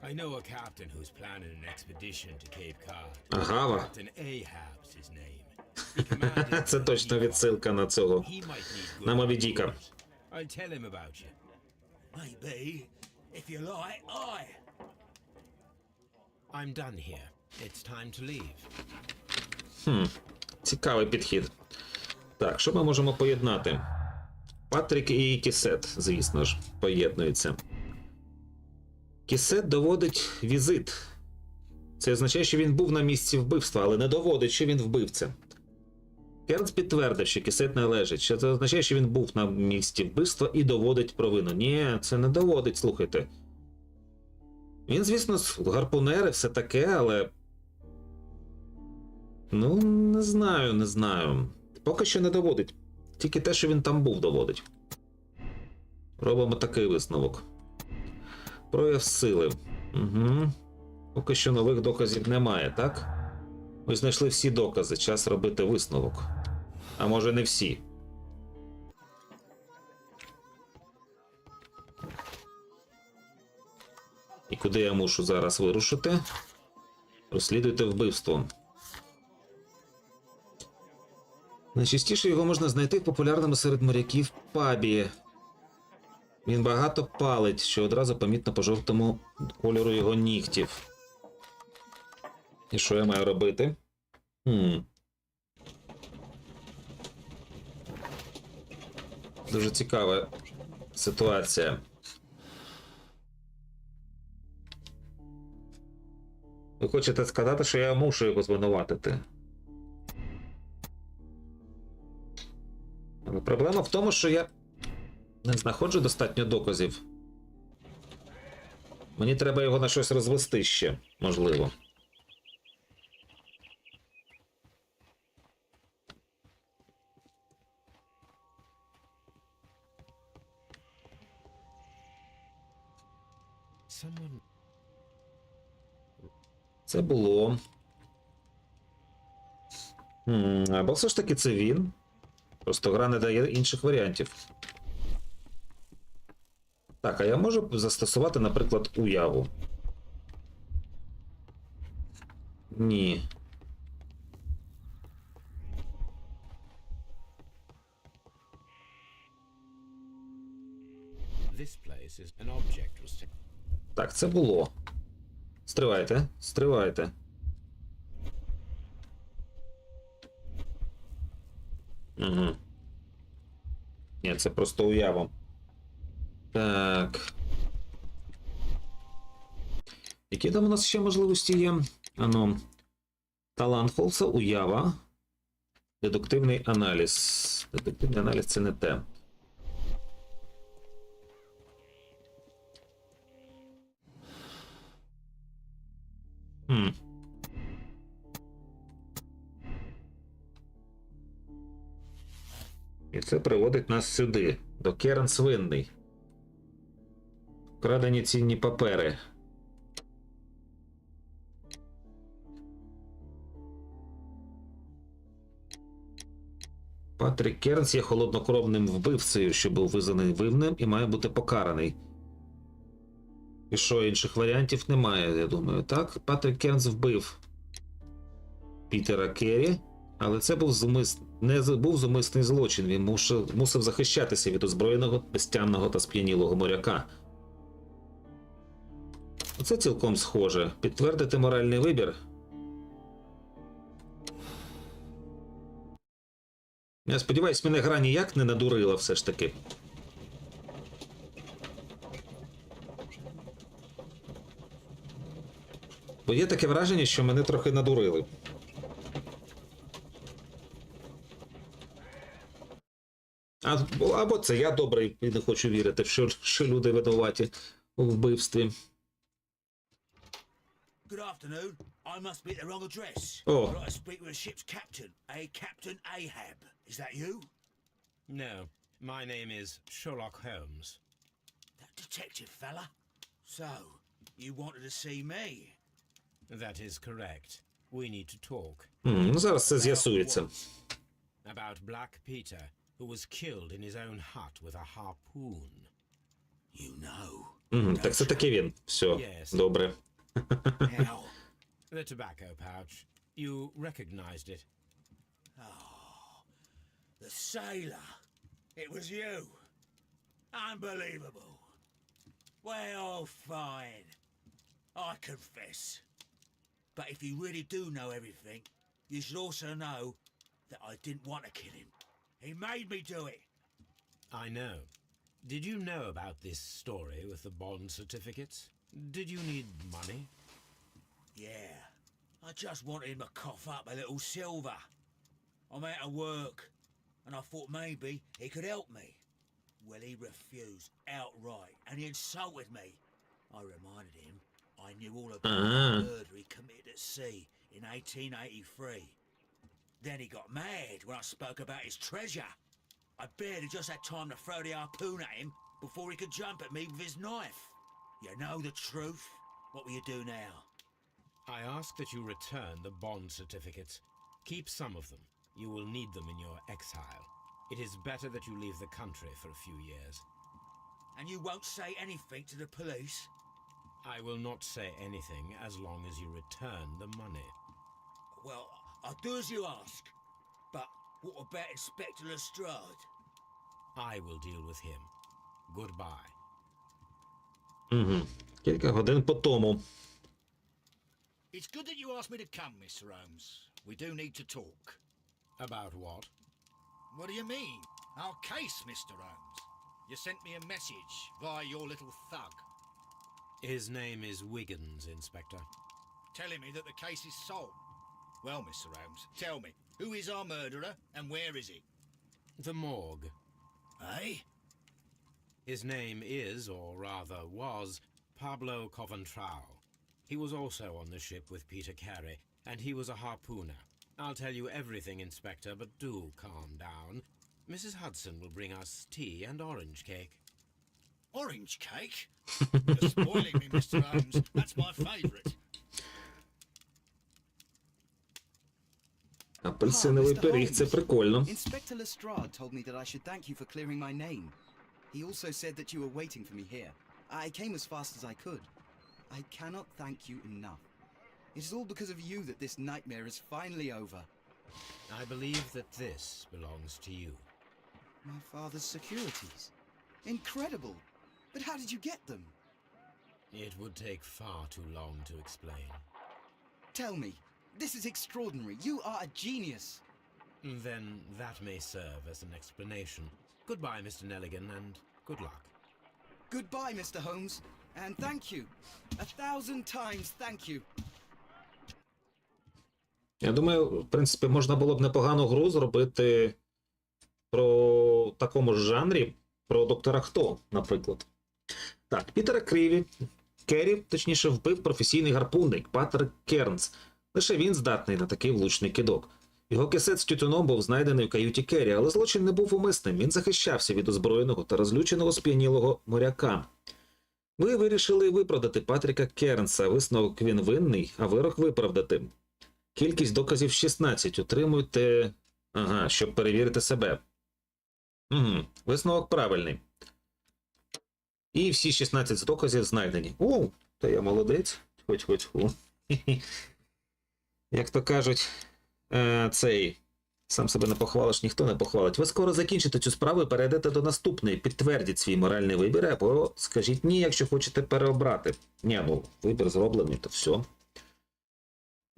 I know a captain who's planning an expedition to Cape Cod. Агава. Captain Ahab's his name. He commanded Це точно відсилка на цього. He might need good На Мобі Діка. I'll tell him about you. Maybe. If you like, aye. I'm done here. It's time to leave. Цікавий підхід. Так, що ми можемо поєднати? Патрік і Кісет, звісно ж, поєднуються. Кісет доводить візит. Це означає, що він був на місці вбивства, але не доводить, що він вбивця. Кернс підтвердив, що Кісет належить. Що це означає, що він був на місці вбивства і доводить провину. Ні, це не доводить, слухайте. Він, звісно, гарпунер і все таке, але... Ну, не знаю. Поки що не доводить. Тільки те, що він там був, доводить. Робимо такий висновок. Прояв сили. Угу. Поки що нових доказів немає, так? Ми знайшли всі докази, час робити висновок. А може не всі. І куди я мушу зараз вирушити? Розслідуйте вбивство. Найчастіше його можна знайти в популярному серед моряків пабі. Він багато палить, що одразу помітно по жовтому кольору його нігтів. І що я маю робити? Дуже цікава ситуація. Ви хочете сказати, що я мушу його звинуватити? Але проблема в тому, що я не знаходжу достатньо доказів. Мені треба його на щось розвести ще, можливо. Це було. Або все ж таки це він. Просто гра не дає інших варіантів. Так, а я можу застосувати, наприклад, уяву? Ні. Так, це було. Стривайте, стривайте. Угу. Ні, це просто уява. Так. Які там у нас ще можливості є? Ано. Талант Холмса, уява. Дедуктивний аналіз. Дедуктивний аналіз це не те. І це приводить нас сюди, до Кернс винний. Вкрадені цінні папери. Патрік Кернс є холоднокровним вбивцею, що був визнаний винним і має бути покараний. І що, інших варіантів немає, я думаю, так? Патрік Кернс вбив Пітера Керрі, але це був не був зумисний злочин. Він мусив захищатися від озброєного, безтямного та сп'янілого моряка. Оце цілком схоже. Підтвердити моральний вибір. Я сподіваюсь, мене гра ніяк не надурила все ж таки. Бо є таке враження, що мене трохи надурили. Або це я добрий і не хочу вірити, що люди винуваті у вбивстві. Good afternoon. I must be at the wrong address. Oh. I'd like to speak with a ship's captain, a Captain Ahab. Is that you? No, my name is Sherlock Holmes. That detective fella? So, you wanted to see me? That is correct. We need to talk. Ну, зараз це з'ясується. About Black Peter, who was killed in his own hut with a harpoon. You know. Так це таки він. Все, Yes. добре. How? The tobacco pouch. You recognized it. Oh, the sailor. It was you. Unbelievable. Well, fine. I confess. But if you really do know everything, you should also know that I didn't want to kill him. He made me do it. I know. Did you know about this story with the bond certificates? Did you need money? Yeah, I just wanted him to cough up a little silver. I'm out of work, and I thought maybe he could help me. Well, he refused outright, and he insulted me. I reminded him I knew all about the murder he committed at sea in 1883. Then he got mad when I spoke about his treasure. I barely just had time to throw the harpoon at him before he could jump at me with his knife. You know the truth. What will you do now? I ask that you return the bond certificates. Keep some of them. You will need them in your exile. It is better that you leave the country for a few years. And you won't say anything to the police? I will not say anything as long as you return the money. Well, I'll do as you ask. But what about Inspector Lestrade? I will deal with him. Goodbye. Кілька годин по тому. It's good that you asked me to come, Mr. Holmes. We do need to talk. About what? What do you mean? Our case, Mr. Holmes. You sent me a message via your little thug, His name is Wiggins, Inspector. telling me that the case is solved. Well, Mr. Holmes, tell me, who is our murderer and where is he? The morgue. Eh? His name is, or rather was, Pablo Coventrao. He was also on the ship with Peter Carey, and he was a harpooner. I'll tell you everything, Inspector, but do calm down. Mrs. Hudson will bring us tea and orange cake. Orange cake? You're spoiling me, Mr. Holmes. That's my favourite. Апельсиновий пиріг, це прикольно. Inspector Lestrade told me that I should thank you for clearing my name. He also said that you were waiting for me here. I came as fast as I could. I cannot thank you enough. It is all because of you that this nightmare is finally over. I believe that this belongs to you. My father's securities. Incredible! But how did you get them? It would take far too long to explain. Tell me. This is extraordinary. You are a genius. Then that may serve as an explanation. Goodbye, Mr. Nelligan, and good luck. Goodbye, Mr. Holmes. And thank you. 1,000 times thank you. Я думаю, в принципі, можна було б непогану гру зробити про такому ж жанрі, про доктора Хто, наприклад. Так, Пітера Керрі, точніше, вбив професійний гарпунник Патрик Кернс. Лише він здатний на такий влучний кидок. Його кисет з тютюном був знайдений в каюті Керрі, але злочин не був умисним. Він захищався від озброєного та розлюченого сп'янілого моряка. Ви вирішили виправдати Патріка Кернса. Висновок: він винний, а вирок виправдати. Кількість доказів 16. Утримуйте... щоб перевірити себе. Висновок правильний. І всі 16 доказів знайдені. О, та я молодець. Хоть-хоть-ху. Як то кажуть, сам себе не похвалиш, ніхто не похвалить. Ви скоро закінчите цю справу і перейдете до наступної. Підтвердіть свій моральний вибір, або скажіть ні, якщо хочете переобрати. Вибір зроблений, то все.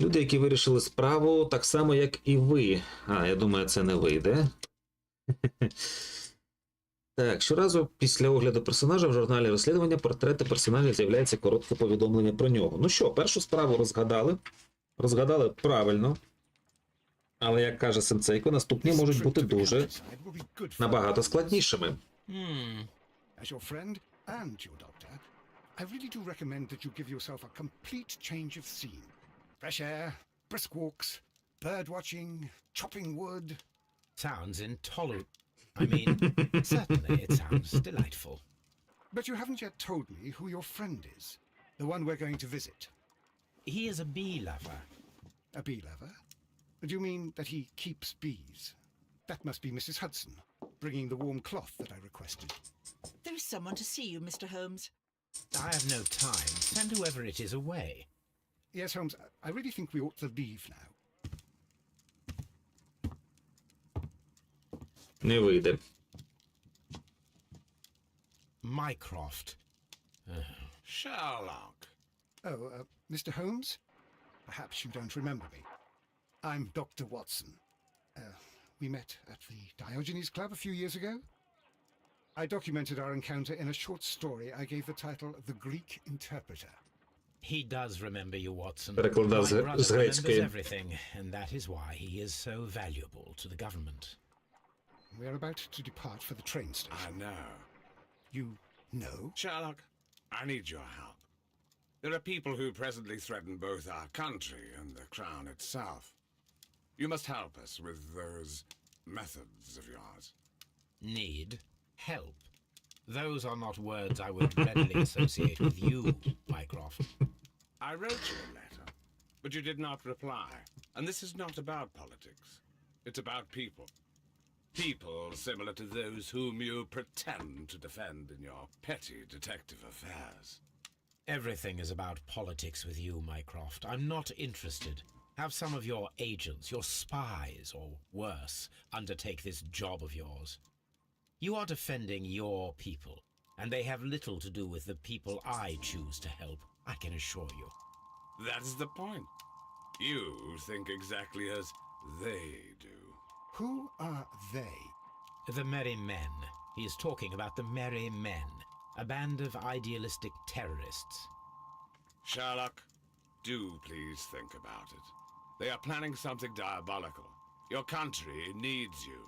Люди, які вирішили справу, так само, як і ви. Я думаю, це не вийде. Так, щоразу після огляду персонажа в журналі розслідування портрети персонажів з'являється коротке повідомлення про нього. Ну що, першу справу розгадали. Розгадали правильно. Але, як каже Сенцейко, наступні можуть бути дуже набагато складнішими. As your friend and your doctor, I really do recommend that you give yourself a complete change of scene. Fresh air, brisk walks, bird watching, chopping wood. Sounds intolerable. I mean, certainly it sounds delightful. But you haven't yet told me who your friend is, the one we're going to visit. He is a bee lover. A bee lover? Do you mean that he keeps bees? That must be Mrs. Hudson, bringing the warm cloth that I requested. There is someone to see you, Mr. Holmes. I have no time. Send whoever it is away. Yes, Holmes, I really think we ought to leave now. Не вийде. Mycroft. Sherlock. Mr. Holmes? Perhaps you don't remember me. I'm Dr. Watson. We met at the Diogenes Club a few years ago. I documented our encounter in a short story I gave the title The Greek Interpreter. He does remember you, Watson. Перекладав My з brother remembers грецької. everything, and that is why he is so valuable to the government. We're about to depart for the train station. I know. You know? Sherlock, I need your help. There are people who presently threaten both our country and the crown itself. You must help us with those methods of yours. Need help. Those are not words I would readily associate with you, Mycroft. I wrote you a letter, but you did not reply. And this is not about politics. It's about people. People similar to those whom you pretend to defend in your petty detective affairs. Everything is about politics with you, Mycroft. I'm not interested. Have some of your agents, your spies, or worse, undertake this job of yours. You are defending your people, and they have little to do with the people I choose to help, I can assure you. That is the point. You think exactly as they do. Who are they? The Merry Men. He is talking about the Merry Men, a band of idealistic terrorists. Sherlock, do please think about it. They are planning something diabolical. Your country needs you.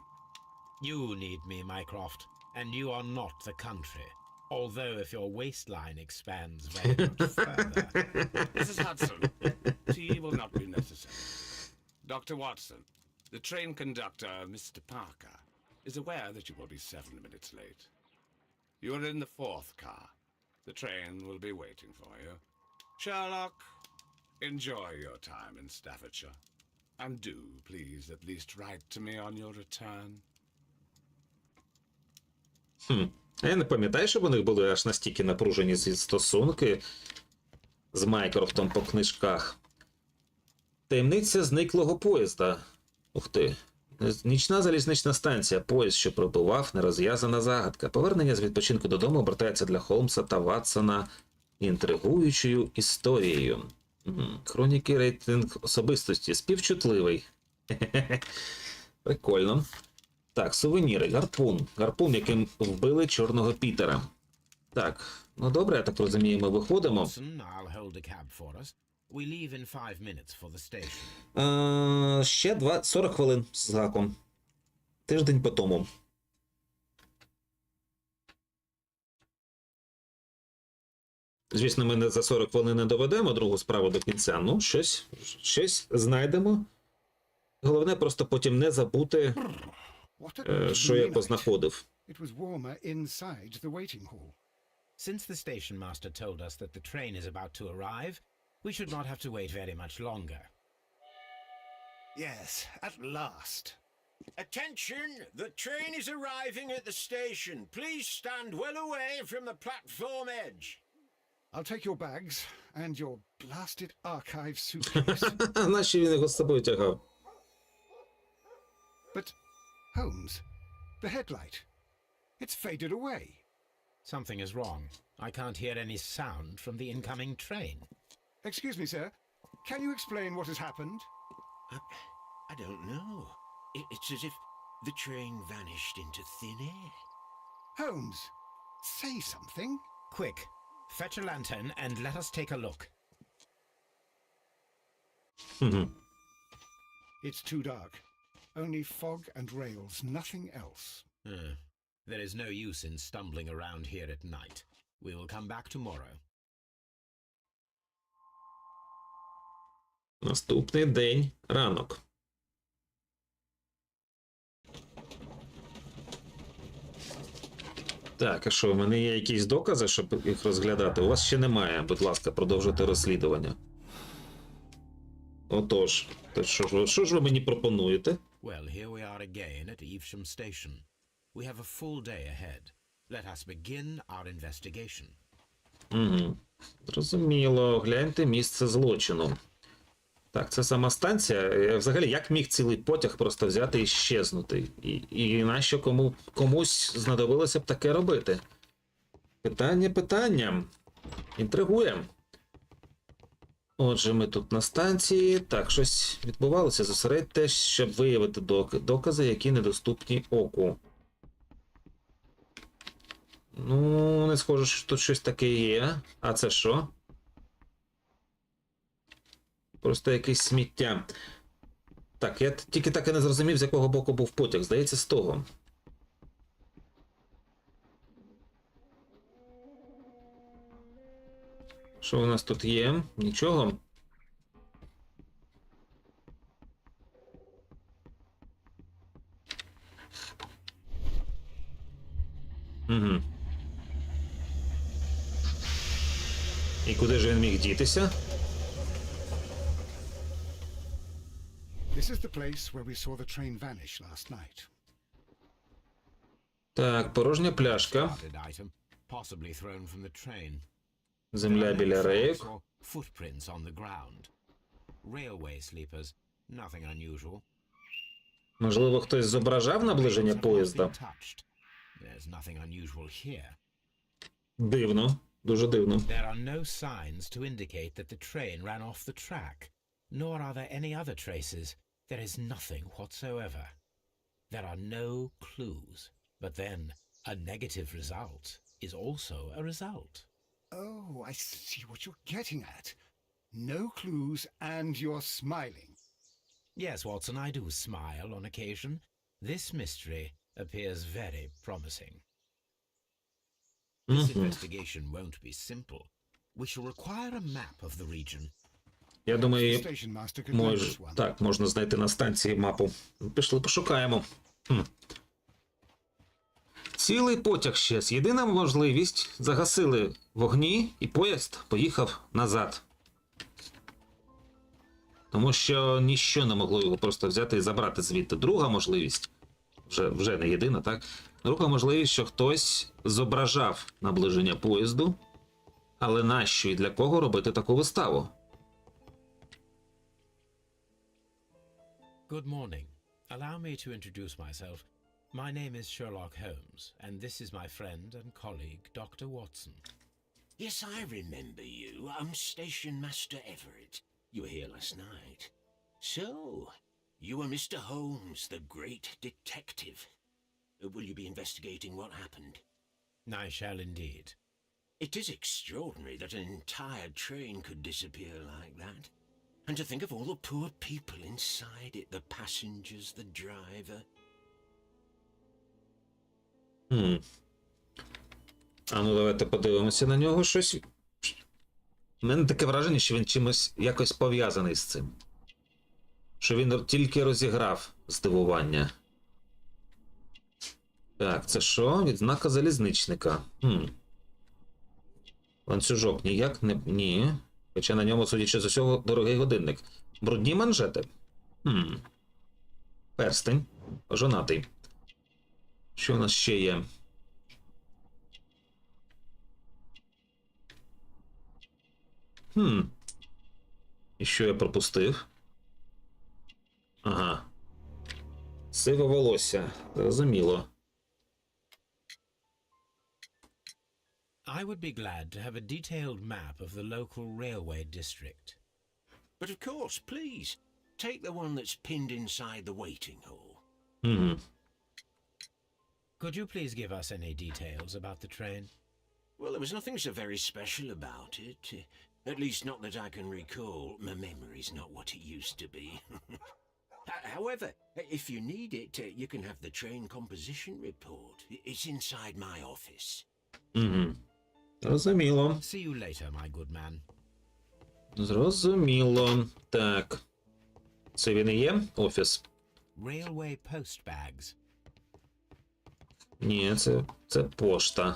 You need me, Mycroft, and you are not the country. Although if your waistline expands very much further... Mrs. Hudson, tea will not be necessary. Dr. Watson, the train conductor, Mr. Parker, is aware that you will be 7 minutes late. You are in the 4th car. The train will be waiting for you. Sherlock, enjoy your time in Staffordshire. And do, please, at least write to me on your return. Я не пам'ятаю, щоб у них були аж настільки напружені ці стосунки з Майкрофтом по книжках. Таємниця зниклого поїзда. Ух ти. Нічна залізнична станція. Поїзд, що прибував, нерозв'язана загадка. Повернення з відпочинку додому обертається для Холмса та Ватсона інтригуючою історією. Хроніки рейтинг особистості. Співчутливий. Прикольно. Так, сувеніри. Гарпун. Гарпун, яким вбили Чорного Пітера. Так, ну добре, я так розумію, ми виходимо. Watson, I'll hold a cab for us. We leave in 5 minutes for the station. Ще 40 хвилин з гаком. Тиждень по тому. Звісно, ми не за 40 хвилин не доведемо другу справу до кінця. Ну, щось знайдемо. Головне просто потім не забути, що я познаходив. It was warmer inside the waiting hall. Since the station master told us that the train is about to arrive, we should not have to wait very much longer. Yes, at last. Attention! The train is arriving at the station. Please stand well away from the platform edge. I'll take your bags and your blasted archive suitcase. Нащо він його з собою тягав? But, Holmes, the headlight. It's faded away. Something is wrong. I can't hear any sound from the incoming train. Excuse me, sir. Can you explain what has happened? I don't know. It's as if the train vanished into thin air. Holmes, say something. Quick, fetch a lantern and let us take a look. It's too dark. Only fog and rails, nothing else. There is no use in stumbling around here at night. We will come back tomorrow. Наступний день, ранок. Так, а що, в мене є якісь докази, щоб їх розглядати? У вас ще немає. Будь ласка, продовжуйте розслідування. Отож, то що ж ви мені пропонуєте? Well, here we are again at Evesham Station. We have a full day ahead. Let us begin our investigation. Зрозуміло. Гляньте місце злочину. Так, це сама станція. Взагалі, як міг цілий потяг просто взяти і щезнути? І нащо комусь знадобилося б таке робити? Питання. Інтригує. Отже, ми тут на станції. Так, щось відбувалося. Зосередьтесь, щоб виявити докази, які недоступні оку. Ну, не схоже, що тут щось таке є. А це що? Просто якесь сміття. Так, я тільки так і не зрозумів, з якого боку був потяг. Здається, з того. Що у нас тут є? Нічого. Угу. І куди ж він міг дітися? This is the place where we saw the train vanish last night. Так, порожня пляшка. Discarded item, possibly thrown from the train. Земля біля рейок. Or footprints on the ground. Railway sleepers, nothing unusual. Можливо, хтось зображав наближення поїзда? Touched. There's nothing unusual here. Дивно. Дуже дивно. There are no signs to indicate that the train ran off the track, nor are there any other traces. There is nothing whatsoever. There are no clues. But then, a negative result is also a result. Oh, I see what you're getting at. No clues and you're smiling. Yes, Watson, I do smile on occasion. This mystery appears very promising. This investigation won't be simple. We shall require a map of the region. Я думаю, Station master could lend us one. так, можна знайти на станції мапу. Пішли, пошукаємо. Цілий потяг щез. Єдина можливість. Загасили вогні, і поїзд поїхав назад. Тому що ніщо не могло його просто взяти і забрати звідти. Друга можливість, вже не єдина, так? Друга можливість, що хтось зображав наближення поїзду, але нащо і для кого робити таку виставу? Good morning. Allow me to introduce myself. My name is Sherlock Holmes, and this is my friend and colleague, Dr. Watson. Yes, I remember you. I'm Station Master Everett. You were here last night. So, you are Mr. Holmes, the great detective. Will you be investigating what happened? I shall indeed. It is extraordinary that an entire train could disappear like that. And to think of all the poor people inside it, the passengers, the driver. А ну давайте подивимося на нього щось. У мене таке враження, що він чимось якось пов'язаний з цим. Що він тільки розіграв здивування. Так, це що? Відзнака залізничника. Ланцюжок ніяк не... Ні. Хоча на ньому, судячи з усього, дорогий годинник. Брудні манжети. Перстень. Жонатий. Що у нас ще є? І що я пропустив? Ага. Сиве волосся. Зрозуміло. I would be glad to have a detailed map of the local railway district. But of course, please, take the one that's pinned inside the waiting hall. Could you please give us any details about the train? Well, there was nothing so very special about it. At least not that I can recall. My memory's not what it used to be. However, if you need it, you can have the train composition report. It's inside my office. Зрозуміло. See you later, my good man. Зрозуміло. Так. Це він і є? Офіс. Railway post bags. Ні, це пошта.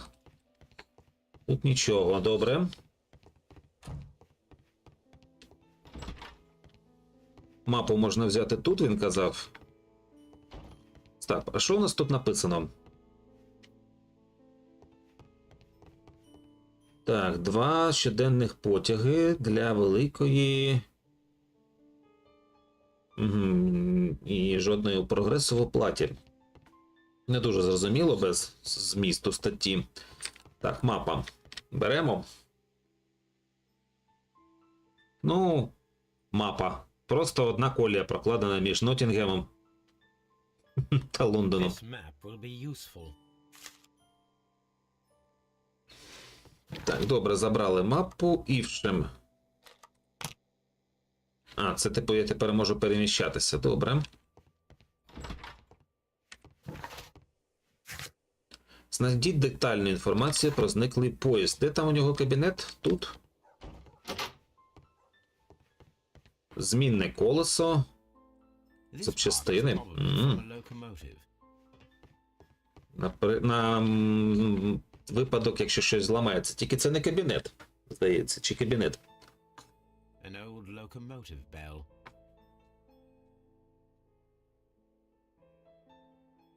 Тут нічого, добре. Мапу можна взяти тут, він казав. Стоп, а що у нас тут написано? Так, 2 щоденних потяги для великої... І жодної прогресу в оплаті. Не дуже зрозуміло без змісту статті. Так, мапа. Беремо. Ну, мапа. Просто одна колія прокладена між Ноттінгемом та Лондоном. This map will be useful. Так, добре, забрали мапу Івшем. А, це типу я тепер можу переміщатися, добре. Знайдіть детальну інформацію про зниклий поїзд. Де там у нього кабінет? Тут. Змінне колесо. Запчастини. На випадок, якщо щось зламається. Тільки це не кабінет, здається, чи кабінет. An old locomotive bell.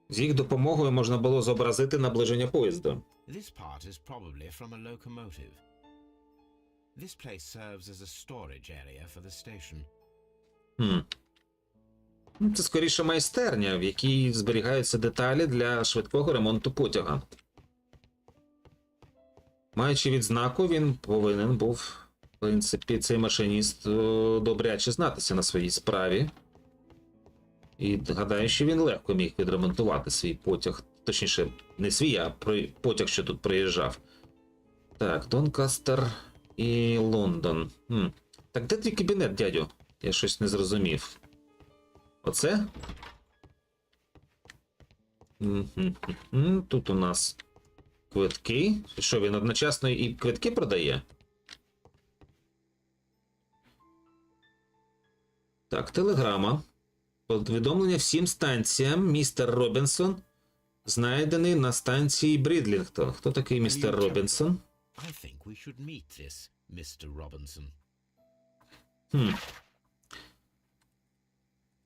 З їх допомогою можна було зобразити наближення поїзда. This part is probably from a locomotive. This place serves as a storage area for the station. Це скоріше майстерня, в якій зберігаються деталі для швидкого ремонту потяга. Маючи відзнаку, він повинен був, в принципі, цей машиніст добряче знатися на своїй справі. І гадаю, що він легко міг відремонтувати свій потяг. Точніше, не свій, а потяг, що тут приїжджав. Так, Донкастер і Лондон. Так, де твій кабінет, дядю? Я щось не зрозумів. Оце? Тут у нас квитки. Що, він одночасно і квитки продає? Так, телеграма. Повідомлення всім станціям. Містер Робінсон знайдений на станції Брідлінгтон. Хто такий містер Робінсон? I think we should meet this Mr. Robinson.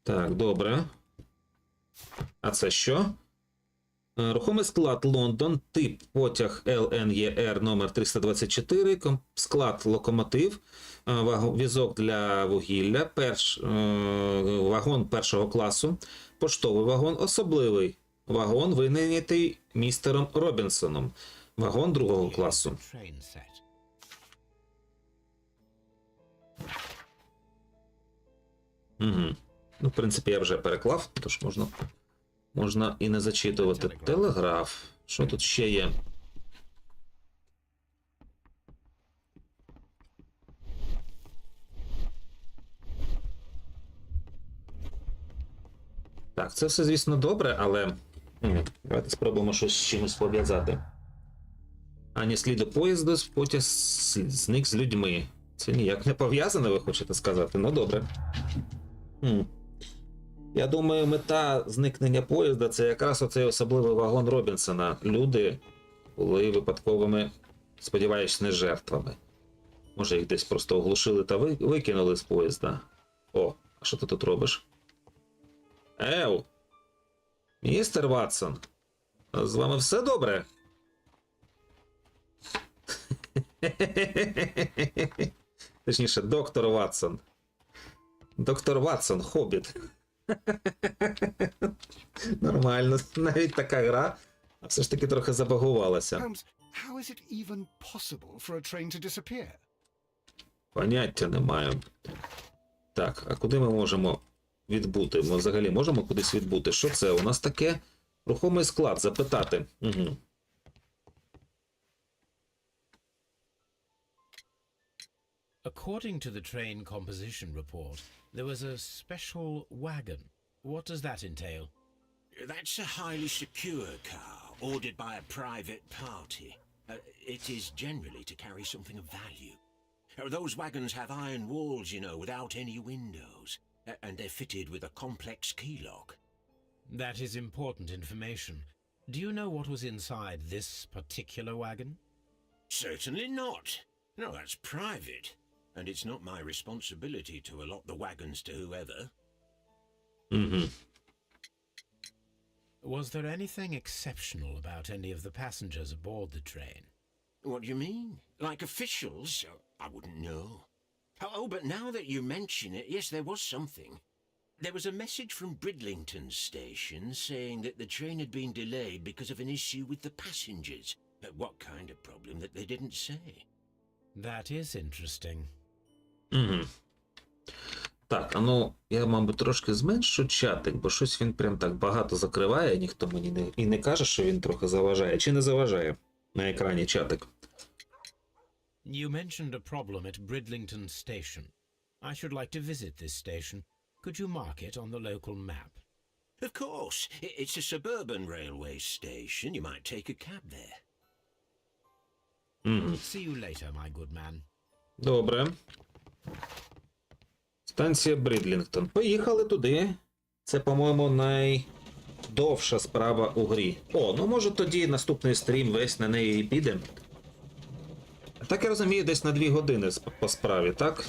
Так, добре. А це що? Рухомий склад Лондон, тип потяг ЛНЄР номер 324, склад локомотив, візок для вугілля, вагон першого класу, поштовий вагон, особливий вагон, винайнятий містером Робінсоном, вагон другого класу. Train set. Угу. Ну, в принципі, я вже переклав, тож можна і не зачитувати. Телеграф. Що тут ще є? Так, це все, звісно, добре, але давайте спробуємо щось з чимось пов'язати. Ані сліду поїзду, потяг зник з людьми. Це ніяк не пов'язане, ви хочете сказати? Ну, добре. Я думаю, мета зникнення поїзда – це якраз оцей особливий вагон Робінсона. Люди були випадковими, сподіваюсь, не жертвами. Може, їх десь просто оглушили та викинули з поїзда. О, а що ти тут робиш? Еу! Містер Ватсон! З вами все добре? Точніше, доктор Ватсон. Доктор Ватсон, хобіт. Нормально, навіть така гра, а все ж таки трохи забагувалася. Holmes, how is it even possible for a train to disappear? Поняття не маю. Так, а куди ми можемо відбути? Ми взагалі можемо кудись відбути? Що це? У нас таке рухомий склад, запитати. Угу. According to the train composition report, there was a special wagon. What does that entail? That's a highly secure car, ordered by a private party. It is generally to carry something of value. Those wagons have iron walls, you know, without any windows, and they're fitted with a complex key lock. That is important information. Do you know what was inside this particular wagon? Certainly not. No, that's private. And it's not my responsibility to allot the wagons to whoever. Угу. Was there anything exceptional about any of the passengers aboard the train? What do you mean? Like officials? I wouldn't know. Oh, but now that you mention it, yes, there was something. There was a message from Bridlington station saying that the train had been delayed because of an issue with the passengers. What kind of problem that they didn't say? That is interesting. Угу. Так, а ну, я, мабуть, трошки зменшу чатик, бо щось він прям так багато закриває, ніхто мені не каже, що він трохи заважає. Чи не заважає на екрані чатик? You mentioned a problem at Bridlington Station. I should like to visit this station. Could you mark it on the local map? Of course. It's a suburban railway station. You might take a cab there. See you later, my good man. Добре. Станція Бридлінгтон. Поїхали туди. Це, по-моєму, найдовша справа у грі. О, ну може тоді наступний стрім весь на неї і піде. Так я розумію, десь на 2 години по справі, так?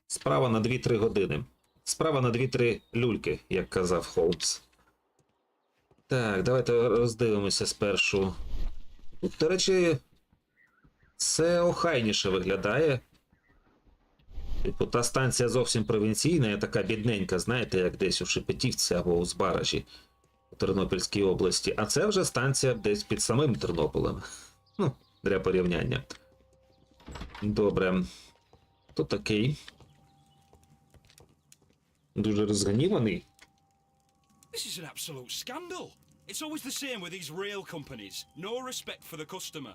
Справа на 2-3 години. Справа на 2-3 люльки, як казав Холмс. Так, давайте роздивимося спершу. Тут, до речі, це охайніше виглядає. Типу, та станція зовсім провінційна, така бідненька, знаєте, як десь у Шепетівці або у Збаражі у Тернопільській області. А це вже станція десь під самим Тернополем. Ну, для порівняння. Добре. Хто такий? Дуже розгніваний. This is an absolute scandal. It's always the same with these rail companies. No respect for the customer.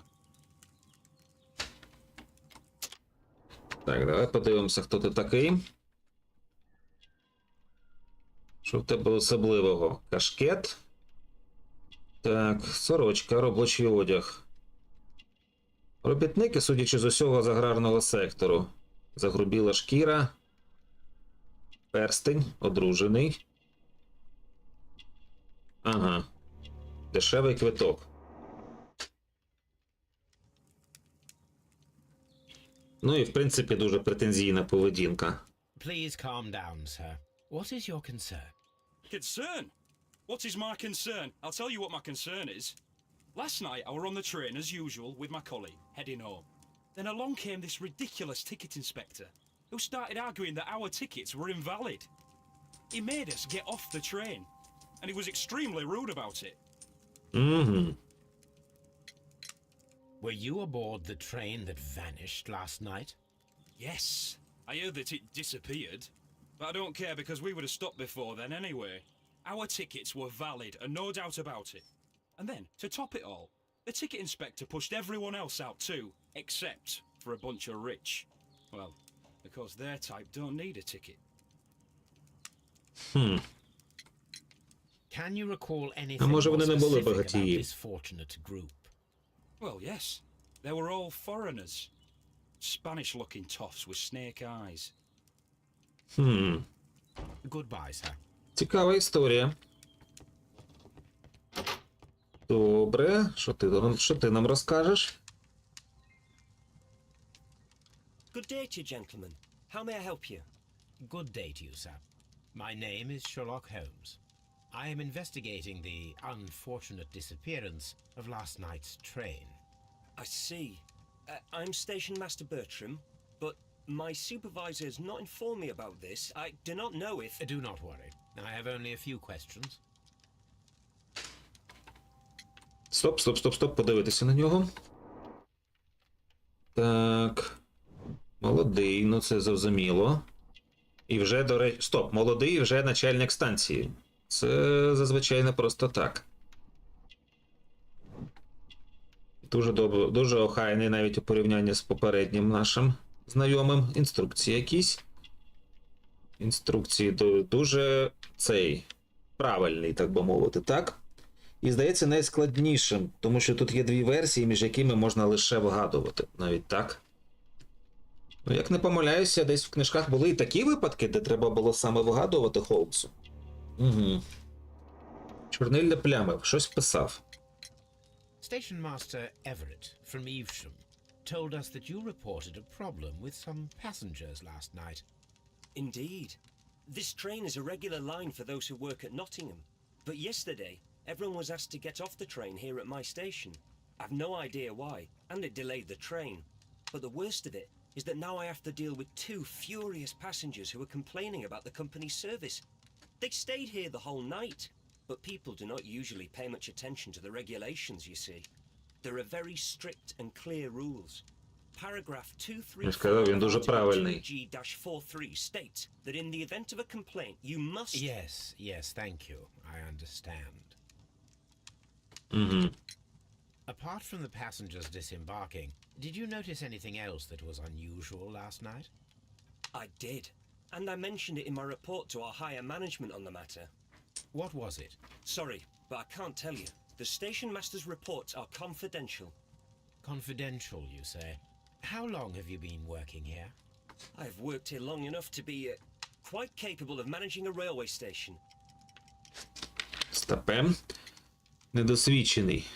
Так, давай подивимося, хто ти такий. Що в тебе особливого? Кашкет. Так, сорочка, робочий одяг. Робітники, судячи з усього, з аграрного сектору. Загрубіла шкіра. Перстень, одружений. Ага. Дешевий квиток. Ну і, в принципі, дуже претензійна поведінка. Please calm down, sir. What is your concern? Concern? What is my concern? I'll tell you what my concern is. Last night I were on the train as usual with my colleague, heading home. Then along came this ridiculous ticket inspector, who started arguing that our tickets were invalid. He made us get off the train, and he was extremely rude about it. Mm-hmm. Were you aboard the train that vanished last night? Yes, I heard that it disappeared, but I don't care because we would have stopped before then anyway. Our tickets were valid and no doubt about it. And then, to top it all, the ticket inspector pushed everyone else out too, except for a bunch of rich. Well, because their type don't need a ticket. Can you recall anything може more вони не були specific about багатії? this fortunate group? Well, yes, they were all foreigners. Spanish-looking toffs with snake eyes. Goodbye, sir. Цікава історія. Добре, що ти нам розкажеш? Good day to you, gentlemen. How may I help you? Good day to you, sir. My name is Sherlock Holmes. I am investigating the unfortunate disappearance of last night's train. I see. I'm Station Master Bertram, but my supervisor has not informed me about this. I do not know if... Do not worry. I have only a few questions. Стоп, подивитися на нього. Так. Молодий, ну це зрозуміло. І вже, до речі... Стоп, молодий і вже начальник станції. Це зазвичай не просто так. Дуже добре, дуже охайний навіть у порівнянні з попереднім нашим знайомим. Інструкції якісь. Інструкції дуже правильний, так би мовити, так? І, здається, найскладнішим, тому що тут є 2 версії, між якими можна лише вгадувати. Навіть так. Ну, як не помиляюся, десь в книжках були і такі випадки, де треба було саме вгадувати Холмсу. Угу. Чорнильні плями, щось вписав. Station Master Everett from Evesham told us that you reported a problem with some passengers last night. Indeed. This train is a regular line for those who work at Nottingham. But yesterday, everyone was asked to get off the train here at my station. I've no idea why, and it delayed the train. But the worst of it is that now I have to deal with 2 furious passengers who are complaining about the company's service. They stayed here the whole night, but people do not usually pay much attention to the regulations, you see. There are very strict and clear rules. Paragraph Я сказав, він дуже 234 правильний. G-43 states that in the event of a complaint you must... Yes, thank you. I understand. Угу. Apart from the passengers disembarking, did you notice anything else that was unusual last night? I did. And I mentioned it in my report to our higher management on the matter. What was it? Sorry, but I can't tell you. The station master's reports are confidential. Confidential, you say? How long have you been working here? I've worked here long enough to be quite capable of managing a railway station. Стопе. Недосвідчений.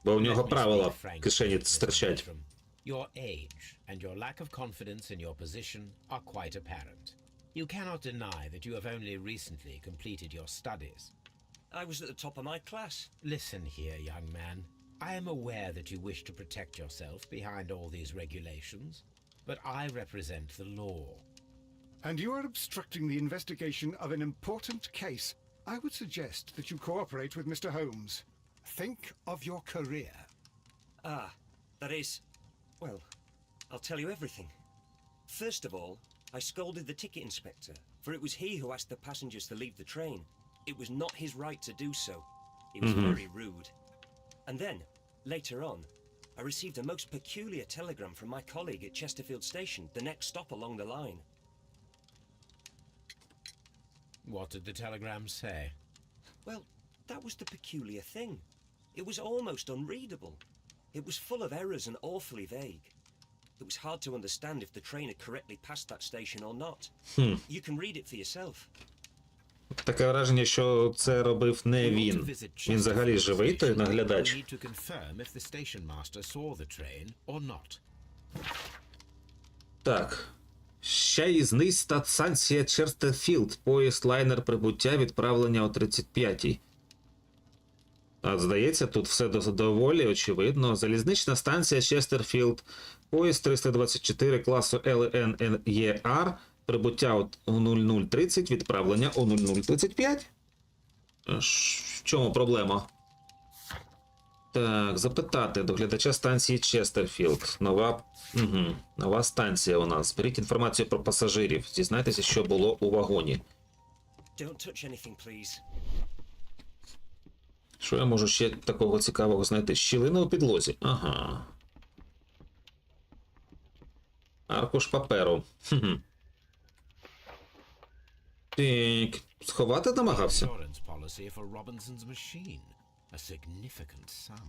Бо в нього Let me правила speak frankly, в кишені Mr. стирчать. Bertram. Your age and your lack of confidence in your position are quite apparent. You cannot deny that you have only recently completed your studies. I was at the top of my class. Listen here, young man. I am aware that you wish to protect yourself behind all these regulations, but I represent the law. And you are obstructing the investigation of an important case. I would suggest that you cooperate with Mr. Holmes. Think of your career. Ah, that is... Well, I'll tell you everything. First of all, I scolded the ticket inspector, for it was he who asked the passengers to leave the train. It was not his right to do so. He was very rude. And then, later on, I received a most peculiar telegram from my colleague at Chesterfield Station, the next stop along the line. What did the telegram say? Well, that was the peculiar thing. It was almost unreadable. It was full of errors and awfully vague. It was hard to understand if the train had correctly passed that station or not. You can read it for yourself. Таке враження, що це робив не він. Він взагалі живий, той наглядач. We need to confirm if the station master saw the train or not. Так. Ще із низ станція Черстерфілд. Поїзд лайнер прибуття, відправлення о 35-й. А, здається, тут все доволі очевидно. Залізнична станція Честерфілд. Поїзд 324 класу ЛНЄР. Прибуття о 00:30, відправлення о 00:35. В чому проблема? Так, запитати доглядача станції Честерфілд. Нова станція у нас. Зберіть інформацію про пасажирів. Дізнайтеся, що було у вагоні. Don't touch anything, please. Що я можу ще такого цікавого знайти? Щілина у підлозі. Ага. Аркуш паперу. Так, сховати намагався? Insurance policy for Robinson's machine. A significant sum.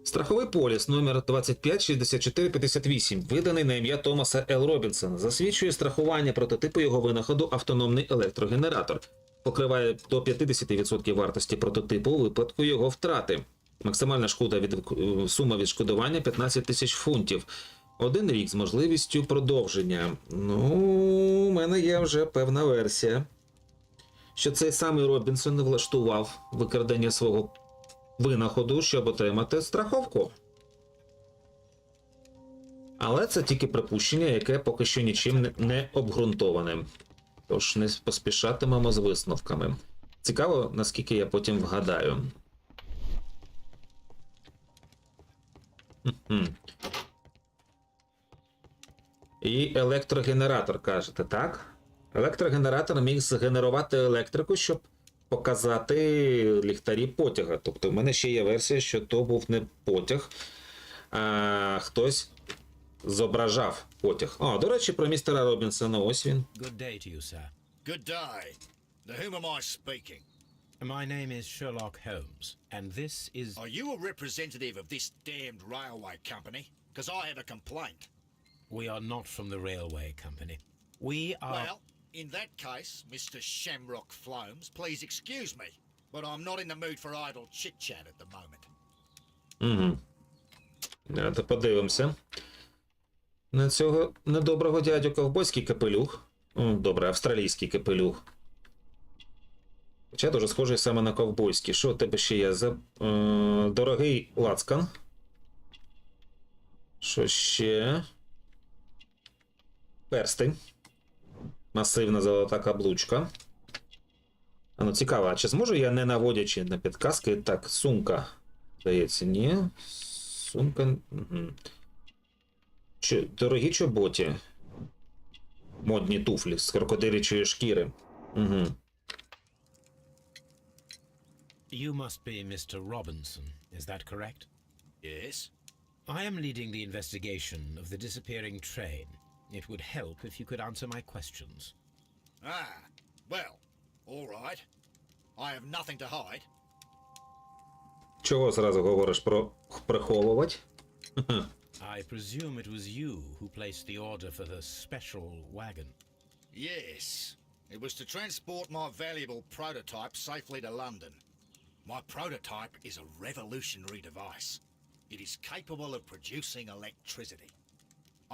Страховий поліс номер 256458, виданий на ім'я Томаса Л. Робінсона, засвідчує страхування прототипу його винаходу автономний електрогенератор. Покриває до 50% вартості прототипу у випадку його втрати. Максимальна сума відшкодування 15 тисяч фунтів. 1 рік з можливістю продовження. Ну, у мене є вже певна версія, що цей самий Робінсон влаштував викрадення свого винаходу, щоб отримати страховку. Але це тільки припущення, яке поки що нічим не обґрунтоване. Тож не поспішатимемо з висновками. Цікаво, наскільки я потім вгадаю. І електрогенератор, кажете, так? Електрогенератор міг згенерувати електрику, щоб показати ліхтарі потяга. Тобто в мене ще є версія, що то був не потяг, а хтось зображав потяг. О, до речі, про містера Робінсона, ось він. Good day to you, sir. Good day. To whom am I speaking? My name is Sherlock Holmes, and this is... Are you a representative of this damned railway company? Because I have a complaint. We are not from the railway company. We are... Well, in that case, Mr. Shamrock Flomes, please excuse me, but I'm not in the mood for idle chit-chat at the moment. Давайте подивимося на цього недоброго дядю. Ковбойський капелюх. Добре, австралійський капелюх. Хоча дуже схожий саме на ковбойський. Що у тебе ще є? Дорогий лацкан. Що ще? Перстень. Масивна золота каблучка. Ну, цікаво, а чи зможу я, не наводячи на підказки, так, сумка. Здається, ні. Сумка. Угу. Дорогі чоботі. Модні туфлі з крокодилячої шкіри. Угу. You must be Mr. Robinson, is that correct? Yes? I am leading the investigation of the disappearing train. It would help if you could answer my questions. Ah, well, all right. I have nothing to hide. Чого зразу говориш про приховувати? I presume it was you who placed the order for the special wagon. Yes. It was to transport my valuable prototype safely to London. My prototype is a revolutionary device. It is capable of producing electricity.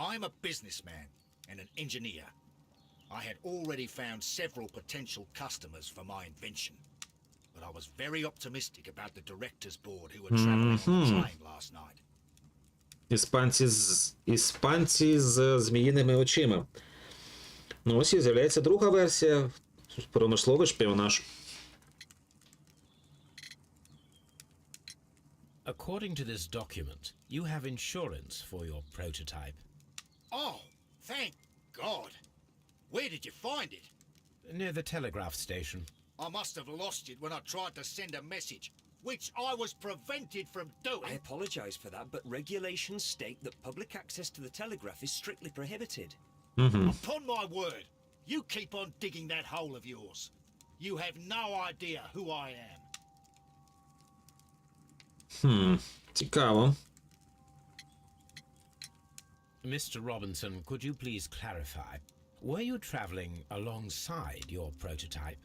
I'm a businessman and an engineer. I had already found several potential customers for my invention. But I was very optimistic about the director's board who were traveling on the train last night. Іспанці з зміїними очима. Ну ось і з'являється друга версія. Промисловий шпіонаж. According to this document, you have insurance for your prototype. Oh, thank God. Where did you find it? Near the telegraph station. I must have lost it when I tried to send a message, which I was prevented from doing. I apologize for that, but regulations state that public access to the telegraph is strictly prohibited. Upon my word, you keep on digging that hole of yours. You have no idea who I am. Цікаво. Mr. Robinson, could you please clarify? Were you traveling alongside your prototype?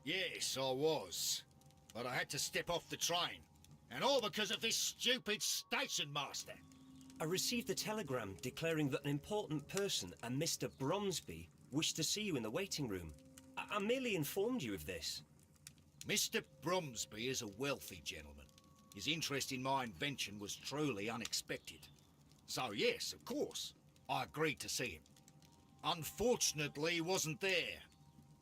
Yes, I was. But I had to step off the train. And all because of this stupid station master. I received a telegram declaring that an important person, a Mr. Bromsby, wished to see you in the waiting room. I merely informed you of this. Mr. Bromsby is a wealthy gentleman. His interest in my invention was truly unexpected. So yes, of course, I agreed to see him. Unfortunately, he wasn't there.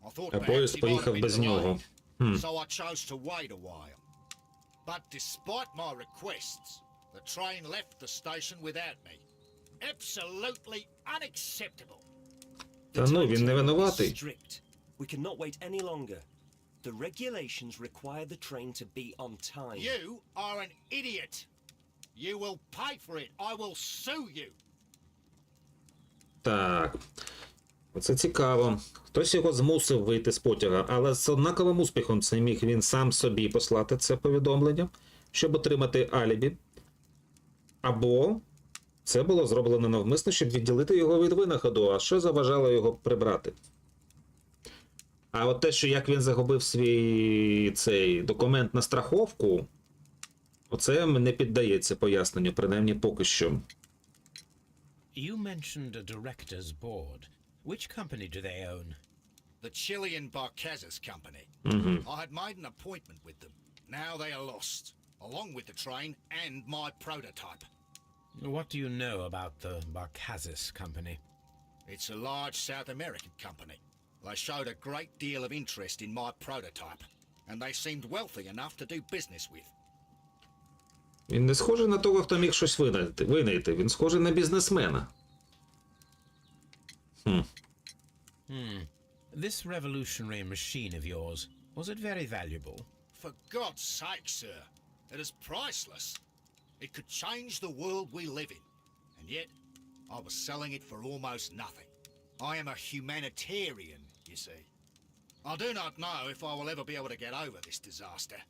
I thought А perhaps поїзд he might have поїхав been без нього. delayed, so I chose to wait a while. But despite my requests, the train left the station without me. Absolutely unacceptable. Та ну, він не винуватий. Strict. We cannot wait any longer. The regulations require the train to be on time. You are an idiot. You will pay for it. I will sue you. Так. Оце цікаво. Хтось його змусив вийти з потяга, але з однаковим успіхом це міг він сам собі послати це повідомлення, щоб отримати алібі. Або це було зроблено навмисно, щоб відділити його від винаходу, а що заважало його прибрати. А от те, що як він загубив свій цей документ на страховку, оце не піддається поясненню, принаймні поки що. You mentioned a director's board. Which company do they own? The Chilean Barcazas Company. I had made an appointment with them. Now they are lost, along with the train and my prototype. What do you know about the Barcazas Company? It's a large South American company. They showed a great deal of interest in my prototype, and they seemed wealthy enough to do business with. Він не схожий на того, хто міг щось винайти. Він схожий на бізнесмена. This revolutionary machine of yours, was it very valuable? For God's sake, sir, it is priceless. It could change the world we live in, and yet I was selling it for almost nothing. I am a humanitarian, you see. I do not know if I will ever be able to get over this disaster.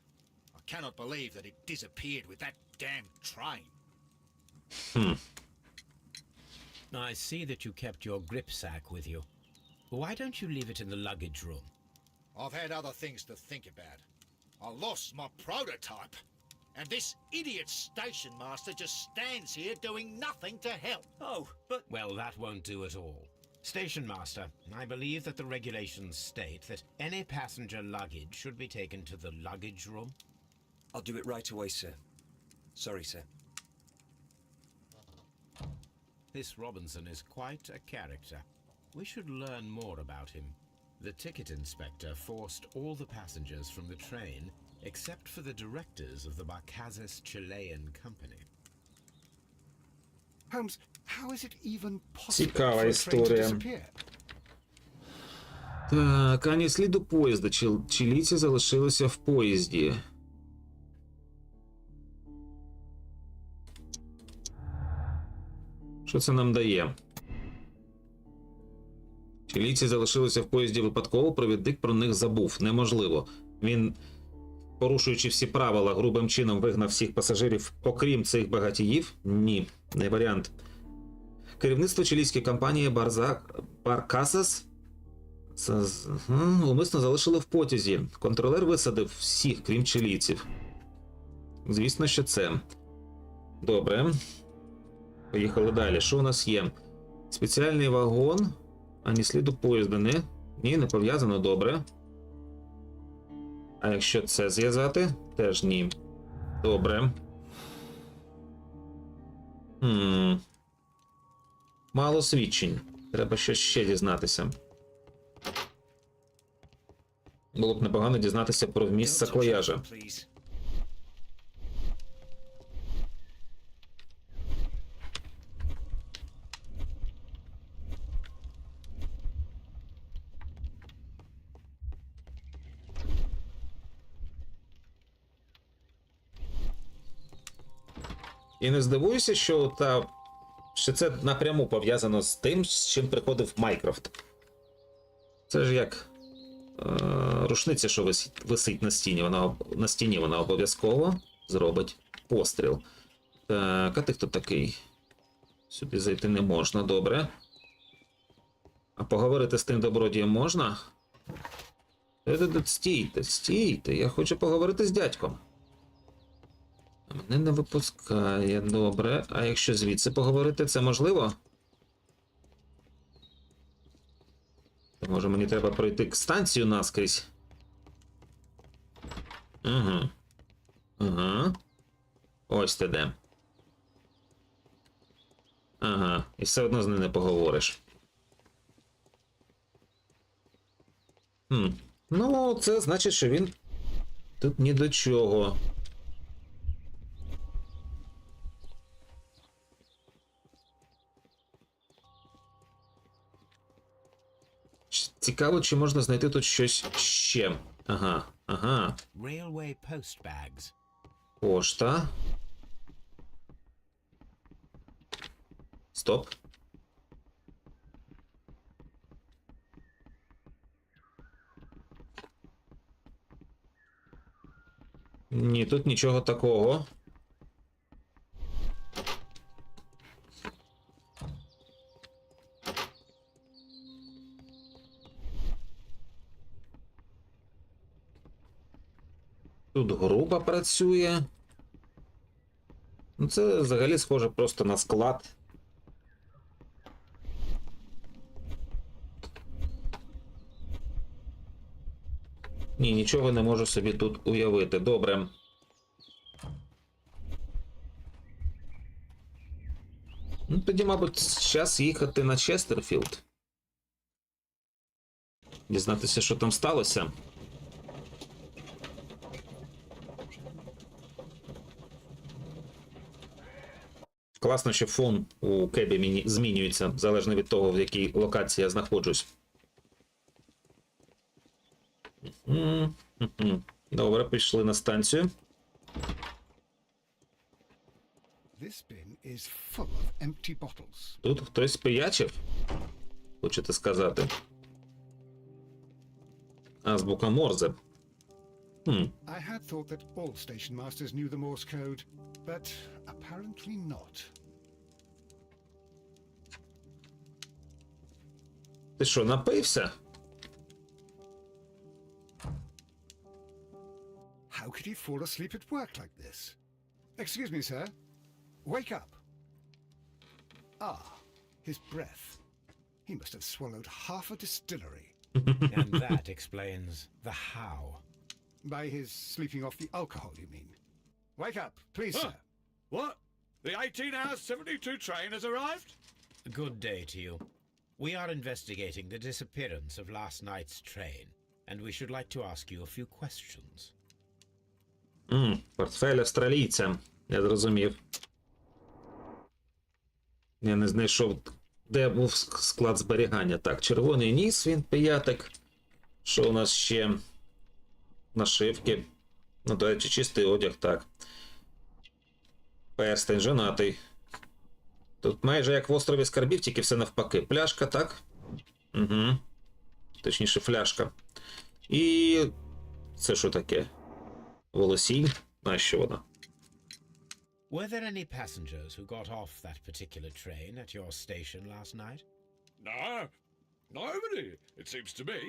I cannot believe that it disappeared with that damn train. I see that you kept your gripsack with you. Why don't you leave it in the luggage room? I've had other things to think about. I lost my prototype, and this idiot station master just stands here doing nothing to help. Oh, but... Well, that won't do at all. Station Master, I believe that the regulations state that any passenger luggage should be taken to the luggage room. I'll do it right away, sir. Sorry, sir. This Robinson is quite a character. We should learn more about him. The ticket inspector forced all the passengers from the train except for the directors of the Barcazas Chilean company. Holmes, how is it even possible Цікава for a train to історія. disappear? Так, ані сліду поїзда. Чилійці залишилися в поїзді. Що це нам дає? Чилійці залишилися в поїзді випадково, провідник про них забув. Неможливо. Він, порушуючи всі правила, грубим чином вигнав всіх пасажирів, окрім цих багатіїв? Ні, не варіант. Керівництво чилійської компанії Баркасас умисно залишили в потязі. Контролер висадив всіх, крім чилійців. Звісно, що це. Добре. Поїхали далі. Що у нас є? Спеціальний вагон. Ані сліду поїзда, не? Ні, не пов'язано, добре. А якщо це зв'язати? Теж ні. Добре. Мало свідчень. Треба щось ще дізнатися. Було б непогано дізнатися про вміст саквояжа. І не здивуюся, що це напряму пов'язано з тим, з чим приходив Майкрофт. Це ж як рушниця, що висить на стіні, вона обов'язково зробить постріл. Так, а ти хто такий? Сюди зайти не можна, добре. А поговорити з тим добродієм можна? Стійте, я хочу поговорити з дядьком. Мене не випускає, добре. А якщо звідси поговорити, це можливо? То може мені треба пройти к станцію наскрізь? Ага. Ось ти де. Ага, і все одно з ним не поговориш. Ну, це значить, що він тут ні до чого. Цікаво, чи можна знайти тут щось ще. Ага. Railway post bags. Пошта. Стоп. Ні, тут нічого такого. Тут груба працює. Ну, це взагалі схоже просто на склад. Ні, нічого не можу собі тут уявити. Добре. Ну, тоді, мабуть, час їхати на Честерфілд. Дізнатися, що там сталося. Класно, що фон у кебі змінюється, залежно від того, в якій локації я знаходжусь. Добре, пішли на станцію. This bin is full of empty bottles. Тут хтось пиячив? Хочете сказати? Азбука Морзе. I had thought that all station masters knew the Morse code, but apparently not. Ти що, напився? How could he fall asleep at work like this? Excuse me, sir. Wake up. Ah, his breath. He must have swallowed half a distillery. And that explains the how. By his sleeping off the alcohol, you mean? Wake up, please, sir. What? The 18-hour-72 train has arrived? Good day to you. We are investigating the disappearance of last night's train, and we should like to ask you a few questions. Портфель австралійця. Я зрозумів. Я не знайшов, де був склад зберігання. Так, червоний ніс, він п'ятик. Що у нас ще? Нашивки. Ну, до речі, чистий одяг, так. Перстень, жонатий. Тут майже як в острові Скарбів, тільки все навпаки. Пляшка, так? Угу. Точніше, фляшка. І це що таке? Волосінь? А що вона? Were there any passengers who got off that particular train at your station last night? No, nobody, it seems to me.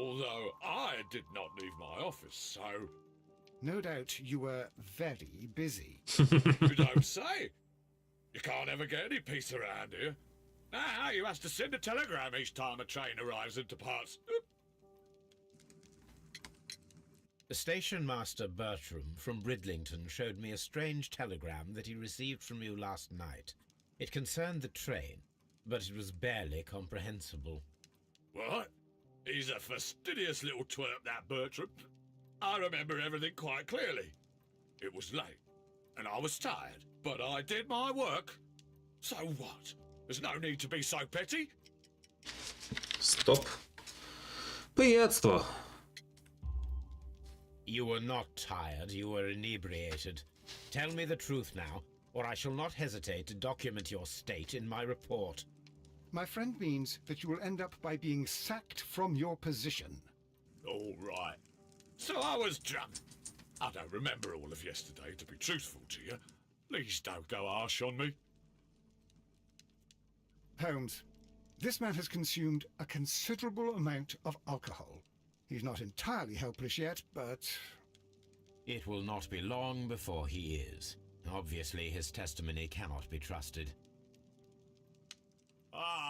Although I did not leave my office, so... No doubt you were very busy. You don't say. You can't ever get any peace around here. Now you have to send a telegram each time a train arrives and departs. Station Master Bertram from Bridlington showed me a strange telegram that he received from you last night. It concerned the train, but it was barely comprehensible. What? He's a fastidious little twerp, that Bertram. I remember everything quite clearly. It was late, and I was tired, but I did my work. So what? There's no need to be so petty. Стоп. Пияцтво. You were not tired, you were inebriated. Tell me the truth now, or I shall not hesitate to document your state in my report. My friend means that you will end up by being sacked from your position. All right. So I was drunk. I don't remember all of yesterday, to be truthful to you. Please don't go harsh on me. Holmes, this man has consumed a considerable amount of alcohol. He's not entirely helpless yet, but... It will not be long before he is. Obviously, his testimony cannot be trusted.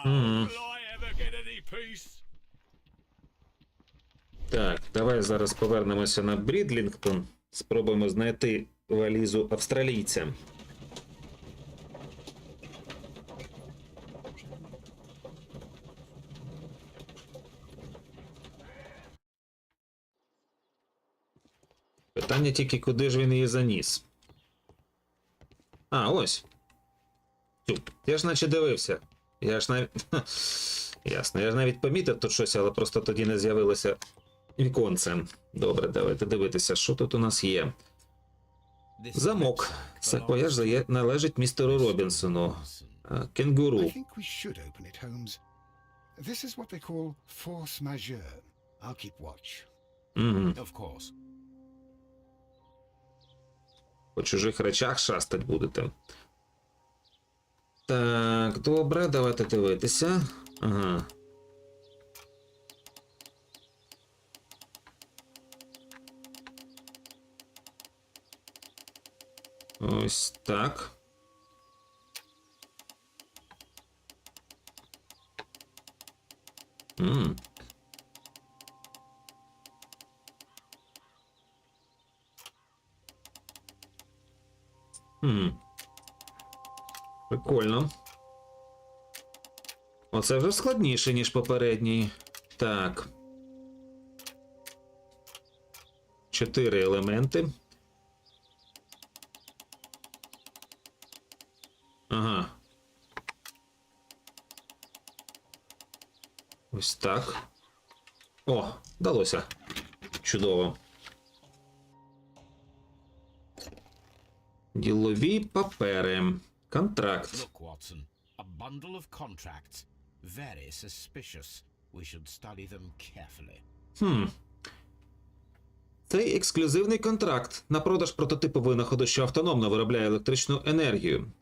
Will I ever get any peace? Так, давай зараз повернемося на Брідлінгтон. Спробуємо знайти валізу австралійця. Питання тільки, куди ж він її заніс. А, ось. Я ж наче дивився. Я ж навіть... Ясно, я ж навіть помітив тут щось, але просто тоді не з'явилося віконце. Добре, давайте дивитися, що тут у нас є. Замок. Саквояж належить містеру Робінсону. Кенгуру. I think we should open it, Holmes. This is what they call force majeure. I'll keep watch. Of course. По чужих речах шастать будете. Так, добре, давайте дивитися. Ага. Ось так. Прикольно. Оце вже складніше, ніж попередній. Так. 4 елементи. Ага. Ось так. О, вдалося. Чудово. Ділові папери. Контракт. Look, Watson, a bundle of contracts. Very suspicious. We should study them carefully. Цей ексклюзивний контракт на продаж прототипу винаходу, що автономно виробляє електричну енергію.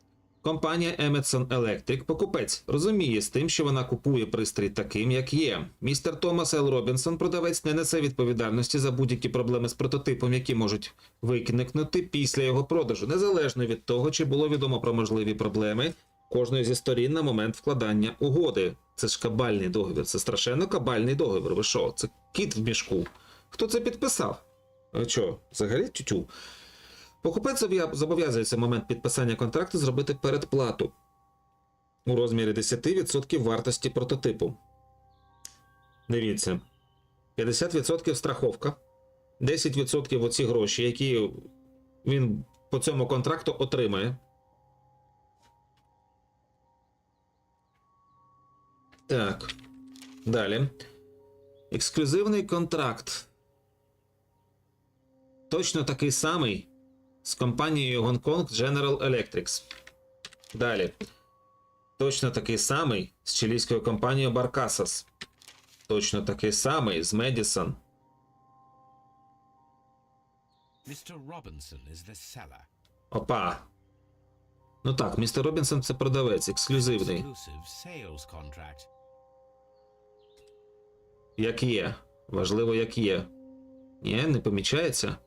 Компанія Emerson Electric, покупець, розуміє з тим, що вона купує пристрій таким, як є. Містер Томас Л. Робінсон, продавець, не несе відповідальності за будь-які проблеми з прототипом, які можуть виникнути після його продажу, незалежно від того, чи було відомо про можливі проблеми кожної зі сторін на момент вкладання угоди. Це ж кабальний договір, це страшенно кабальний договір. Ви що? Це кіт в мішку. Хто це підписав? Ви що, взагалі тютю? Покупець зобов'язується в момент підписання контракту зробити передплату у розмірі 10% вартості прототипу. Дивіться. 50% страховка, 10% оці гроші, які він по цьому контракту отримає. Так. Далі. Ексклюзивний контракт. Точно такий самий з компанією Hong Kong General Electric. Далі. Точно такий самий з чилійською компанією Barcasas. Точно такий самий з Madison. Mr. Robinson is the seller. Опа. Ну так, містер Робінсон це продавець, ексклюзивний. Exclusive sales contract. Як є. Важливо, як є. Ні, не помічається.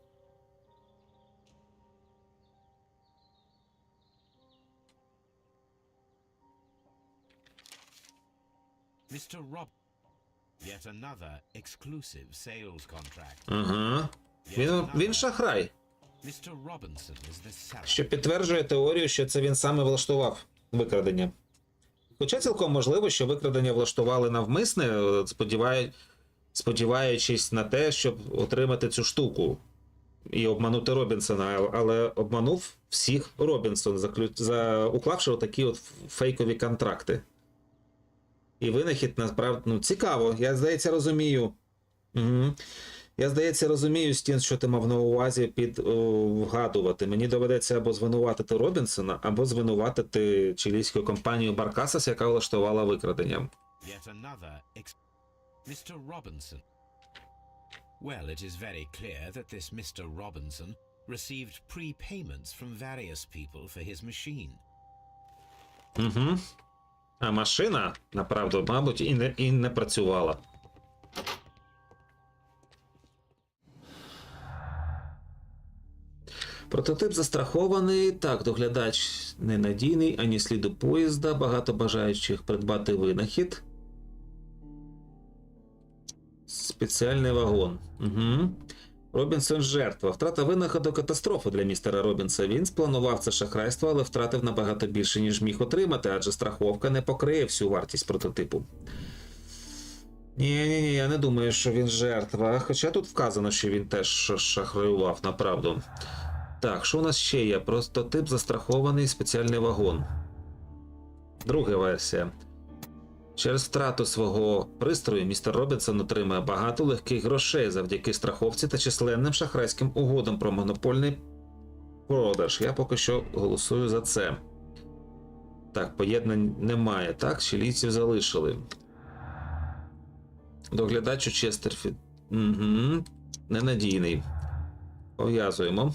Mr. Rob. Yet another exclusive sales contract. Ага. Він шахрай. Mr. Robinson is the seller. Що підтверджує теорію, що це він саме влаштував викрадення. Хоча цілком можливо, що викрадення влаштували навмисне, сподіваючись на те, щоб отримати цю штуку і обманути Робінсона, але обманув всіх Робінсон, уклавши отакі от фейкові контракти. І винахід, насправді, ну, цікаво, я, здається, розумію. Угу. Я, здається, розумію, Стін, що ти мав на увазі вгадувати. Мені доведеться або звинуватити Робінсона, або звинуватити чилійську компанію Barcasas, яка влаштувала викрадення. Yet another Mr. Robinson. Well, it is very clear that this Mr. Robinson received prepayments from various people for his machine. Угу. А машина, направду, мабуть, і не працювала. Прототип застрахований. Так, доглядач ненадійний, ані сліду поїзда. Багато бажаючих придбати винахід. Спеціальний вагон. Угу. Робінсон жертва. Втрата винаходу катастрофа для містера Робінса. Він спланував це шахрайство, але втратив набагато більше, ніж міг отримати, адже страховка не покриє всю вартість прототипу. Ні, я не думаю, що він жертва. Хоча тут вказано, що він теж шахраював, направду. Так, що у нас ще є? Прототип застрахований, спеціальний вагон. Друга версія. Через втрату свого пристрою містер Робінсон отримає багато легких грошей завдяки страховці та численним шахрайським угодам про монопольний продаж. Я поки що голосую за це. Так, поєднань немає, так? Чилійців залишили. Доглядач у Честерфілд. Угу. Ненадійний. Пов'язуємо.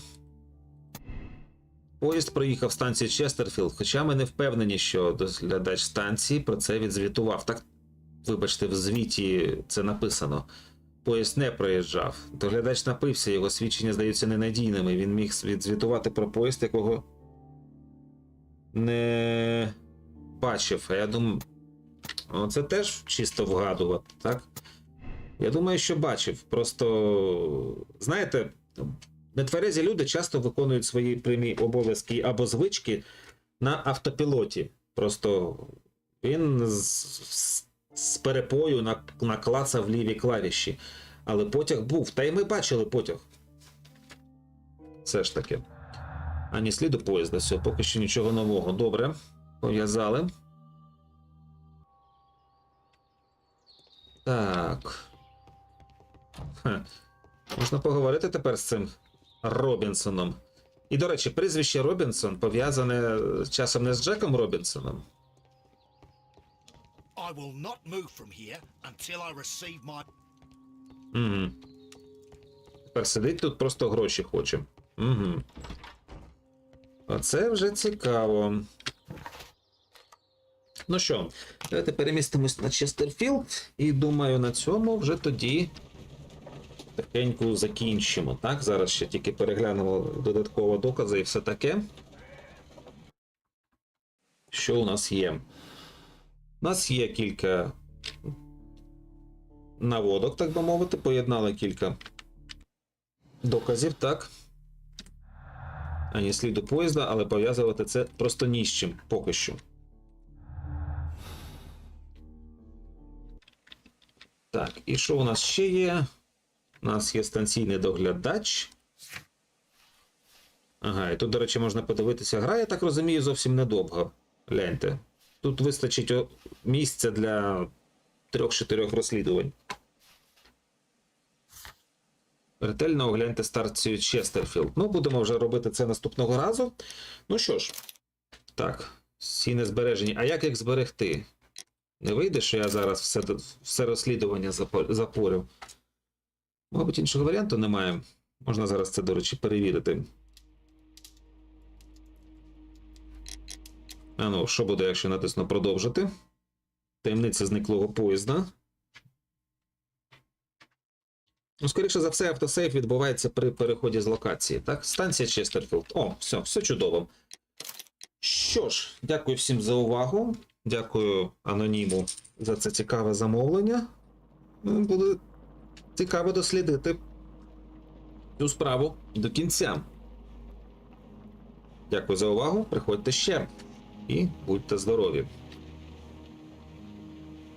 Поїзд проїхав станцію Честерфілд, хоча ми не впевнені, що доглядач станції про це відзвітував. Так, вибачте, в звіті це написано. Поїзд не проїжджав. Доглядач напився, його свідчення здаються ненадійними. Він міг відзвітувати про поїзд, якого не бачив. А я думаю, це теж чисто вгадувати, так? Я думаю, що бачив. Просто, знаєте, нетверезі люди часто виконують свої прямі обов'язки або звички на автопілоті. Просто він з перепою наклацав ліві клавіші. Але потяг був. Та й ми бачили потяг. Все ж таки. Ані сліду поїзда. Все, поки що нічого нового. Добре. Пов'язали. Так. Можна поговорити тепер з цим Робінсоном. І, до речі, прізвище Робінсон пов'язане часом не з Джеком Робінсоном. I will not move from here until I receive my... Угу. Тепер сидить тут, просто гроші хоче. Угу. Оце вже цікаво. Ну що, давайте перемістимось на Честерфілд. І думаю, на цьому вже тоді тихенько закінчимо. Так, зараз ще тільки переглянемо додатково докази і все таке. Що у нас є? У нас є кілька наводок, так би мовити, поєднали кілька доказів, так. Ані сліду поїзда, але пов'язувати це просто ні з чим, поки що. Так, і що у нас ще є? У нас є станційний доглядач. Ага, і тут, до речі, можна подивитися. Гра, я так розумію, зовсім недовго. Гляньте. тут вистачить місця для 3-4 розслідувань. Ретельно огляньте станцію Честерфілд. Ну, будемо вже робити це наступного разу. Ну що ж, так, стіни збережені. А як їх зберегти? Не вийде, що я зараз все розслідування запорю. Мабуть, іншого варіанту немає. Можна зараз це, до речі, перевірити. А ну, що буде, якщо натисну продовжити? Таємниця зниклого поїзда. Ну, скоріше за все, автосейв відбувається при переході з локації. Так, станція Честерфілд. О, все чудово. Що ж, дякую всім за увагу. Дякую аноніму за це цікаве замовлення. Буде цікаво дослідити цю справу до кінця. Дякую за увагу. Приходьте ще. І будьте здорові.